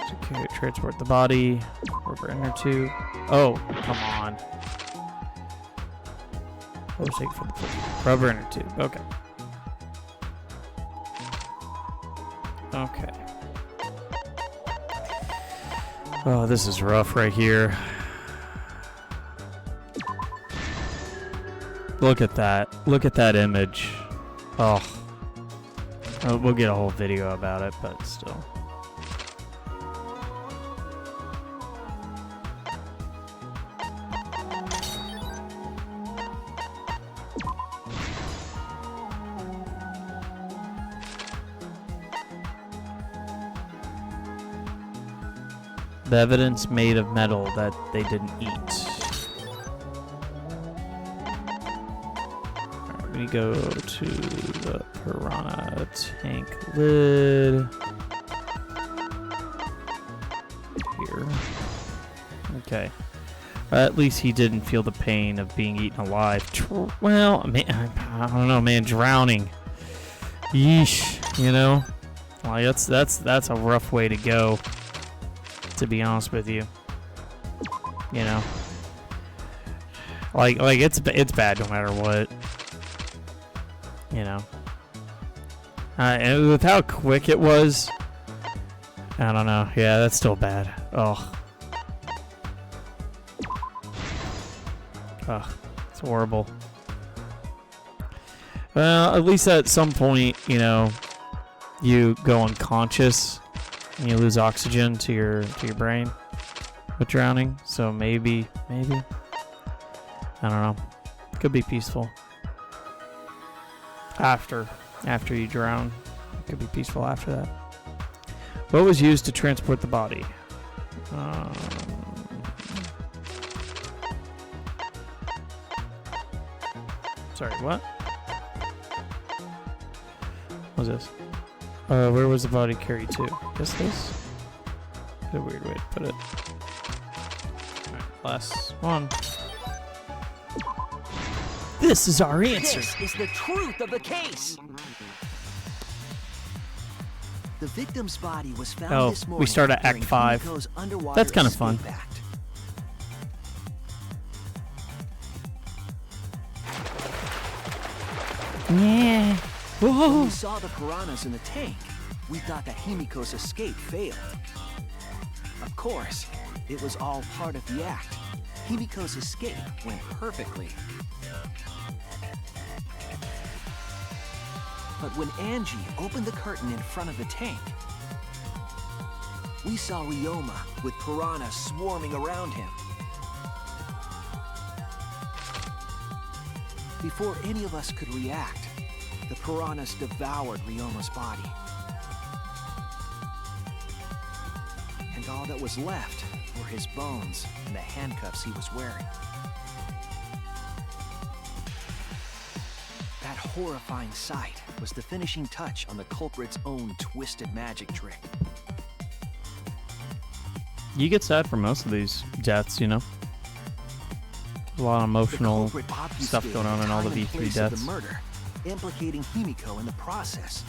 transport the body? Rubber inner tube. Oh, come on. What was taken for the foot? Rubber inner tube. Okay. Okay. Oh, this is rough right here. Look at that. Look at that image. Oh. We'll get a whole video about it, but still. The evidence made of metal that they didn't eat. Alright, we go to the piranha tank lid. Here. Okay. At least he didn't feel the pain of being eaten alive. Well, man, I don't know, man. Drowning. Yeesh. You know, like that's a rough way to go. To be honest with you, you know, like it's bad no matter what, you know. And with how quick it was, I don't know. Yeah, that's still bad. Oh, it's horrible. Well, at least at some point, you know, you go unconscious. And you lose oxygen to your brain with drowning, so maybe I don't know. Could be peaceful after you drown. It could be peaceful after that. What was used to transport the body? Sorry, what? What was this? Where was the body carried to? Guess this? That's a weird way to put it. Alright, last one. This is our answer! This is the truth of the case! The victim's body was found this morning. We start at Act 5. That's kind of fun. Yeah. Whoa. When we saw the piranhas in the tank, we thought that Himiko's escape failed. Of course, it was all part of the act. Himiko's escape went perfectly. But when Angie opened the curtain in front of the tank, we saw Ryoma with piranhas swarming around him. Before any of us could react, the piranhas devoured Ryoma's body. And all that was left were his bones and the handcuffs he was wearing. That horrifying sight was the finishing touch on the culprit's own twisted magic trick. You get sad for most of these deaths, you know? There's a lot of emotional stuff going on in all the V3 deaths. The murder, implicating Himiko in the process.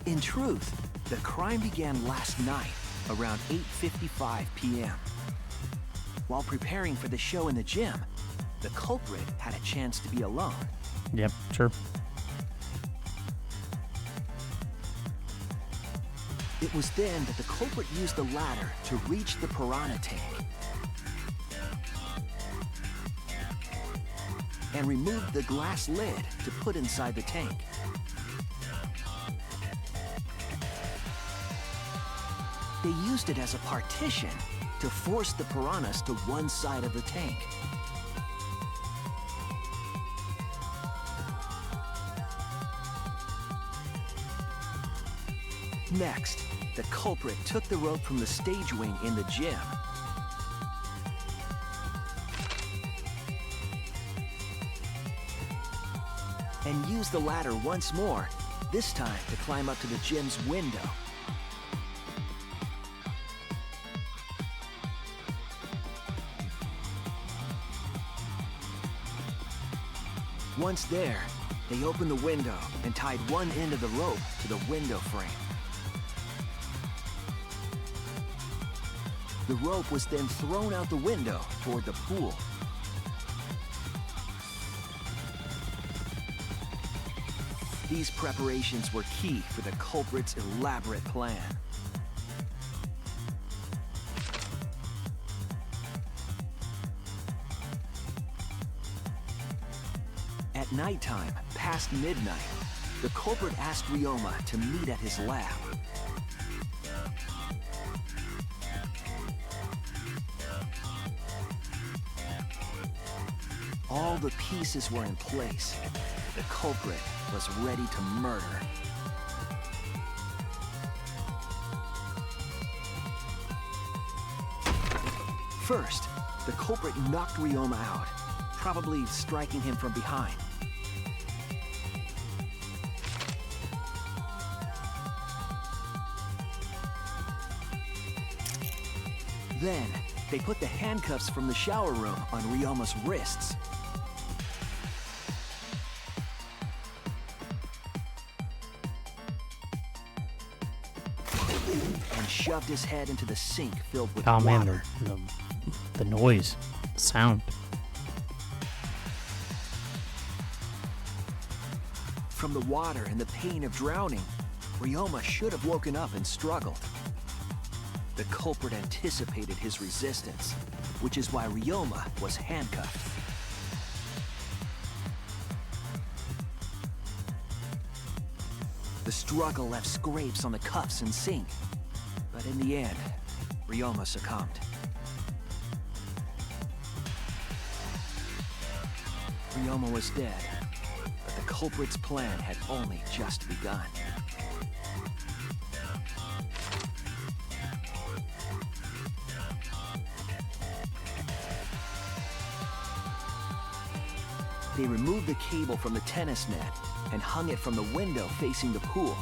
In truth, the crime began last night around 8:55 p.m. While preparing for the show in the gym, the culprit had a chance to be alone. Yep, sure. It was then that the culprit used the ladder to reach the piranha tank and removed the glass lid to put inside the tank. They used it as a partition to force the piranhas to one side of the tank. Next, the culprit took the rope from the stage wing in the gym and used the ladder once more this time to climb up to the gym's window. Once there, they opened the window and tied one end of the rope to the window frame. The rope was then thrown out the window toward the pool. These preparations were key for the culprit's elaborate plan. At nighttime, past midnight, the culprit asked Ryoma to meet at his lab. All the pieces were in place. The culprit was ready to murder. First, the culprit knocked Ryoma out, probably striking him from behind. Then, they put the handcuffs from the shower room on Ryoma's wrists. And shoved his head into the sink filled with Oh man, water. the noise, the sound. From the water and the pain of drowning, Ryoma should have woken up and struggled. The culprit anticipated his resistance, which is why Ryoma was handcuffed. The struggle left scrapes on the cuffs and sink, but in the end, Ryoma succumbed. Ryoma was dead, but the culprit's plan had only just begun. They removed the cable from the tennis net and hung it from the window facing the pool.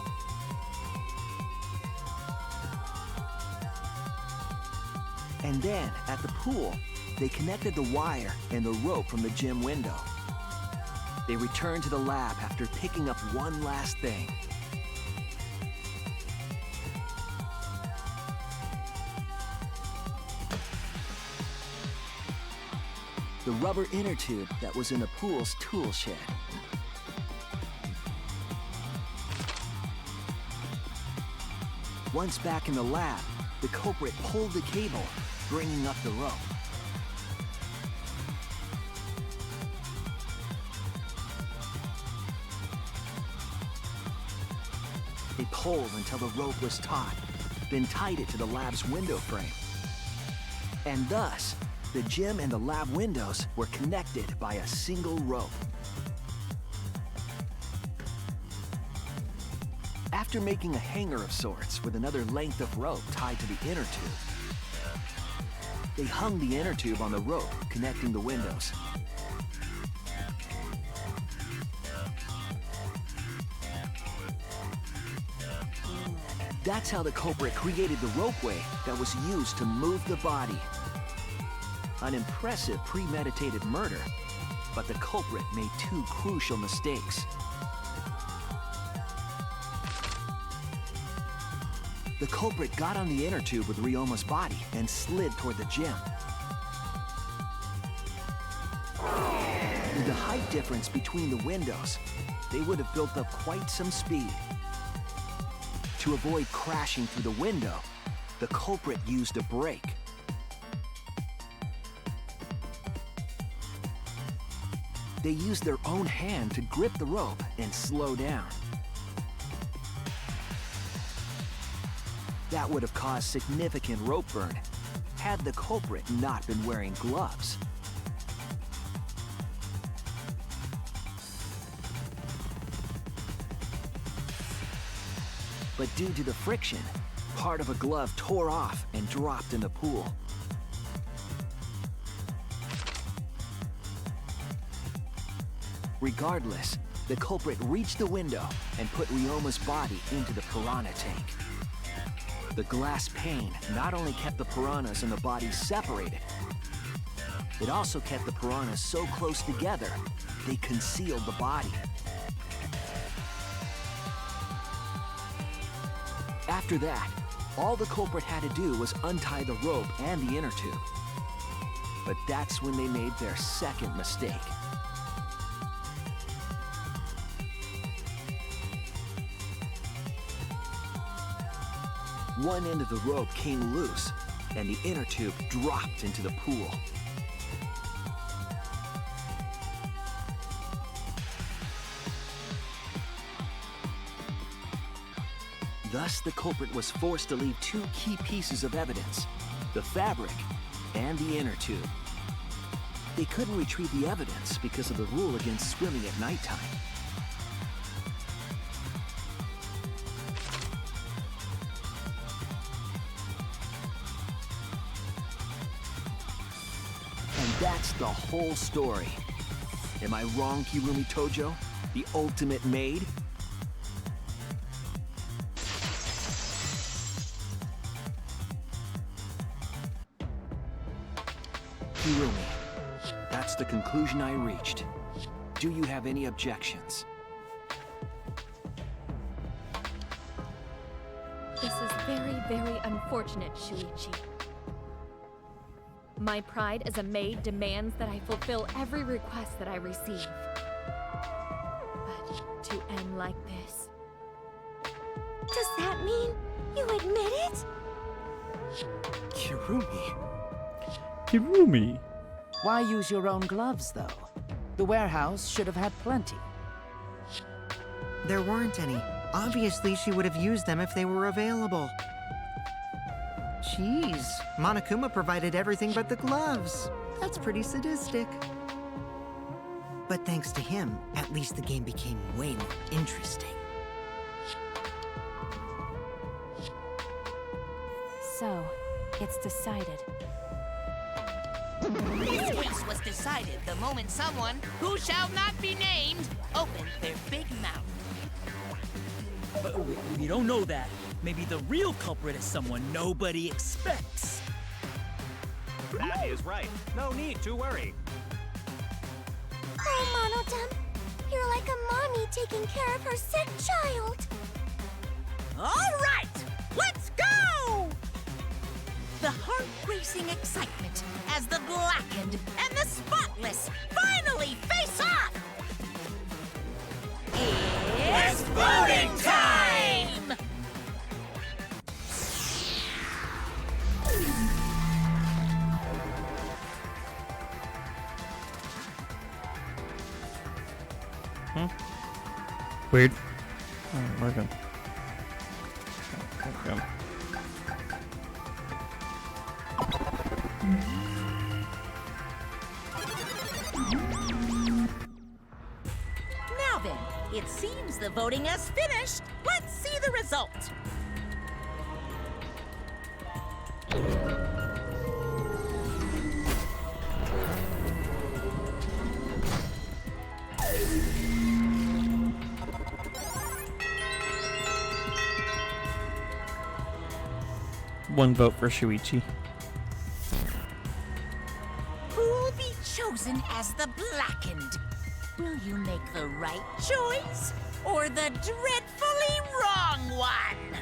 And then, at the pool, they connected the wire and the rope from the gym window. They returned to the lab after picking up one last thing. The rubber inner tube that was in the pool's tool shed. Once back in the lab, the culprit pulled the cable, bringing up the rope. They pulled until the rope was taut, then tied it to the lab's window frame. And thus, the gym and the lab windows were connected by a single rope. After making a hanger of sorts with another length of rope tied to the inner tube, they hung the inner tube on the rope connecting the windows. That's how the culprit created the ropeway that was used to move the body. An impressive premeditated murder, but the culprit made two crucial mistakes. The culprit got on the inner tube with Ryoma's body and slid toward the gym. With the height difference between the windows, they would have built up quite some speed. To avoid crashing through the window, the culprit used a brake. They used their own hand to grip the rope and slow down. That would have caused significant rope burn had the culprit not been wearing gloves. But due to the friction, part of a glove tore off and dropped in the pool. Regardless, the culprit reached the window and put Ryoma's body into the piranha tank. The glass pane not only kept the piranhas and the body separated, it also kept the piranhas so close together, they concealed the body. After that, all the culprit had to do was untie the rope and the inner tube. But that's when they made their second mistake. One end of the rope came loose, and the inner tube dropped into the pool. Thus, the culprit was forced to leave two key pieces of evidence, the fabric and the inner tube. They couldn't retrieve the evidence because of the rule against swimming at nighttime. And that's the whole story. Am I wrong, Kirumi Tojo? The ultimate maid? Kirumi, that's the conclusion I reached. Do you have any objections? This is very, very unfortunate, Shuichi. My pride as a maid demands that I fulfill every request that I receive. But to end like this... Does that mean you admit it? Kirumi. Kirumi. Why use your own gloves, though? The warehouse should have had plenty. There weren't any. Obviously, she would have used them if they were available. Jeez, Monokuma provided everything but the gloves. That's pretty sadistic. But thanks to him, at least the game became way more interesting. So, it's decided. This case was decided the moment someone, who shall not be named, opened their big mouth. But we don't know that. Maybe the real culprit is someone nobody expects. That is right. No need to worry. Oh, Monodam, you're like a mommy taking care of her sick child. All right, let's go! The heart-racing excitement as the blackened and the spotless finally face off! It's voting time! Weird. Oh, working. Okay. Now then, it seems the voting has finished. Let's see the result. One vote for Shuichi. Who'll be chosen as the blackened? Will you make the right choice or the dreadfully wrong one?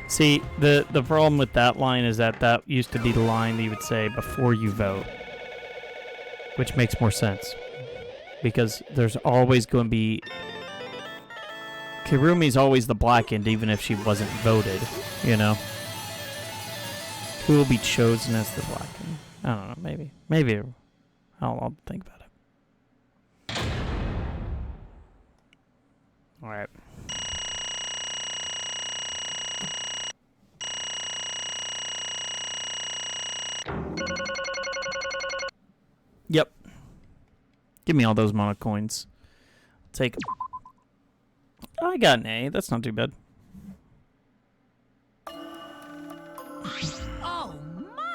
See, the problem with that line is that used to be the line that you would say before you vote, which makes more sense because there's always going to be Kirumi's always the blackened, even if she wasn't voted. You know, who will be chosen as the blackened? I don't know. Maybe I'll think about it. All right. Yep. Give me all those mono coins. Take them. I got an A. That's not too bad. Oh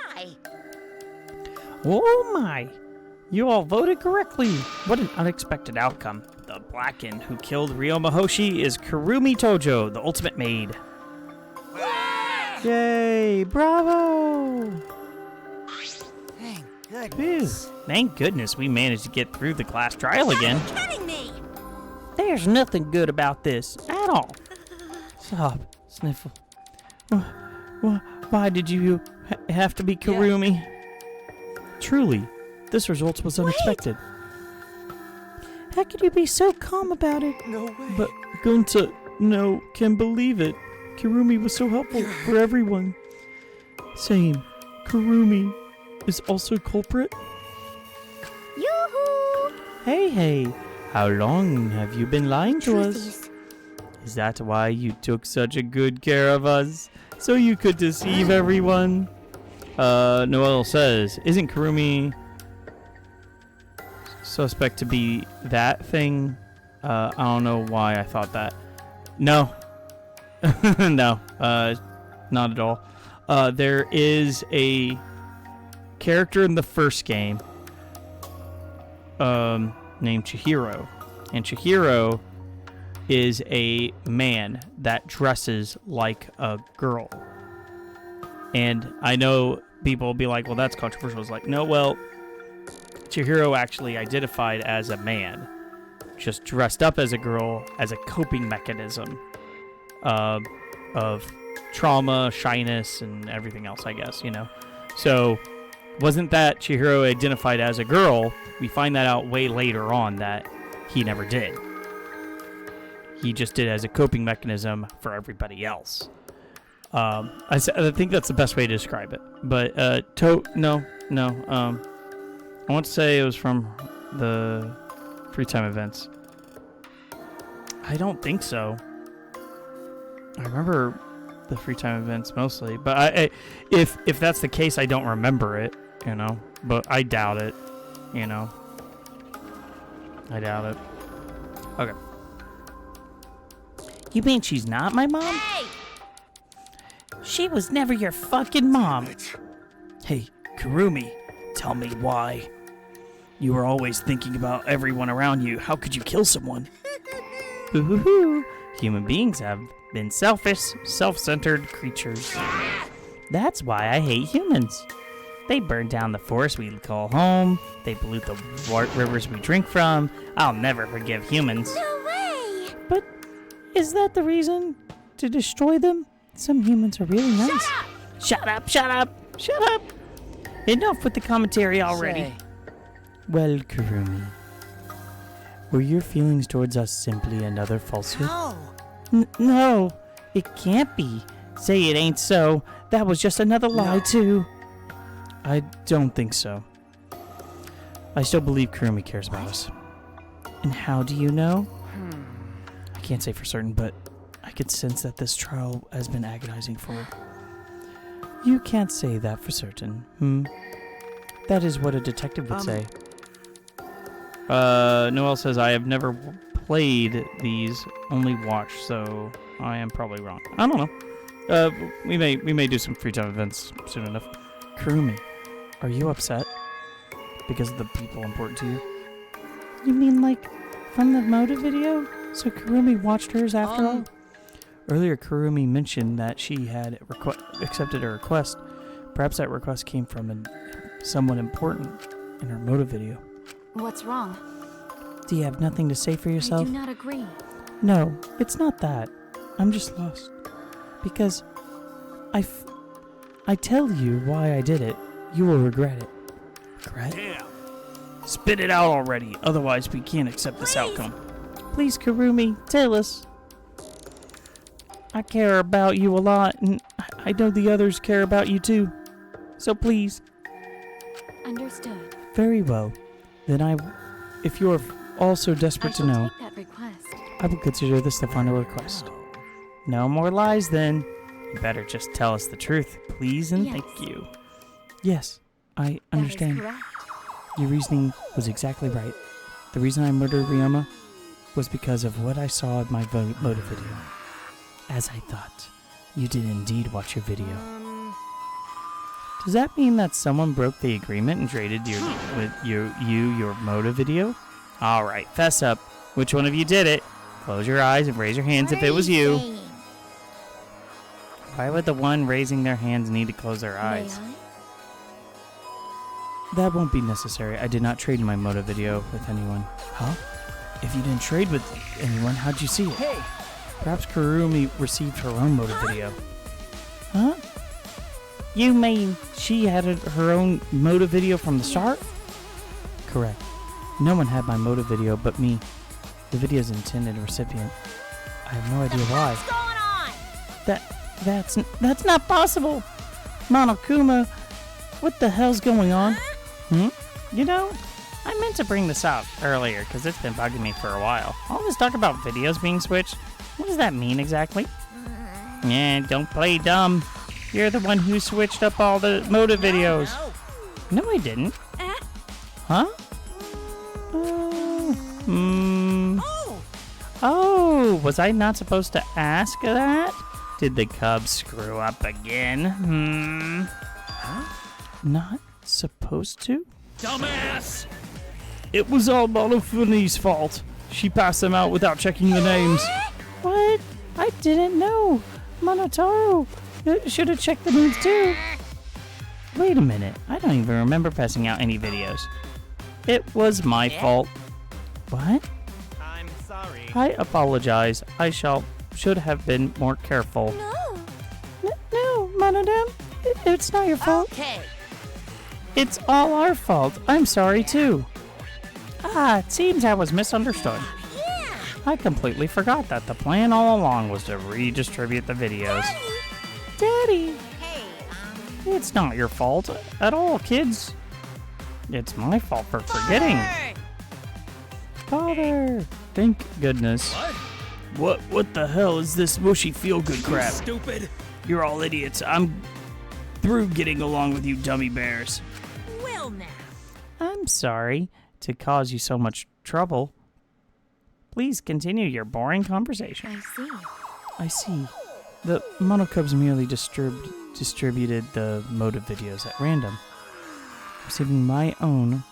my! Oh my! You all voted correctly. What an unexpected outcome. The the Blackened who killed Ryoma Hoshi is Kurumi Tojo, the ultimate maid. Yay! Bravo! Thank Phew. goodness. Thank goodness we managed to get through the class trial again. You're kidding me! There's nothing good about this at all. Sob, sniffle. Why did you have to be Kurumi? Truly, this result was unexpected. How could you be so calm about it? No way. But Gunta, no, can believe it. Kurumi was so helpful for everyone. Same. Kurumi is also culprit? Yoo-hoo! Hey, how long have you been lying to us? Is that why you took such a good care of us? So you could deceive everyone? Noelle says, isn't Kurumi suspect to be that thing? I don't know why I thought that. No. No, not at all. There is a character in the first game named Chihiro. And Chihiro is a man that dresses like a girl. And I know people will be like, well, that's controversial. It's like, no, well, Chihiro actually identified as a man, just dressed up as a girl as a coping mechanism of trauma, shyness, and everything else, I guess, you know. So, wasn't that Chihiro identified as a girl? We find that out way later on that he never did. He just did as a coping mechanism for everybody else. I think that's the best way to describe it. But no. I want to say it was from the free time events. I don't think so. I remember the free time events mostly, but if that's the case, I don't remember it, you know. But I doubt it, you know. I doubt it. Okay. You mean she's not my mom? Hey! She was never your fucking mom. Hey, Kurumi, tell me why. You were always thinking about everyone around you. How could you kill someone? Boo-hoo-hoo. Human beings have been selfish, self-centered creatures. That's why I hate humans. They burn down the forest we call home. They pollute the rivers we drink from. I'll never forgive humans. No way! But is that the reason? To destroy them? Some humans are really nice. Shut up! Shut up! Shut up! Enough with the commentary already. Say. Well, Kurumi, were your feelings towards us simply another falsehood? No. No, it can't be. Say it ain't so. That was just another lie, too. I don't think so. I still believe Kurumi cares about us. And how do you know? I can't say for certain, but I could sense that this trial has been agonizing for her. You can't say that for certain, That is what a detective would say. Noelle says, I have never played these, only watched, so I am probably wrong. I don't know. We may do some free time events soon enough. Kurumi, are you upset? Because of the people important to you? You mean like from the motive video? So Kurumi watched hers after all? Earlier, Kurumi mentioned that she had accepted a request. Perhaps that request came from someone important in her motive video. What's wrong? Do you have nothing to say for yourself? I do not agree. No, it's not that. I'm just lost. Because I tell you why I did it, you will regret it. Regret? Damn. Spit it out already, otherwise we can't accept this outcome. Please, Kurumi, tell us. I care about you a lot, and I know the others care about you too. So please. Understood. Very well. Then if you're also desperate to know, take that request. I will consider this the final request. No more lies then. You better just tell us the truth, please and thank you. Yes, I understand. That is correct. Your reasoning was exactly right. The reason I murdered Ryoma was because of what I saw in my motive video. As I thought, you did indeed watch your video. Does that mean that someone broke the agreement and traded your motive video? Alright, fess up. Which one of you did it? Close your eyes and raise your hands if it was you. Why would the one raising their hands need to close their eyes? That won't be necessary. I did not trade my Moto video with anyone. Huh? If you didn't trade with anyone, how'd you see it? Hey! Perhaps Kurumi received her own Moto video. Huh? You mean she had her own Moto video from the start? Correct. No one had my Moto video but me. The video's intended recipient. I have no idea why. What's going on? That's not possible. Monokuma, what the hell's going on? You know, I meant to bring this up earlier because it's been bugging me for a while. All this talk about videos being switched, what does that mean exactly? Yeah, don't play dumb. You're the one who switched up all the Moto videos. No, I didn't. Huh? Oh, was I not supposed to ask that? Did the Cubs screw up again? Not supposed to? Dumbass! It was all Monofuni's fault. She passed them out without checking the names. What? I didn't know. Monotaro should have checked the names too. Wait a minute. I don't even remember passing out any videos. It was my fault. What? I'm sorry. I apologize. I should have been more careful. No, Monodam. It's not your fault. Okay. It's all our fault. I'm sorry too. It seems I was misunderstood. Yeah. I completely forgot that the plan all along was to redistribute the videos. Daddy! Hey, It's not your fault at all, kids. It's my fault for forgetting. Father! Thank goodness. What the hell is this mushy feel-good crap? Stupid. You're all idiots. I'm through getting along with you dummy bears. well now. I'm sorry to cause you so much trouble. Please continue your boring conversation. I see. The Monocubs merely distributed the motive videos at random. Receiving my own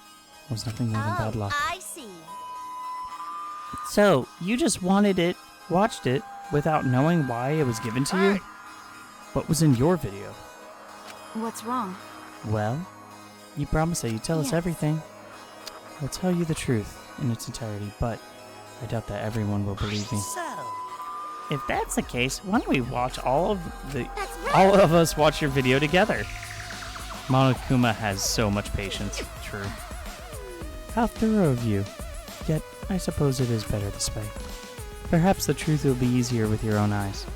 was nothing more than bad luck. I see. So, you just watched it, without knowing why it was given to you? What was in your video? What's wrong? Well, you promised that you'd tell us Yes. everything. I'll tell you the truth in its entirety, but I doubt that everyone will believe me. If that's the case, why don't we watch all of us watch your video together? Monokuma has so much patience. True. How thorough of you. Yet, I suppose it is better this way. Perhaps the truth will be easier with your own eyes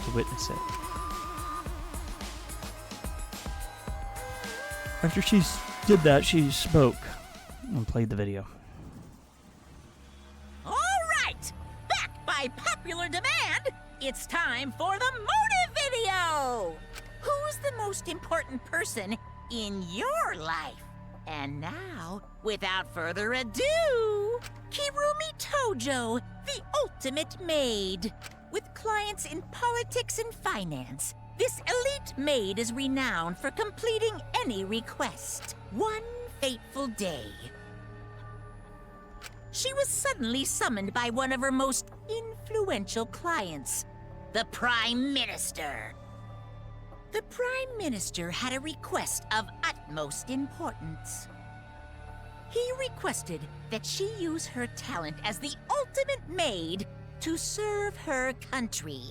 to witness it. After she did that, she spoke and played the video. All right, back by popular demand, it's time for the motive video. Who's the most important person in your life? And now, without further ado, Kirumi Tojo, the ultimate maid. With clients in politics and finance, this elite maid is renowned for completing any request. One fateful day, she was suddenly summoned by one of her most influential clients, the Prime Minister. The Prime Minister had a request of utmost importance. He requested that she use her talent as the ultimate maid to serve her country.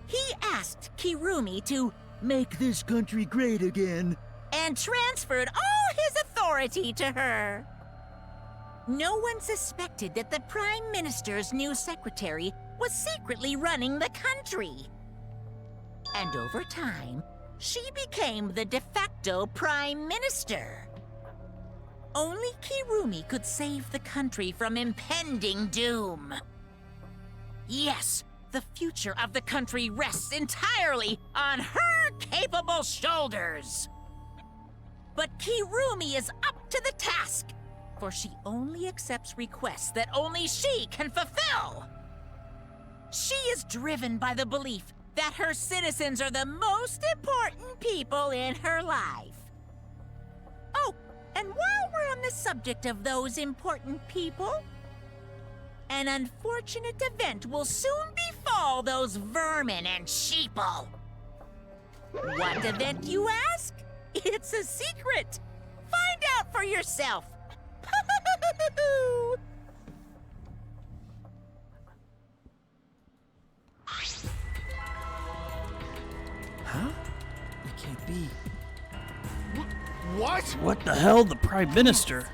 He asked Kirumi to make this country great again and transferred all his authority to her. No one suspected that the Prime Minister's new secretary was secretly running the country. And over time, she became the de facto Prime Minister. Only Kirumi could save the country from impending doom. Yes, the future of the country rests entirely on her capable shoulders. But Kirumi is up to the task, for she only accepts requests that only she can fulfill. She is driven by the belief that her citizens are the most important people in her life. Oh, and while we're on the subject of those important people, An unfortunate event will soon befall those vermin and sheeple. What event, you ask? It's a secret. Find out for yourself. Huh? It can't be. What? What the hell? The Prime Minister?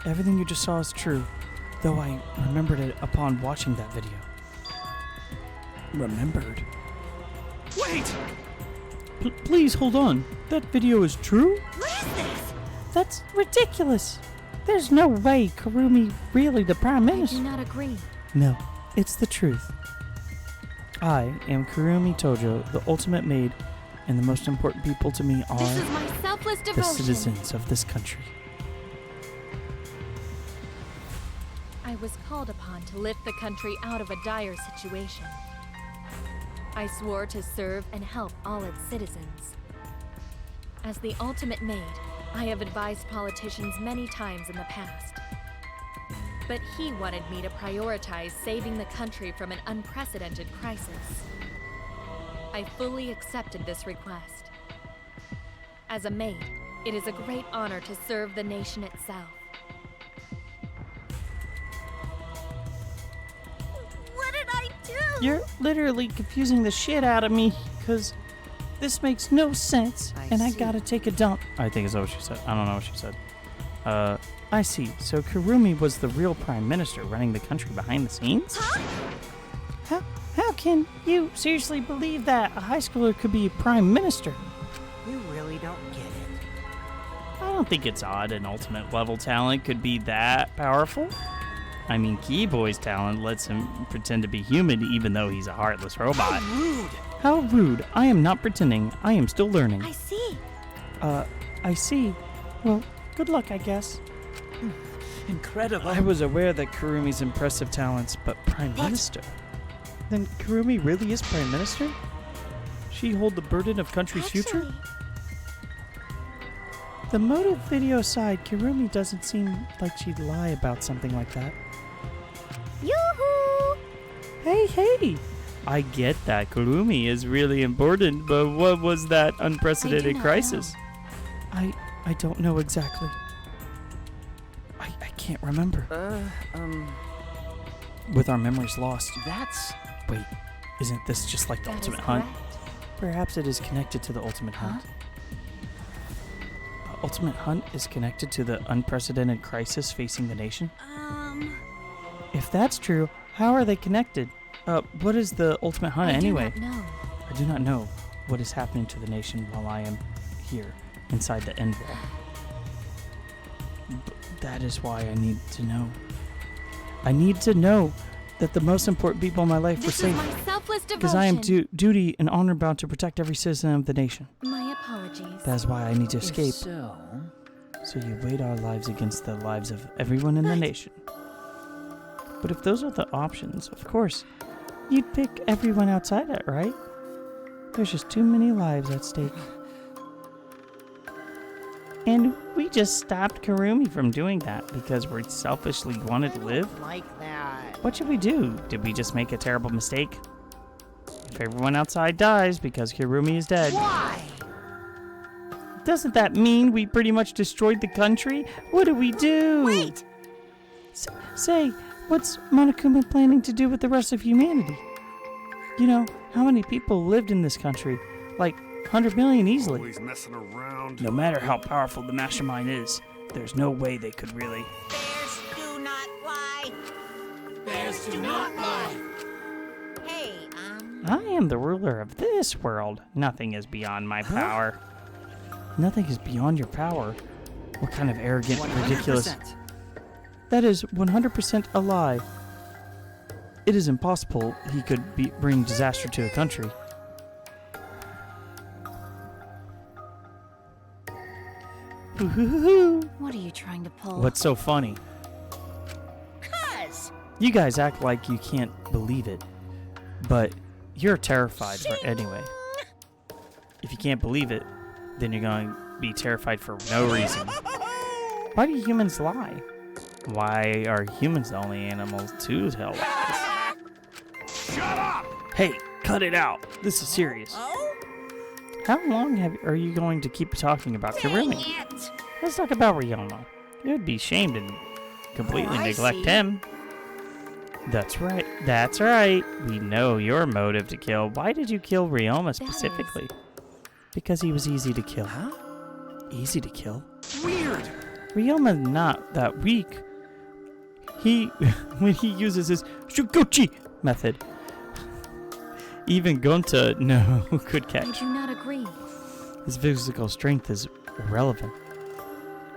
Everything you just saw is true, though I remembered it upon watching that video. Remembered? Wait! Please hold on. That video is true? What is this? That's ridiculous. There's no way Kurumi really the Prime I Minister. do not agree. No, it's the truth. I am Kurumi Tojo, the ultimate maid, and the most important people to me are This is my selfless the devotion. citizens of this country. I was called upon to lift the country out of a dire situation. I swore to serve and help all its citizens. As the ultimate maid, I have advised politicians many times in the past. But he wanted me to prioritize saving the country from an unprecedented crisis. I fully accepted this request. As a maid, it is a great honor to serve the nation itself. What did I do? You're literally confusing the shit out of me, because this makes no sense, and I gotta take a dump. I think is what she said. I don't know what she said. I see. So Kurumi was the real Prime Minister running the country behind the scenes? Huh? How can you seriously believe that a high schooler could be a Prime Minister? You really don't get it. I don't think it's odd an ultimate level talent could be that powerful. I mean, Keyboy's talent lets him pretend to be human even though he's a heartless robot. How rude! How rude. I am not pretending. I am still learning. I see. I see. Well, good luck, I guess. Incredible. I was aware that Kurumi's impressive talents, but Prime Minister? Then Kurumi really is Prime Minister? She hold the burden of country's future? The motive video aside, Kurumi doesn't seem like she'd lie about something like that. Yoo-hoo! Hey! I get that Kurumi is really important, but what was that unprecedented crisis? I don't know exactly. I can't remember. With our memories lost. That's... Wait, isn't this just like the That is Ultimate Hunt? correct. Perhaps it is connected to the Ultimate Hunt. Ultimate Hunt is connected to the unprecedented crisis facing the nation? If that's true, how are they connected? What is the Ultimate Hunt anyway? I do not know. I do not know what is happening to the nation while I am here, inside the end wall. But that is why I need to know. I need to know that the most important people in my life were This safe. is my selfless devotion. Because I am duty and honor bound to protect every citizen of the nation. My apologies. That is why I need to escape. So you weighed our lives against the lives of everyone in the nation. But if those are the options, of course, you'd pick everyone outside that, right? There's just too many lives at stake. And we just stopped Kurumi from doing that because we selfishly wanted to live? Like that. What should we do? Did we just make a terrible mistake? If everyone outside dies because Kurumi is dead, Why? doesn't that mean we pretty much destroyed the country? What do we do? Wait! Say, what's Monokuma planning to do with the rest of humanity? You know, how many people lived in this country? Like 100 million easily. Always messing around. No matter how powerful the mastermind is, there's no way they could really... Bears do not lie. Bears do not lie. Hey, I am the ruler of this world. Nothing is beyond my power. Nothing is beyond your power. What kind of arrogant, ridiculous... 100%. That is 100% a lie. It is impossible he could bring disaster to a country. What are you trying to pull? What's so funny? 'cause You guys act like you can't believe it, but you're terrified for anyway. If you can't believe it, then you're going to be terrified for no reason. Why do humans lie? Why are humans the only animals to tell lies? Shut up! Hey, cut it out. This is serious. Oh? How long are you going to keep talking about Karumi? It. Let's talk about Ryoma. It would be shame to completely Oh, I neglect see. him. That's right. That's right. We know your motive to kill. Why did you kill Ryoma specifically? Because he was easy to kill. Huh? Easy to kill? Weird. Ryoma's not that weak. When he uses his Shuguchi method, even Gonta could I catch. do not agree. His physical strength is irrelevant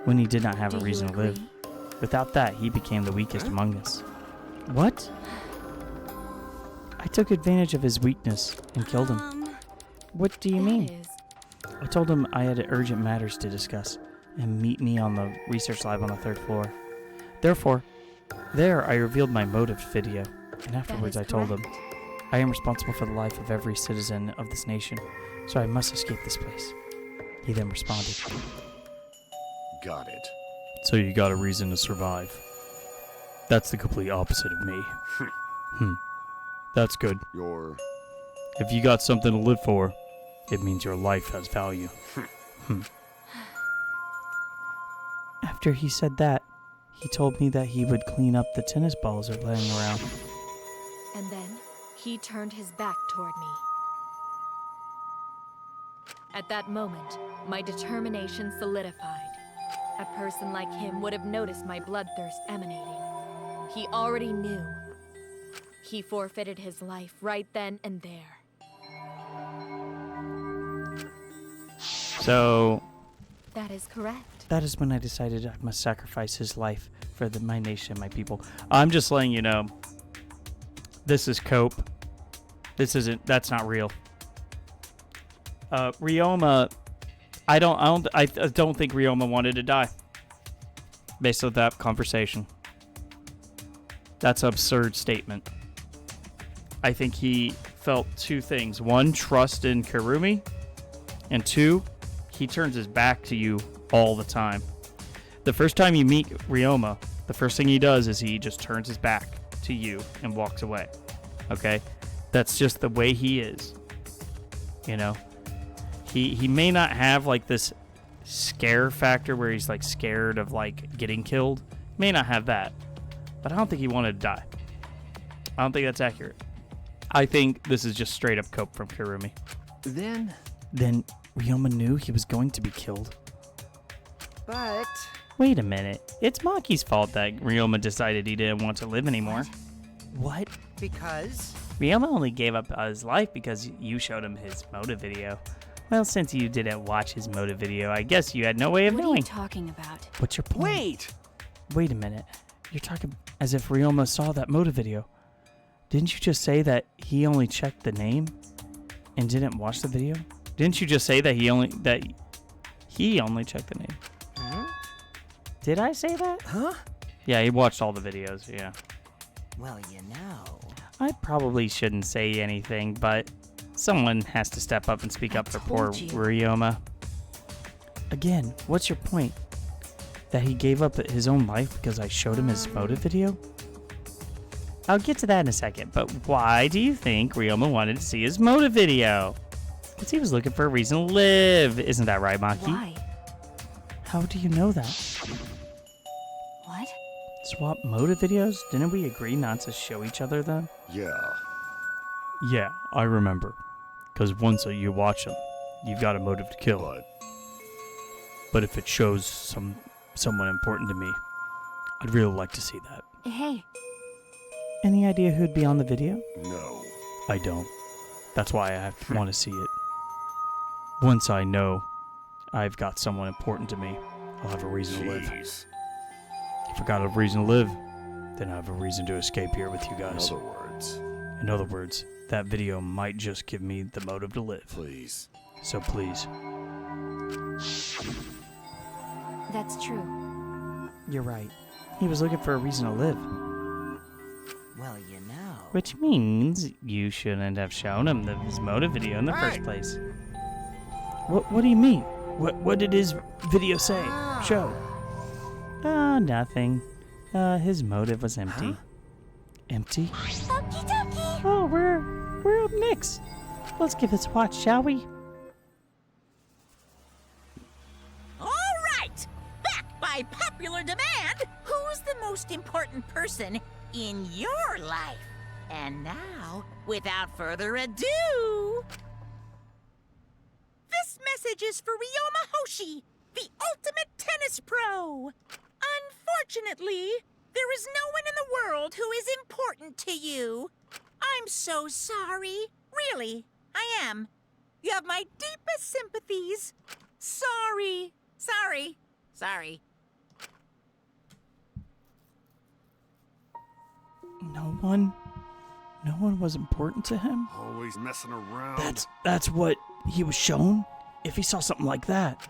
when he did not have Do a you reason to live. agree? Without that, he became the weakest among us. What? I took advantage of his weakness and killed him. What do you mean? I told him I had urgent matters to discuss and meet me on the research lab on the 3rd floor. Therefore, there I revealed my motive video, and afterwards I told him, I am responsible for the life of every citizen of this nation, so I must escape this place. He then responded, Got it. So you got a reason to survive. That's the complete opposite of me. That's good. If you got something to live for, it means your life has value. After he said that, he told me that he would clean up the tennis balls that are laying around. And then he turned his back toward me. At that moment, my determination solidified. A person like him would have noticed my bloodthirst emanating. He already knew. He forfeited his life right then and there. So, That is correct. that is when I decided I must sacrifice his life for my nation, my people. I'm just letting you know, this is cope. That's not real. Ryoma, I don't think Ryoma wanted to die. Based on that conversation. That's an absurd statement. I think he felt two things. One, trust in Karumi. And two, he turns his back to you all the time. The first time you meet Ryoma, the first thing he does is he just turns his back to you and walks away. Okay? That's just the way he is. You know? He may not have like this scare factor where he's like scared of like getting killed. May not have that. But I don't think he wanted to die. I don't think that's accurate. I think this is just straight up cope from Karumi. Then Ryoma knew he was going to be killed. But... Wait a minute. It's Maki's fault that Ryoma decided he didn't want to live anymore. What? Because? Ryoma only gave up his life because you showed him his motive video. Well, since you didn't watch his motive video, I guess you had no way of What are knowing. you talking about? What's your point? Wait a minute. You're talking as if Ryoma saw that motive video. Didn't you just say that he only checked the name and didn't watch the video? Didn't you just say that he only checked the name? Did I say that? Huh? Yeah, he watched all the videos, yeah. Well, you know. I probably shouldn't say anything, but someone has to step up and speak up for poor told you. Ryoma. Again, what's your point? That he gave up his own life because I showed him his motive video? I'll get to that in a second, but why do you think Ryoma wanted to see his motive video? Because he was looking for a reason to live. Isn't that right, Maki? Why? How do you know that? What? Swap motive videos? Didn't we agree not to show each other them? Yeah, I remember. Because once you watch them, you've got a motive to kill. But if it shows someone important to me, I'd really like to see that. Hey. Any idea who'd be on the video? No. I don't. That's why I want to see it. Once I know I've got someone important to me, I'll have a reason to live. If I got a reason to live, then I have a reason to escape here with you guys. In other words, that video might just give me the motive to live. Please. So please. That's true. You're right. He was looking for a reason to live. Well, you know. Which means you shouldn't have shown him his motive video in the first place. What do you mean? What did his video say? Show. Nothing. His motive was empty. Huh? Empty? Okie dokie. Oh, we're up next. Let's give this a watch, shall we? All right! Back by popular demand, who's the most important person in your life? And now, without further ado, this message is for Ryoma Hoshi, the ultimate tennis pro. Unfortunately, there is no one in the world who is important to you. I'm so sorry. Really, I am. You have my deepest sympathies. Sorry. No one was important to him? Always messing around. That's what he was shown? If he saw something like that.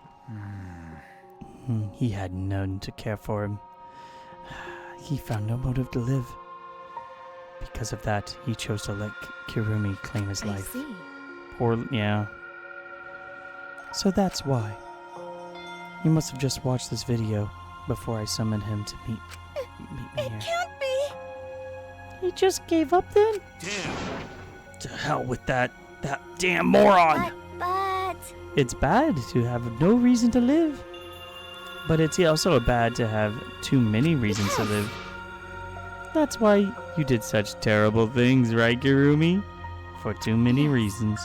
He had none to care for him. He found no motive to live. Because of that, he chose to let Kirumi claim his life. I see. Yeah. So that's why. He must have just watched this video before I summoned him to meet me here. Can't be. He just gave up then? Damn. To hell with that damn moron! But... It's bad to have no reason to live. But it's also bad to have too many reasons to live. That's why you did such terrible things, right, Kirumi? For too many reasons.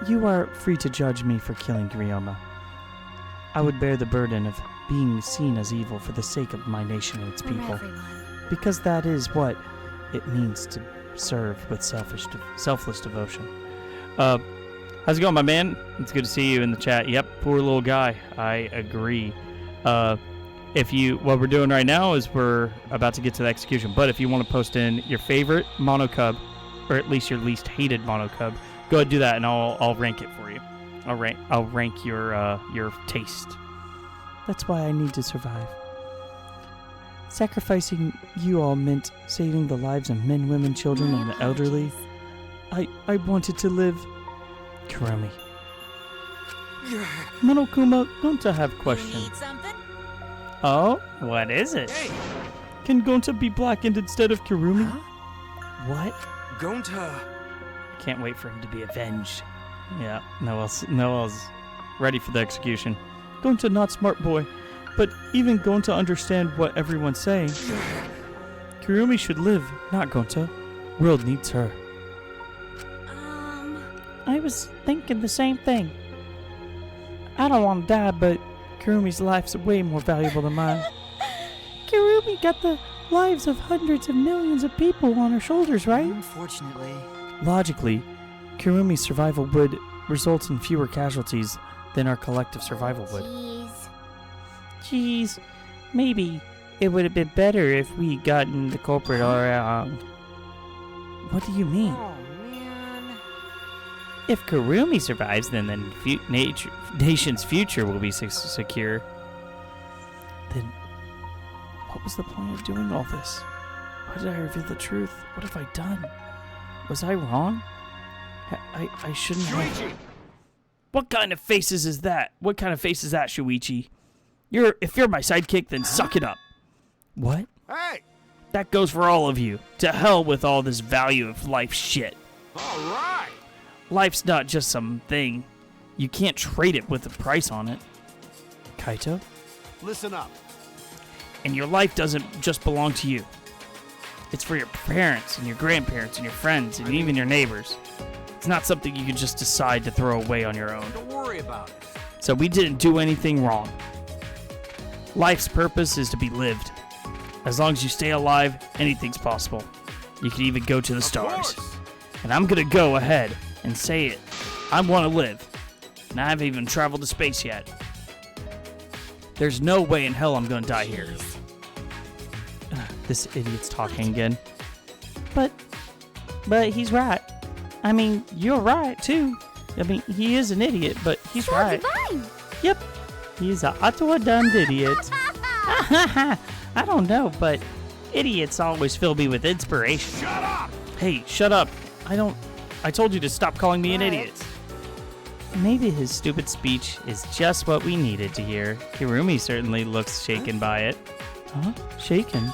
You are free to judge me for killing Ryoma. I would bear the burden of being seen as evil for the sake of my nation and its people. Because that is what it means to serve with selfless devotion. How's it going, my man? It's good to see you in the chat. Yep, poor little guy. I agree. What we're doing right now is we're about to get to the execution. But if you want to post in your favorite mono cub, or at least your least hated mono cub, go ahead and do that, and I'll rank it for you. I'll rank your taste. That's why I need to survive. Sacrificing you all meant saving the lives of men, women, children, and the elderly. I wanted to live. Kirumi. Monokuma, don't I have a question? You need something? Oh, what is it? Hey! Can Gonta be blackened instead of Kirumi? Huh? What? Gonta. Can't wait for him to be avenged. Yeah, no else ready for the execution. Gonta not smart boy, but even Gonta understand what everyone's saying. Kirumi should live, not Gonta. World needs her. I was thinking the same thing. I don't want to die, but Kirumi's life's way more valuable than mine. Kirumi got the lives of hundreds of millions of people on her shoulders, right? Unfortunately. Logically, Kirumi's survival would result in fewer casualties than our collective survival would. Jeez, maybe it would have been better if we gotten the culprit around. What do you mean? Oh, man. If Kirumi survives, then the nation's future will be secure. Then, what was the point of doing all this? Why did I reveal the truth? What have I done? Was I wrong? I shouldn't have... What kind of faces is that? What kind of face is that, Shuichi? If you're my sidekick, then suck it up. What? Hey! That goes for all of you. To hell with all this value of life shit. All right! Life's not just some thing. You can't trade it with a price on it. Kaito? Listen up. And your life doesn't just belong to you. It's for your parents and your grandparents and your friends and even your neighbors. It's not something you can just decide to throw away on your own. Don't worry about it. So we didn't do anything wrong. Life's purpose is to be lived. As long as you stay alive, anything's possible. You can even go to the stars. And I'm gonna go ahead and say it. I want to live. And I haven't even traveled to space yet. There's no way in hell I'm gonna die here. This idiot's talking again. But he's right. I mean, you're right, too. I mean, he is an idiot, but he's right. Divine. Yep. He's a dumb idiot. I don't know, but idiots always fill me with inspiration. Shut up! Hey, shut up. I told you to stop calling me an idiot. Maybe his stupid speech is just what we needed to hear. Kirumi certainly looks shaken by it. Huh? Shaken?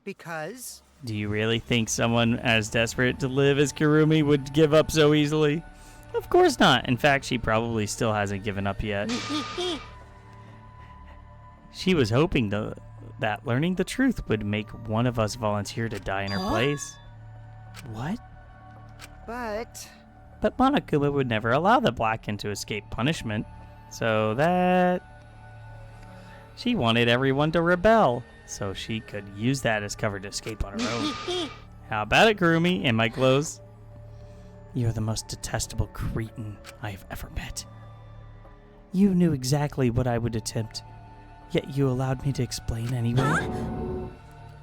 Because Do you really think someone as desperate to live as Kurumi would give up so easily? Of course not. In fact, she probably still hasn't given up yet. She was hoping that learning the truth would make one of us volunteer to die in her place. What? But Monokuma would never allow the Blackened to escape punishment, so that... She wanted everyone to rebel, so she could use that as cover to escape on her own. How about it, Kurumi, in my clothes? You're the most detestable cretin I have ever met. You knew exactly what I would attempt, yet you allowed me to explain anyway.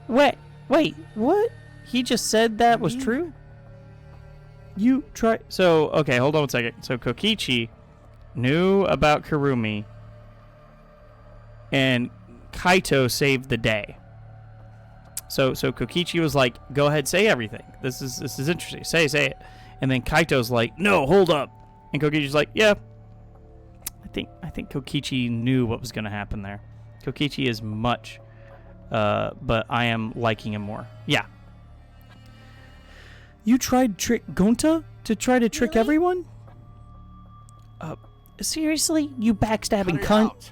Wait, what? He just said that was true? You try. So, okay, hold on 1 second. So, Kokichi knew about Kurumi, and Kaito saved the day. So Kokichi was like, "Go ahead, say everything. This is interesting. Say it." And then Kaito's like, "No, hold up." And Kokichi's like, "Yeah." I think Kokichi knew what was going to happen there. Kokichi is much, but I am liking him more. Yeah. You tried to trick Gonta to try to trick everyone? Seriously? You backstabbing cunt?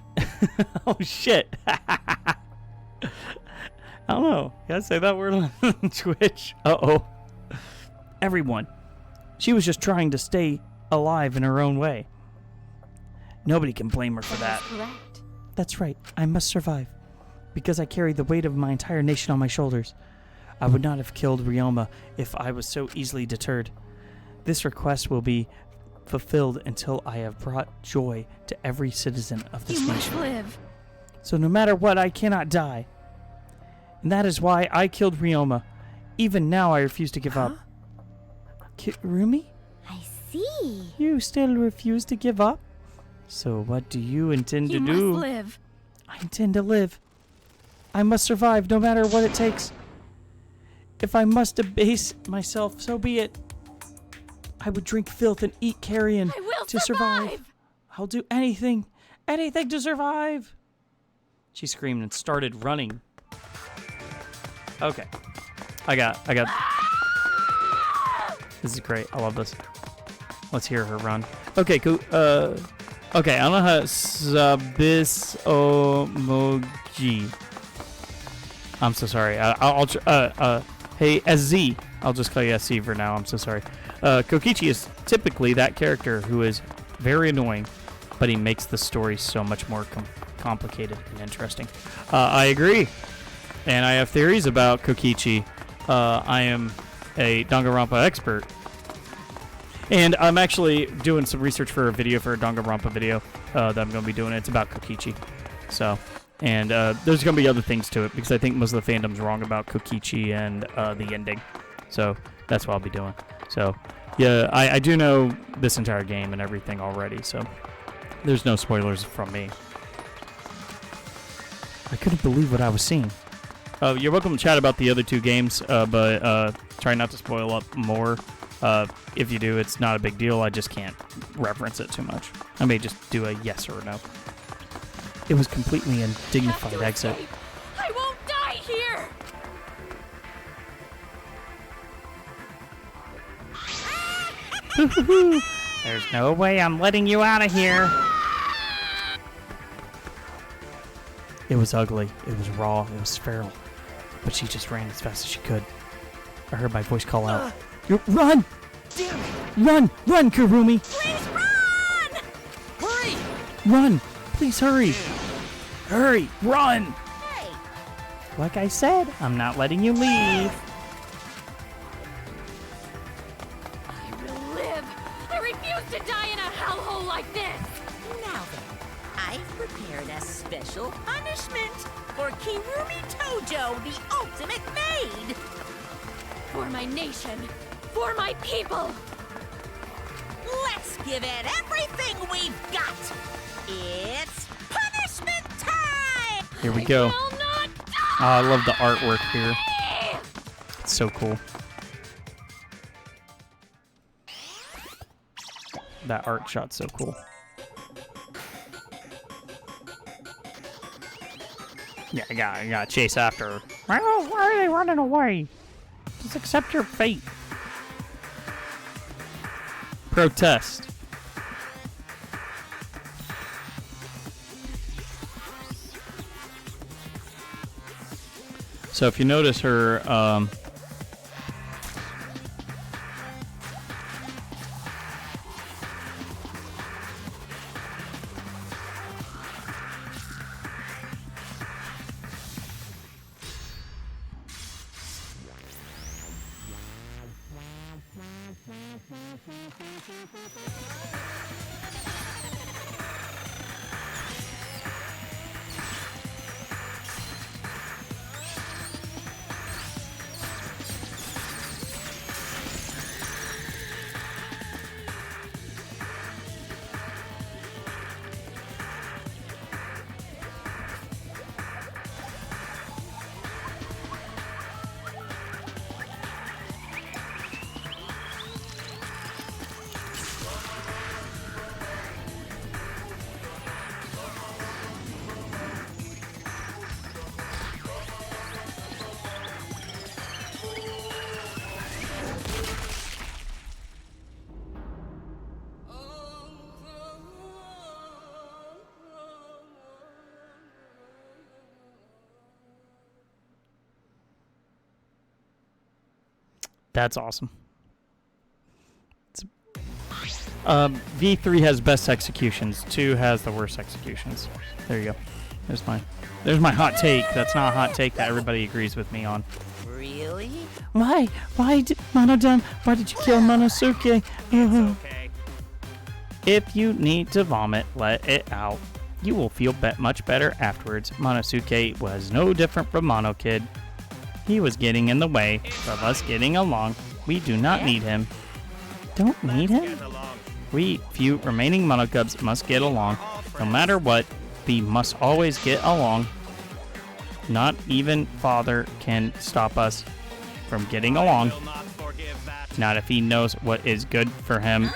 Oh, shit. I don't know. Gotta say that word on Twitch. Uh-oh. Everyone. She was just trying to stay alive in her own way. Nobody can blame her for that. Correct. That's right. I must survive. Because I carry the weight of my entire nation on my shoulders. I would not have killed Ryoma if I was so easily deterred. This request will be fulfilled until I have brought joy to every citizen of this You nation. must live. So no matter what, I cannot die. And that is why I killed Ryoma. Even now, I refuse to give up. Kurumi? I see. You still refuse to give up? So what do you intend to do? You must live. I intend to live. I must survive no matter what it takes. If I must debase myself, so be it. I would drink filth and eat carrion to survive. I'll do anything to survive. She screamed and started running. Okay. I got. This is great. I love this. Let's hear her run. Okay, cool. Okay, I don't know how Sabis Omoji. I'm so sorry. Hey, SZ. I'll just call you SZ for now. I'm so sorry. Kokichi is typically that character who is very annoying, but he makes the story so much more complicated and interesting. I agree. And I have theories about Kokichi. I am a Danganronpa expert. And I'm actually doing some research for a video, for a Danganronpa video that I'm going to be doing. It's about Kokichi. So, and there's going to be other things to it because I think most of the fandom's wrong about Kokichi and the ending. So that's what I'll be doing. So, yeah, I do know this entire game and everything already. So there's no spoilers from me. I couldn't believe what I was seeing. You're welcome to chat about the other two games, but try not to spoil up more. If you do, it's not a big deal. I just can't reference it too much. I may just do a yes or a no. It was completely undignified exit. I won't die here! There's no way I'm letting you out of here. It was ugly. It was raw. It was feral. But she just ran as fast as she could. I heard my voice call out. Run! Damn it! Run, Kurumi! Please run! Hurry! Run! Please hurry! Hurry! Run! Hey! Like I said, I'm not letting you leave. I will live. I refuse to die in a hellhole like this. Now then, I've prepared a special punishment for Kirumi Tojo, the ultimate maid. For my nation. For my people. Let's give it everything we've got. It's punishment time. Here we go. I will not die. Oh, I love the artwork here. It's so cool. That art shot's so cool. Yeah, I gotta chase after her. Why are they running away? Just accept your fate. Protest. So if you notice her, that's awesome. V3 has best executions. 2 has the worst executions. There you go. There's my hot take. That's not a hot take that everybody agrees with me on. Really? Why did Monodon? Why did you kill Monosuke? Okay. If you need to vomit, let it out. You will feel much better afterwards. Monosuke was no different from Mono Kid. He was getting in the way of us getting along. We do not need him. Don't need him? We few remaining Mono Cubs must get along. No matter what, we must always get along. Not even Father can stop us from getting along. Not if he knows what is good for him.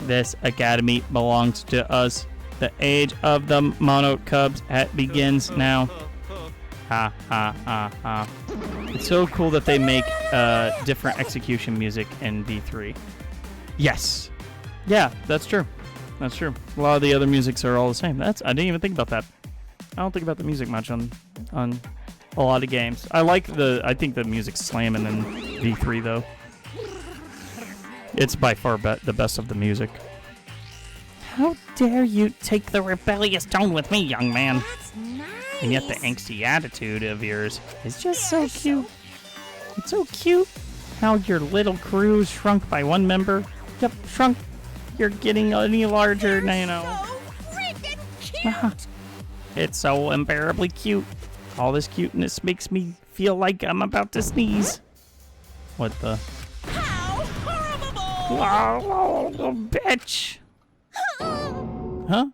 This academy belongs to us. The age of the Mono Cubs begins now. Ha ha ha ha. It's so cool that they make different execution music in V3. Yes. Yeah, that's true. That's true. A lot of the other musics are all the same. I didn't even think about that. I don't think about the music much on a lot of games. I think the music's slamming in V3 though. It's by far the best of the music. How dare you take the rebellious tone with me, young man? That's nice. And yet the angsty attitude of yours is just so cute. It's so cute how your little crew shrunk by one member. Yep, shrunk. You're getting any larger now, you know. So freaking cute. It's so unbearably cute. All this cuteness makes me feel like I'm about to sneeze. What the? How horrible! Wow, bitch. Huh?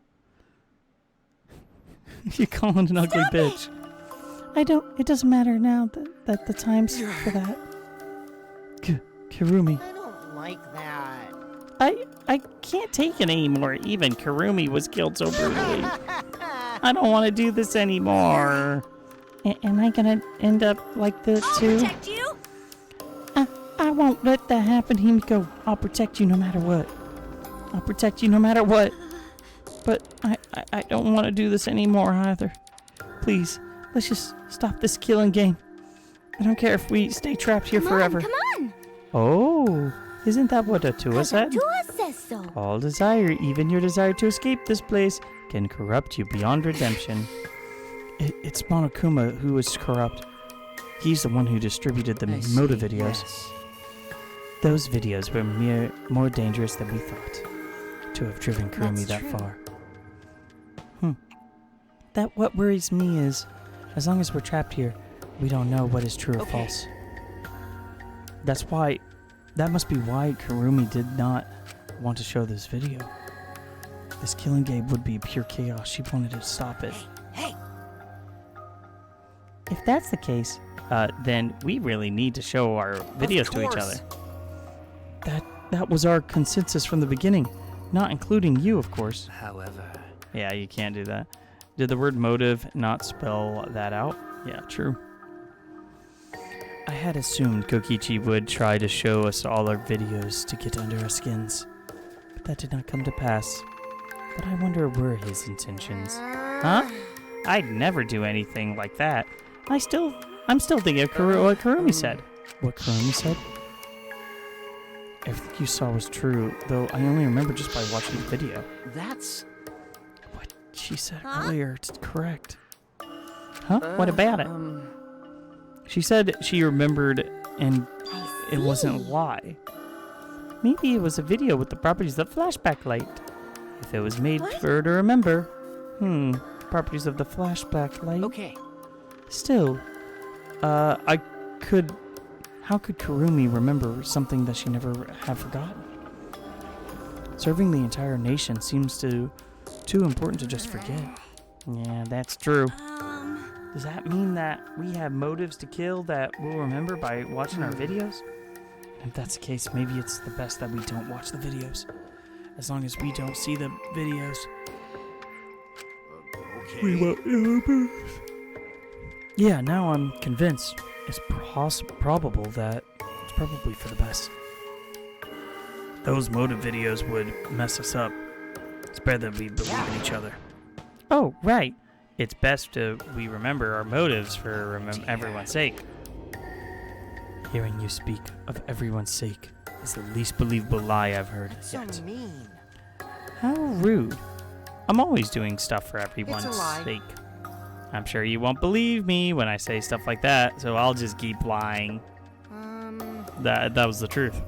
You calling an ugly bitch? It doesn't matter now that the time's for that. Kirumi. I don't like that. I can't take it anymore. Even Kirumi was killed so brutally. I don't want to do this anymore. Am I gonna end up like this too? I'll protect you. I won't let that happen, Himiko. I'll protect you no matter what. I'll protect you no matter what. But I don't want to do this anymore either. Please, let's just stop this killing game. I don't care if we stay trapped here forever. Come on! Oh, isn't that what Atua said? Atua says so. All desire, even your desire to escape this place, can corrupt you beyond redemption. It's Monokuma who is corrupt. He's the one who distributed the motive videos. Yes. Those videos were more dangerous than we thought. To have driven Kurumi that far. What worries me is, as long as we're trapped here, we don't know what is true or false. That must be why Kurumi did not want to show this video. This killing game would be pure chaos. She wanted to stop it. Hey! If that's the case, then we really need to show our videos to each other. That was our consensus from the beginning. Not including you, of course. However... Yeah, you can't do that. Did the word motive not spell that out? Yeah, true. I had assumed Kokichi would try to show us all our videos to get under our skins, but that did not come to pass. But I wonder were his intentions. Huh? I'd never do anything like that. I'm still thinking of what Kurumi said. What Kurumi said? Everything you saw was true, though I only remember just by watching the video. That's... What she said earlier, it's correct. Huh? What about it? She said she remembered and it wasn't a lie. Maybe it was a video with the properties of flashback light. If it was made for her to remember. Properties of the flashback light. Okay. Still, how could Kurumi remember something that she never had forgotten? Serving the entire nation seems too important to just forget. Yeah, that's true. Does that mean that we have motives to kill that we'll remember by watching our videos? If that's the case, maybe it's the best that we don't watch the videos. As long as we don't see the videos. Okay. We won't. Yeah, now I'm convinced it's probable that it's probably for the best. Those motive videos would mess us up. It's better that we believe in each other. Oh, right. It's best we remember our motives for everyone's sake. Hearing you speak of everyone's sake is the least believable lie I've heard yet. So mean. How rude. I'm always doing stuff for everyone's It's a lie. sake. I'm sure you won't believe me when I say stuff like that, so I'll just keep lying. That was the truth.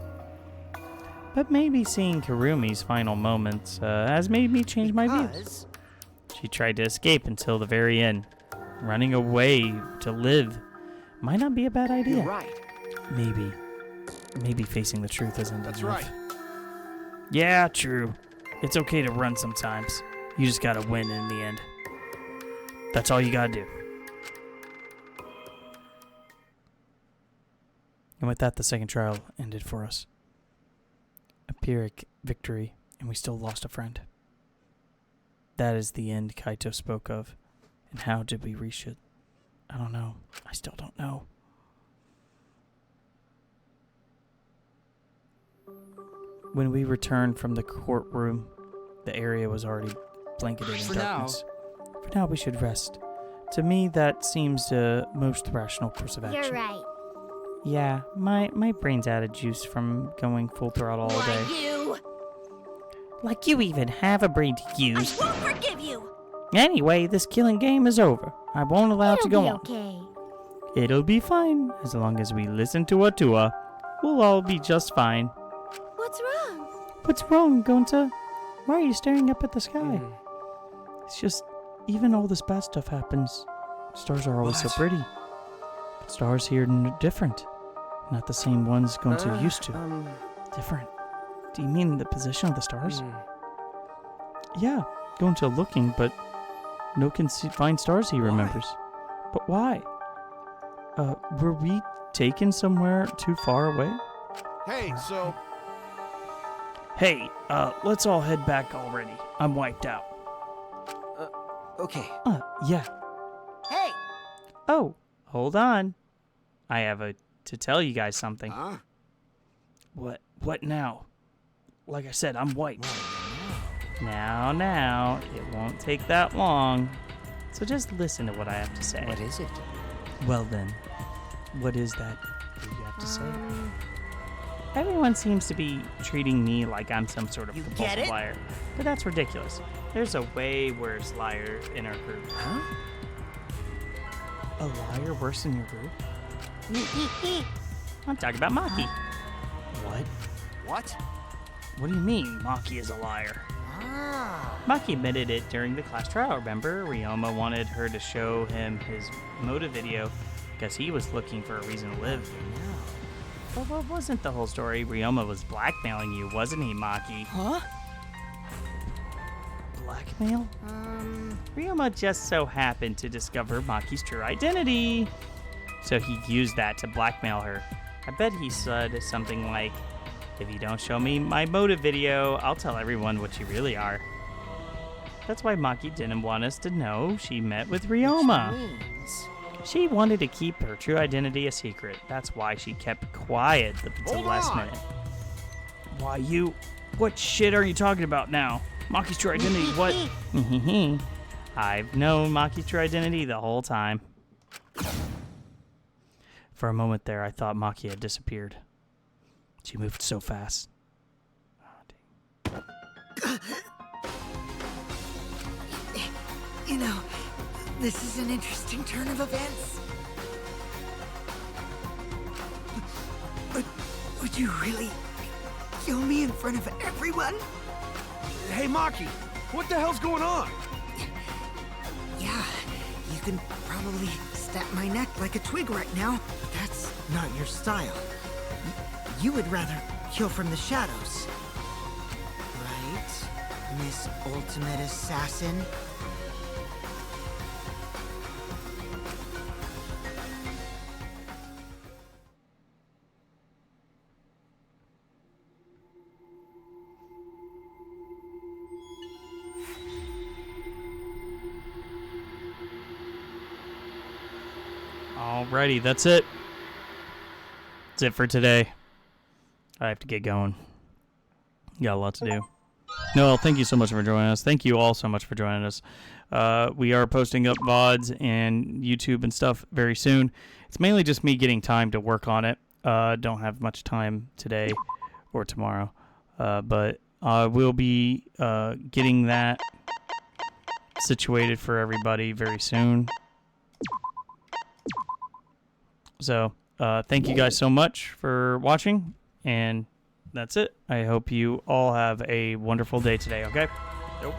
But maybe seeing Kurumi's final moments has made me change my views. She tried to escape until the very end. Running away to live might not be a bad idea. You're right. Maybe facing the truth isn't That's enough. right. Yeah, true. It's okay to run sometimes. You just gotta win in the end. That's all you gotta do. And with that, the second trial ended for us. A Pyrrhic victory, and we still lost a friend. That is the end Kaito spoke of. And how did we reach it? I don't know. I still don't know. When we returned from the courtroom, the area was already blanketed in darkness. For now, we should rest. To me, that seems the most rational course of action. You're right. Yeah, my brain's out of juice from going full throttle all day. You! Like you even have a brain to use. I won't forgive you! Anyway, this killing game is over. I won't allow it to go on. Okay. It'll be fine. As long as we listen to Atua, we'll all be just fine. What's wrong? What's wrong, Gonta? Why are you staring up at the sky? It's just, even all this bad stuff happens. Stars are always so pretty. But stars here are different. Not the same ones Gonta used to. Different. Do you mean the position of the stars? Yeah, Gonta looking, but no find stars he remembers. But why? Were we taken somewhere too far away? Hey, so... Hey, let's all head back already. I'm wiped out. Okay. Yeah. Hey! Oh, hold on. I have to tell you guys something. Huh? What now? Like I said, I'm wiped. Now, it won't take that long. So just listen to what I have to say. What is it? Well then, what is that you have to say? Everyone seems to be treating me like I'm some sort of You get compulsive it? liar. But that's ridiculous. There's a way worse liar in our group. Huh? A liar worse in your group? I'm talking about Maki. What? What? What do you mean Maki is a liar? Maki admitted it during the class trial. Remember, Ryoma wanted her to show him his motive video because he was looking for a reason to live. But what wasn't the whole story? Ryoma was blackmailing you, wasn't he, Maki? Huh? Blackmail? Ryoma just so happened to discover Maki's true identity. So he used that to blackmail her. I bet he said something like, if you don't show me my motive video, I'll tell everyone what you really are. That's why Maki didn't want us to know she met with Ryoma. Means She wanted to keep her true identity a secret. That's why she kept quiet the last minute. Why you? What shit are you talking about now? Maki's true identity, what? I've known Maki's true identity the whole time. For a moment there, I thought Maki had disappeared. She moved so fast. You know, this is an interesting turn of events. Would you really kill me in front of everyone? Hey, Maki, what the hell's going on? Yeah, you can probably snap my neck like a twig right now, but that's not your style. You would rather kill from the shadows. Right, Miss Ultimate Assassin? Alrighty, that's it. That's it for today. I have to get going. Got a lot to do. Noel, thank you so much for joining us. Thank you all so much for joining us. We are posting up VODs and YouTube and stuff very soon. It's mainly just me getting time to work on it. Don't have much time today or tomorrow. But I will be getting that situated for everybody very soon. So, thank you guys so much for watching, and that's it. I hope you all have a wonderful day today, okay? Nope.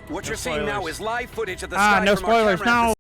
What No you're seeing now spoilers. is live footage of the sky no from our spoilers, camera no!